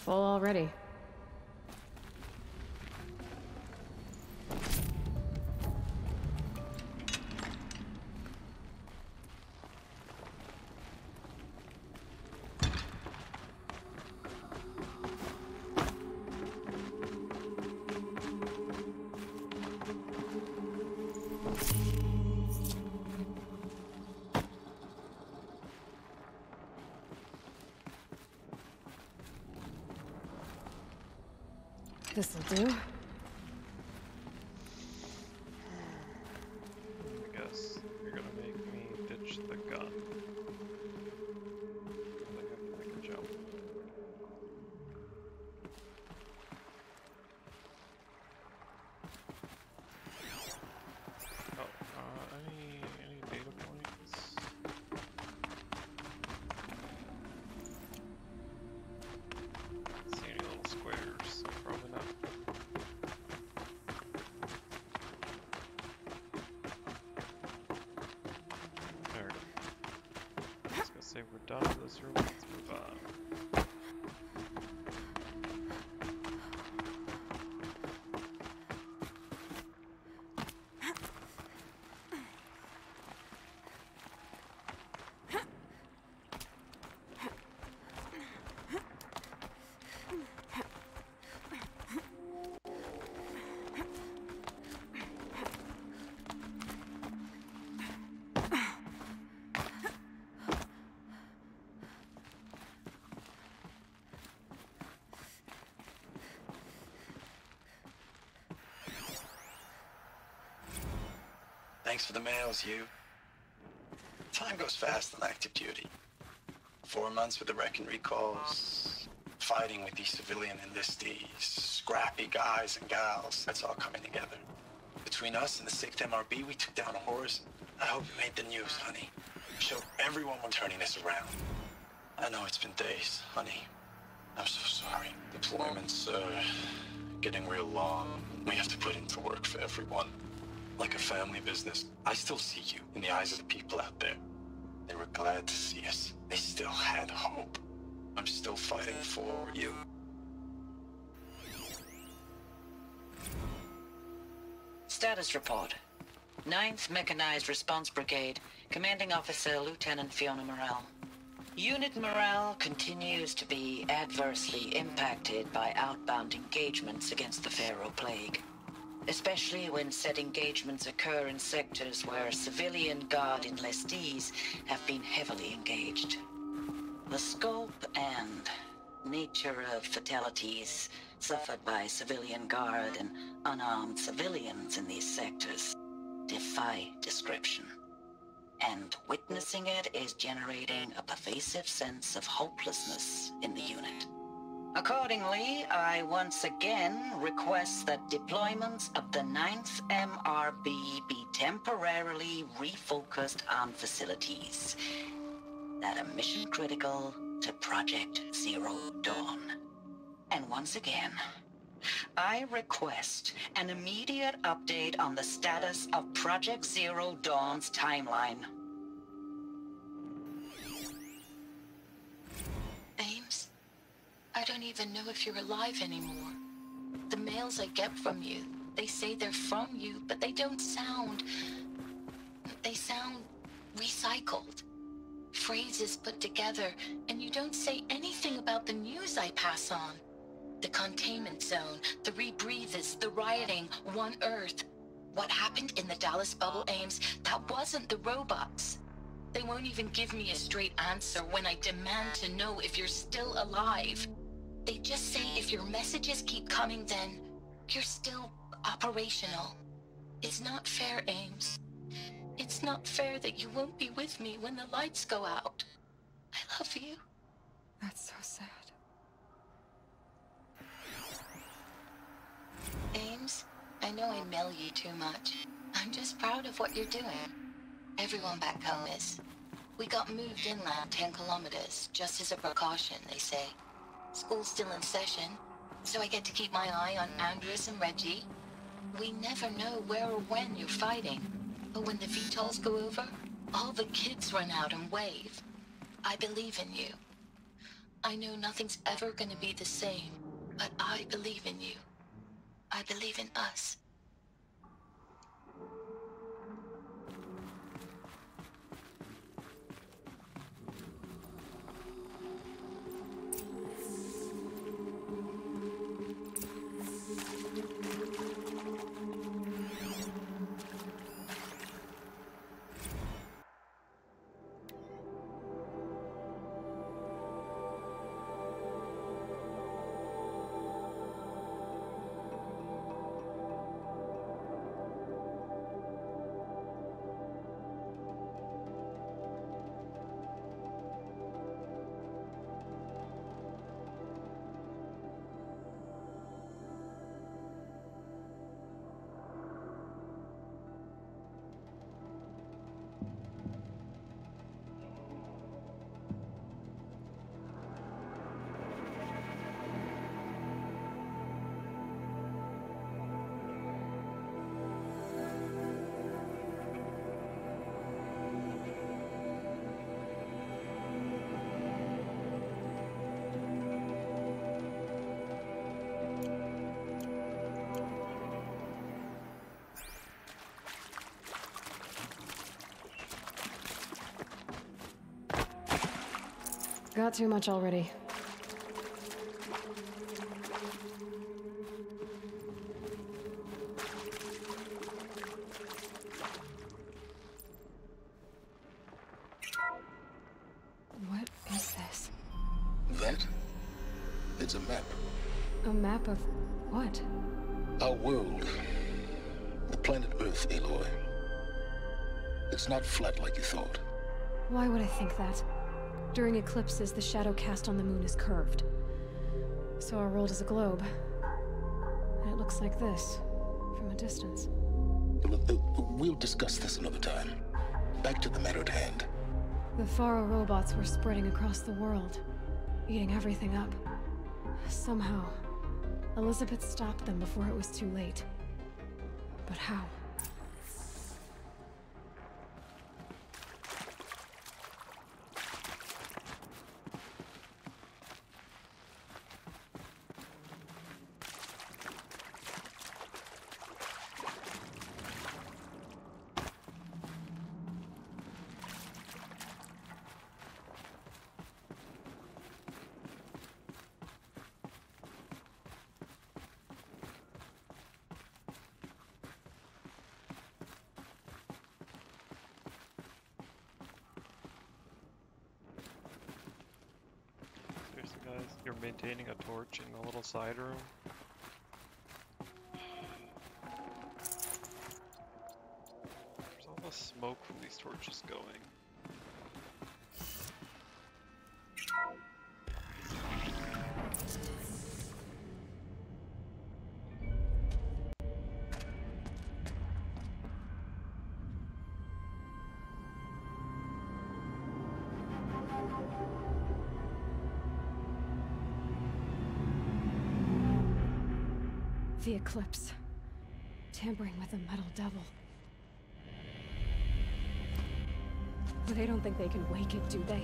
Full already. This'll do. I guess you're gonna make me ditch the gun. I have to make a jump. Oh, any data points? See any little squares? think we're done with this room. Let's move on. Thanks for the mails, you. Time goes fast on active duty. 4 months with the wreck and recalls, fighting with these civilian enlistees, scrappy guys and gals, that's all coming together. Between us and the 6th MRB, we took down a horse. I hope you made the news, honey. Showed everyone we're turning this around. I know it's been days, honey. I'm so sorry. Deployments, getting real long. We have to put in for work for everyone. Like a family business. I still see you in the eyes of the people out there. They were glad to see us. They still had hope. I'm still fighting for you. Status report. 9th Mechanized Response Brigade, Commanding Officer Lieutenant Fiona Morell. Unit morale continues to be adversely impacted by outbound engagements against the Pharaoh Plague, especially when said engagements occur in sectors where civilian guard enlistees have been heavily engaged. The scope and nature of fatalities suffered by civilian guard and unarmed civilians in these sectors defy description. And witnessing it is generating a pervasive sense of hopelessness in the unit. Accordingly, I once again request that deployments of the 9th MRB be temporarily refocused on facilities that are mission critical to Project Zero Dawn. And once again, I request an immediate update on the status of Project Zero Dawn's timeline. Ames, I don't even know if you're alive anymore. The mails I get from you, they say they're from you, but they don't sound... They sound recycled. Phrases put together, and you don't say anything about the news I pass on. The containment zone, the rebreathers, the rioting, One Earth. What happened in the Dallas bubble, Ames, that wasn't the robots. They won't even give me a straight answer when I demand to know if you're still alive. They just say if your messages keep coming, then you're still operational. It's not fair, Ames. It's not fair that you won't be with me when the lights go out. I love you. That's so sad. Ames, I know I mail you too much. I'm just proud of what you're doing. Everyone back home is. We got moved inland 10 kilometers, just as a precaution, they say. School's still in session, so I get to keep my eye on Andres and Reggie. We never know where or when you're fighting, but when the VTOLs go over, all the kids run out and wave. I believe in you. I know nothing's ever gonna be the same, but I believe in you. I believe in us. Got too much already. What is this? That? It's a map. A map of what? Our world. The planet Earth, Aloy. It's not flat like you thought. Why would I think that? During eclipses, the shadow cast on the moon is curved. So our world is a globe. And it looks like this, from a distance. We'll discuss this another time. Back to the matter at hand. The Faro robots were spreading across the world, eating everything up. Somehow, Elizabeth stopped them before it was too late. But how? Guys, you're maintaining a torch in the little side room. Where's all the smoke from these torches going? The eclipse. Tampering with a metal devil. But they don't think they can wake it, do they?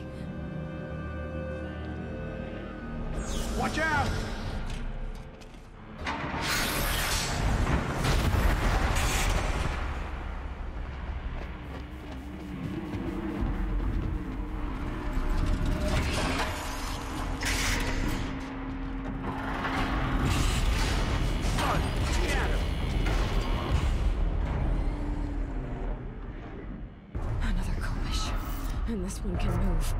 Watch out! And this one can move.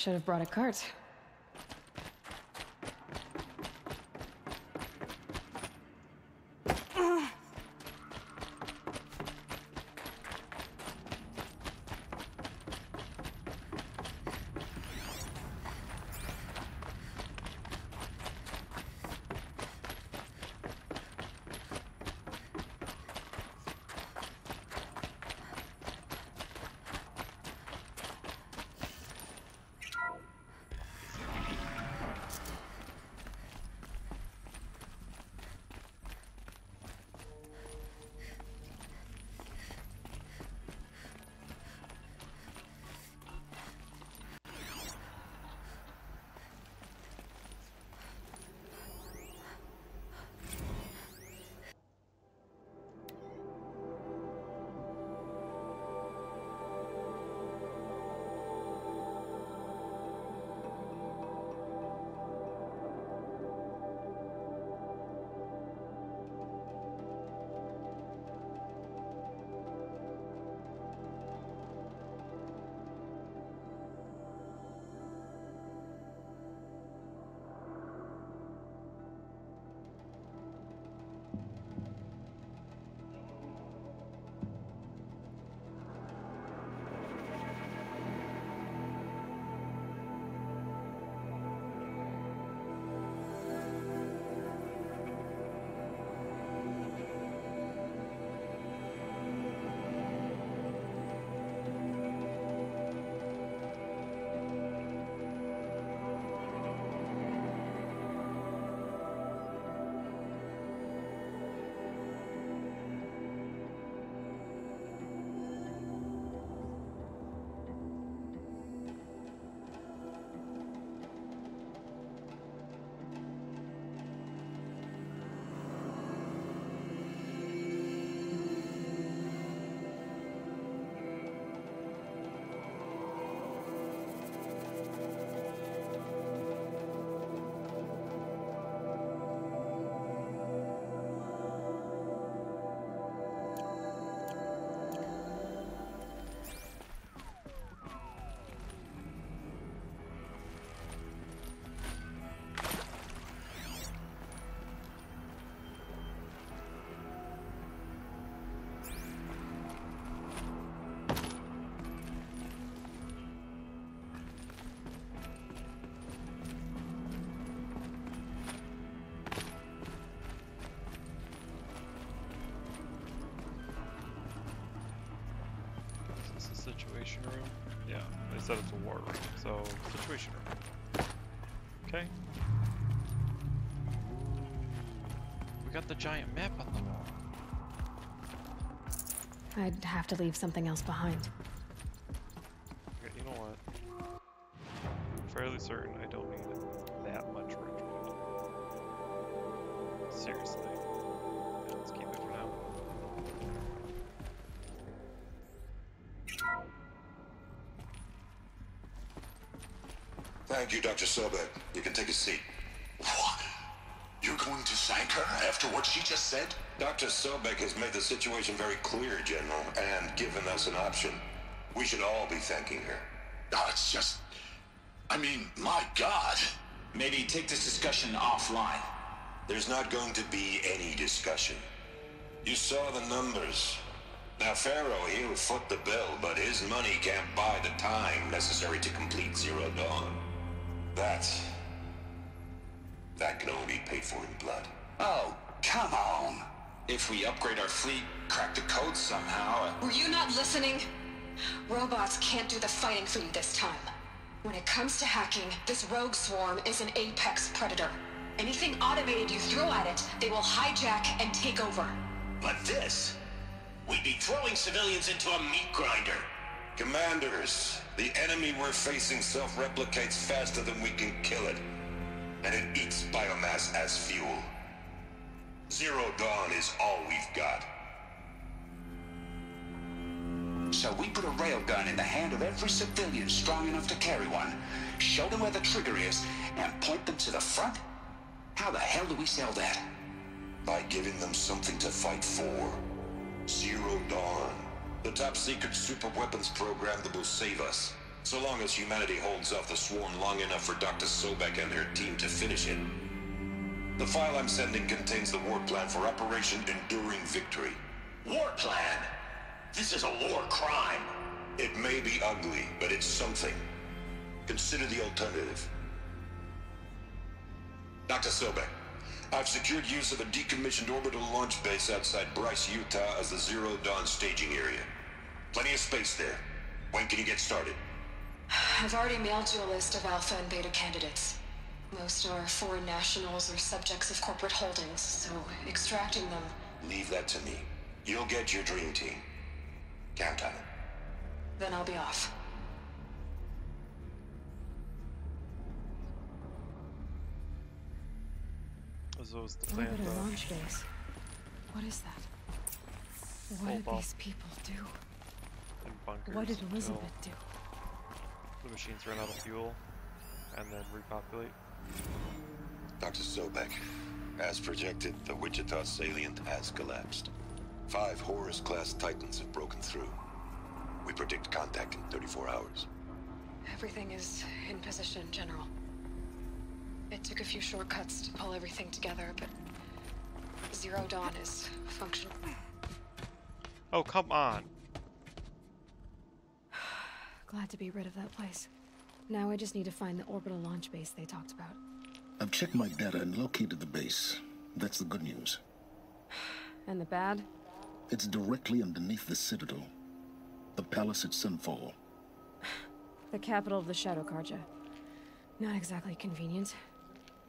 Should have brought a cart. Situation room? Yeah, they said it's a war room, so situation room. Okay. We got the giant map on the wall. I'd have to leave something else behind. Okay, you know what? I'm fairly certain I don't need that much Richmond. Seriously. Yeah, let's keep it for now. Thank you, Dr. Sobek. You can take a seat. What? You're going to thank her after what she just said? Dr. Sobek has made the situation very clear, General, and given us an option. We should all be thanking her. No, it's just... I mean, my God. Maybe take this discussion offline. There's not going to be any discussion. You saw the numbers. Now, Pharaoh, he'll foot the bill, but his money can't buy the time necessary to complete Zero Dawn. That can only be paid for in blood. Oh, come on. If we upgrade our fleet, crack the code somehow... Were you not listening? Robots can't do the fighting for you this time. When it comes to hacking, this rogue swarm is an apex predator. Anything automated you throw at it, they will hijack and take over. But this... we'd be throwing civilians into a meat grinder. Commanders, the enemy we're facing self-replicates faster than we can kill it. And it eats biomass as fuel. Zero Dawn is all we've got. So we put a railgun in the hand of every civilian strong enough to carry one, show them where the trigger is, and point them to the front? How the hell do we sell that? By giving them something to fight for. Zero Dawn. The top secret super weapons program that will save us. So long as humanity holds off the swarm long enough for Dr. Sobek and her team to finish it. The file I'm sending contains the war plan for Operation Enduring Victory. War plan? This is a war crime. It may be ugly, but it's something. Consider the alternative. Dr. Sobek, I've secured use of a decommissioned orbital launch base outside Bryce, Utah as the Zero Dawn staging area. Plenty of space there. When can you get started? I've already mailed you a list of Alpha and Beta candidates. Most are foreign nationals or subjects of corporate holdings, so extracting them... Leave that to me. You'll get your dream team. Count on it. Then I'll be off. So was the plan, Orbital launch base. What is that? What did these people do? And bunkers. What did Elizabeth do? The machines run out of fuel and then repopulate. Dr. Sobek, as projected, the Wichita salient has collapsed. 5 Horus-class Titans have broken through. We predict contact in 34 hours. Everything is in position, General. It took a few shortcuts to pull everything together, but Zero Dawn is functional. Oh, come on. Glad to be rid of that place. Now I just need to find the orbital launch base they talked about. I've checked my data and located the base. That's the good news. And the bad? It's directly underneath the Citadel. The palace at Sunfall. The capital of the Shadow Carja. Not exactly convenient.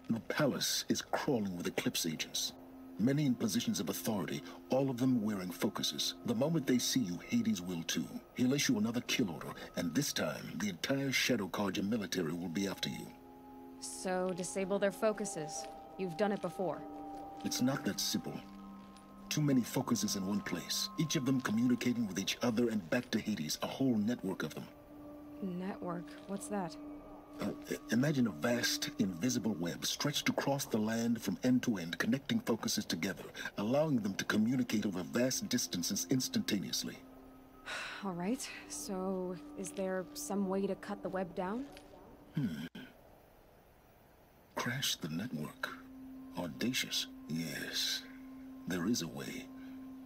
The palace is crawling with Eclipse agents. Many in positions of authority, all of them wearing focuses. The moment they see you, Hades will too. He'll issue another kill order, and this time, the entire Shadow Carja military will be after you. So, disable their focuses. You've done it before. It's not that simple. Too many focuses in one place, each of them communicating with each other and back to Hades, a whole network of them. Network? What's that? Imagine a vast, invisible web stretched across the land from end to end, connecting focuses together, allowing them to communicate over vast distances instantaneously. All right, so is there some way to cut the web down? Crash the network. Audacious. Yes, there is a way.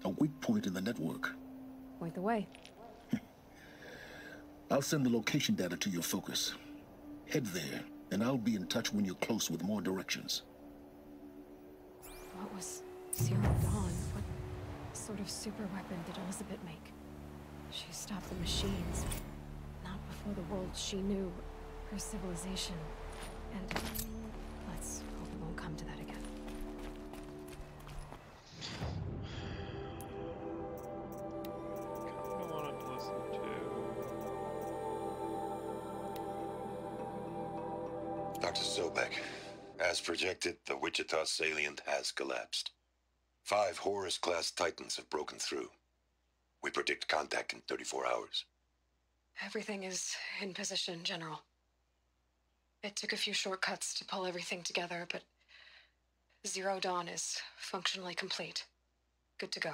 A weak point in the network. Point the way. I'll send the location data to your focus. Head there, and I'll be in touch when you're close with more directions. What was Zero Dawn? What sort of super weapon did Elizabeth make? She stopped the machines. Not before the world she knew. Her civilization. And let's hope it won't come to that again. I wanted to listen to... Dr. Sobek, as projected, the Wichita salient has collapsed. 5 Horus-class Titans have broken through. We predict contact in 34 hours. Everything is in position, General. It took a few shortcuts to pull everything together, but Zero Dawn is functionally complete. Good to go.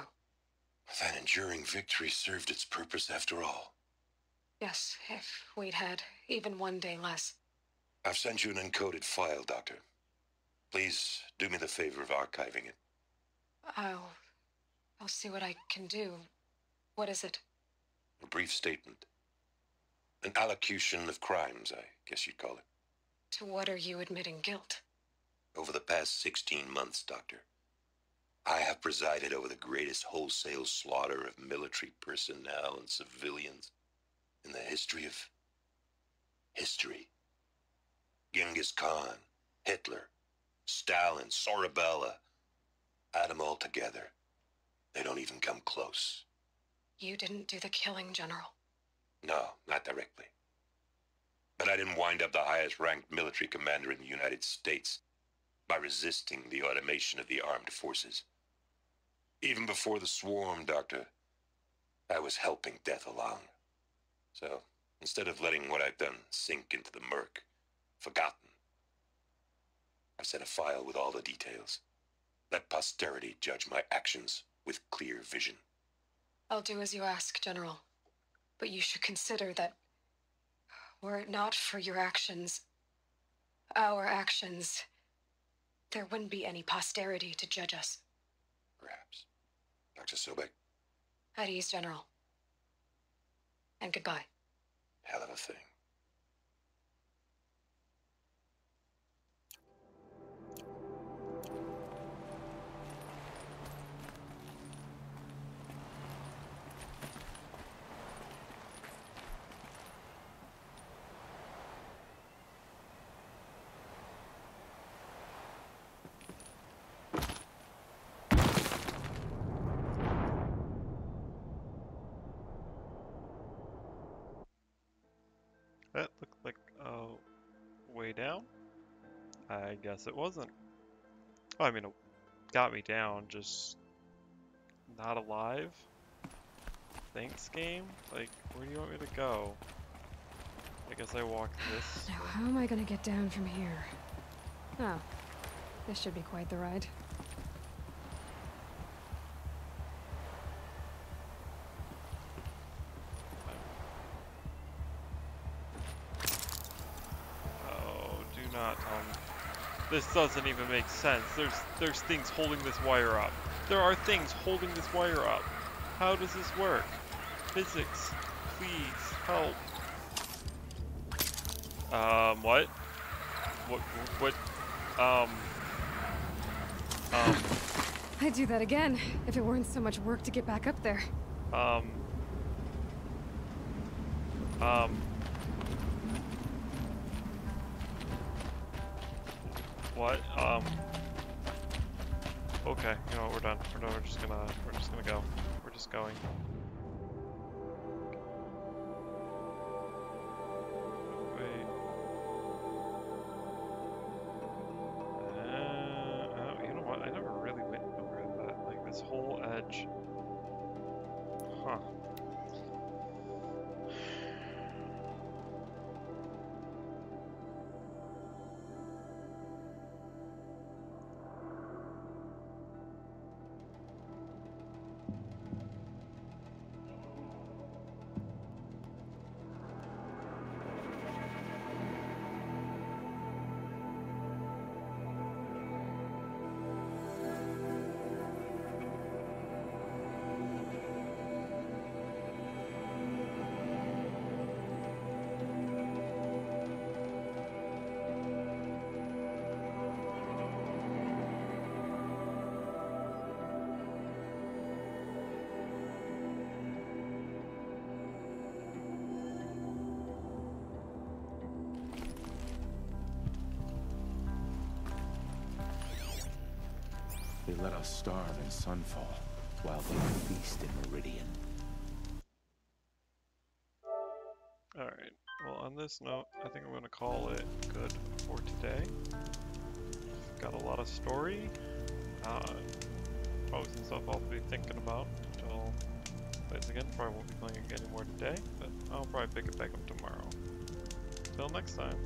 That enduring victory served its purpose after all. Yes, if we'd had even one day less. I've sent you an encoded file, Doctor. Please do me the favor of archiving it. I'll see what I can do. What is it? A brief statement. An allocution of crimes, I guess you'd call it. To what are you admitting guilt? Over the past 16 months, Doctor, I have presided over the greatest wholesale slaughter of military personnel and civilians in the history of history. Genghis Khan, Hitler, Stalin, Sorabella, add them all together. They don't even come close. You didn't do the killing, General. No, not directly. But I didn't wind up the highest-ranked military commander in the United States by resisting the automation of the armed forces. Even before the swarm, Doctor, I was helping death along. So, instead of letting what I've done sink into the murk, forgotten, I've sent a file with all the details. Let posterity judge my actions with clear vision. I'll do as you ask, General. But you should consider that Were it not for your actions, our actions, there wouldn't be any posterity to judge us. Perhaps. Dr. Sobek? At ease, General. And goodbye. Hell of a thing. That looked like a way down. I guess it wasn't. Oh, I mean, it got me down, just not alive. Thanks, game? Like, where do you want me to go? I guess I walk this. Now, how am I gonna get down from here? Oh, this should be quite the ride. This doesn't even make sense. There's things holding this wire up. There are things holding this wire up. How does this work? Physics, please help. What? I'd do that again if it weren't so much work to get back up there. What? Okay, you know what, we're done. We're just gonna go. We're just going. Wait. Oh, you know what? I never really went over that, like this whole edge. Huh. They let us starve in Sunfall, while they feast in Meridian. Alright, well on this note, I think I'm going to call it good for today. Got a lot of story, probably some stuff I'll be thinking about until I play this again. Probably won't be playing again anymore today, but I'll probably pick it back up tomorrow. Till next time.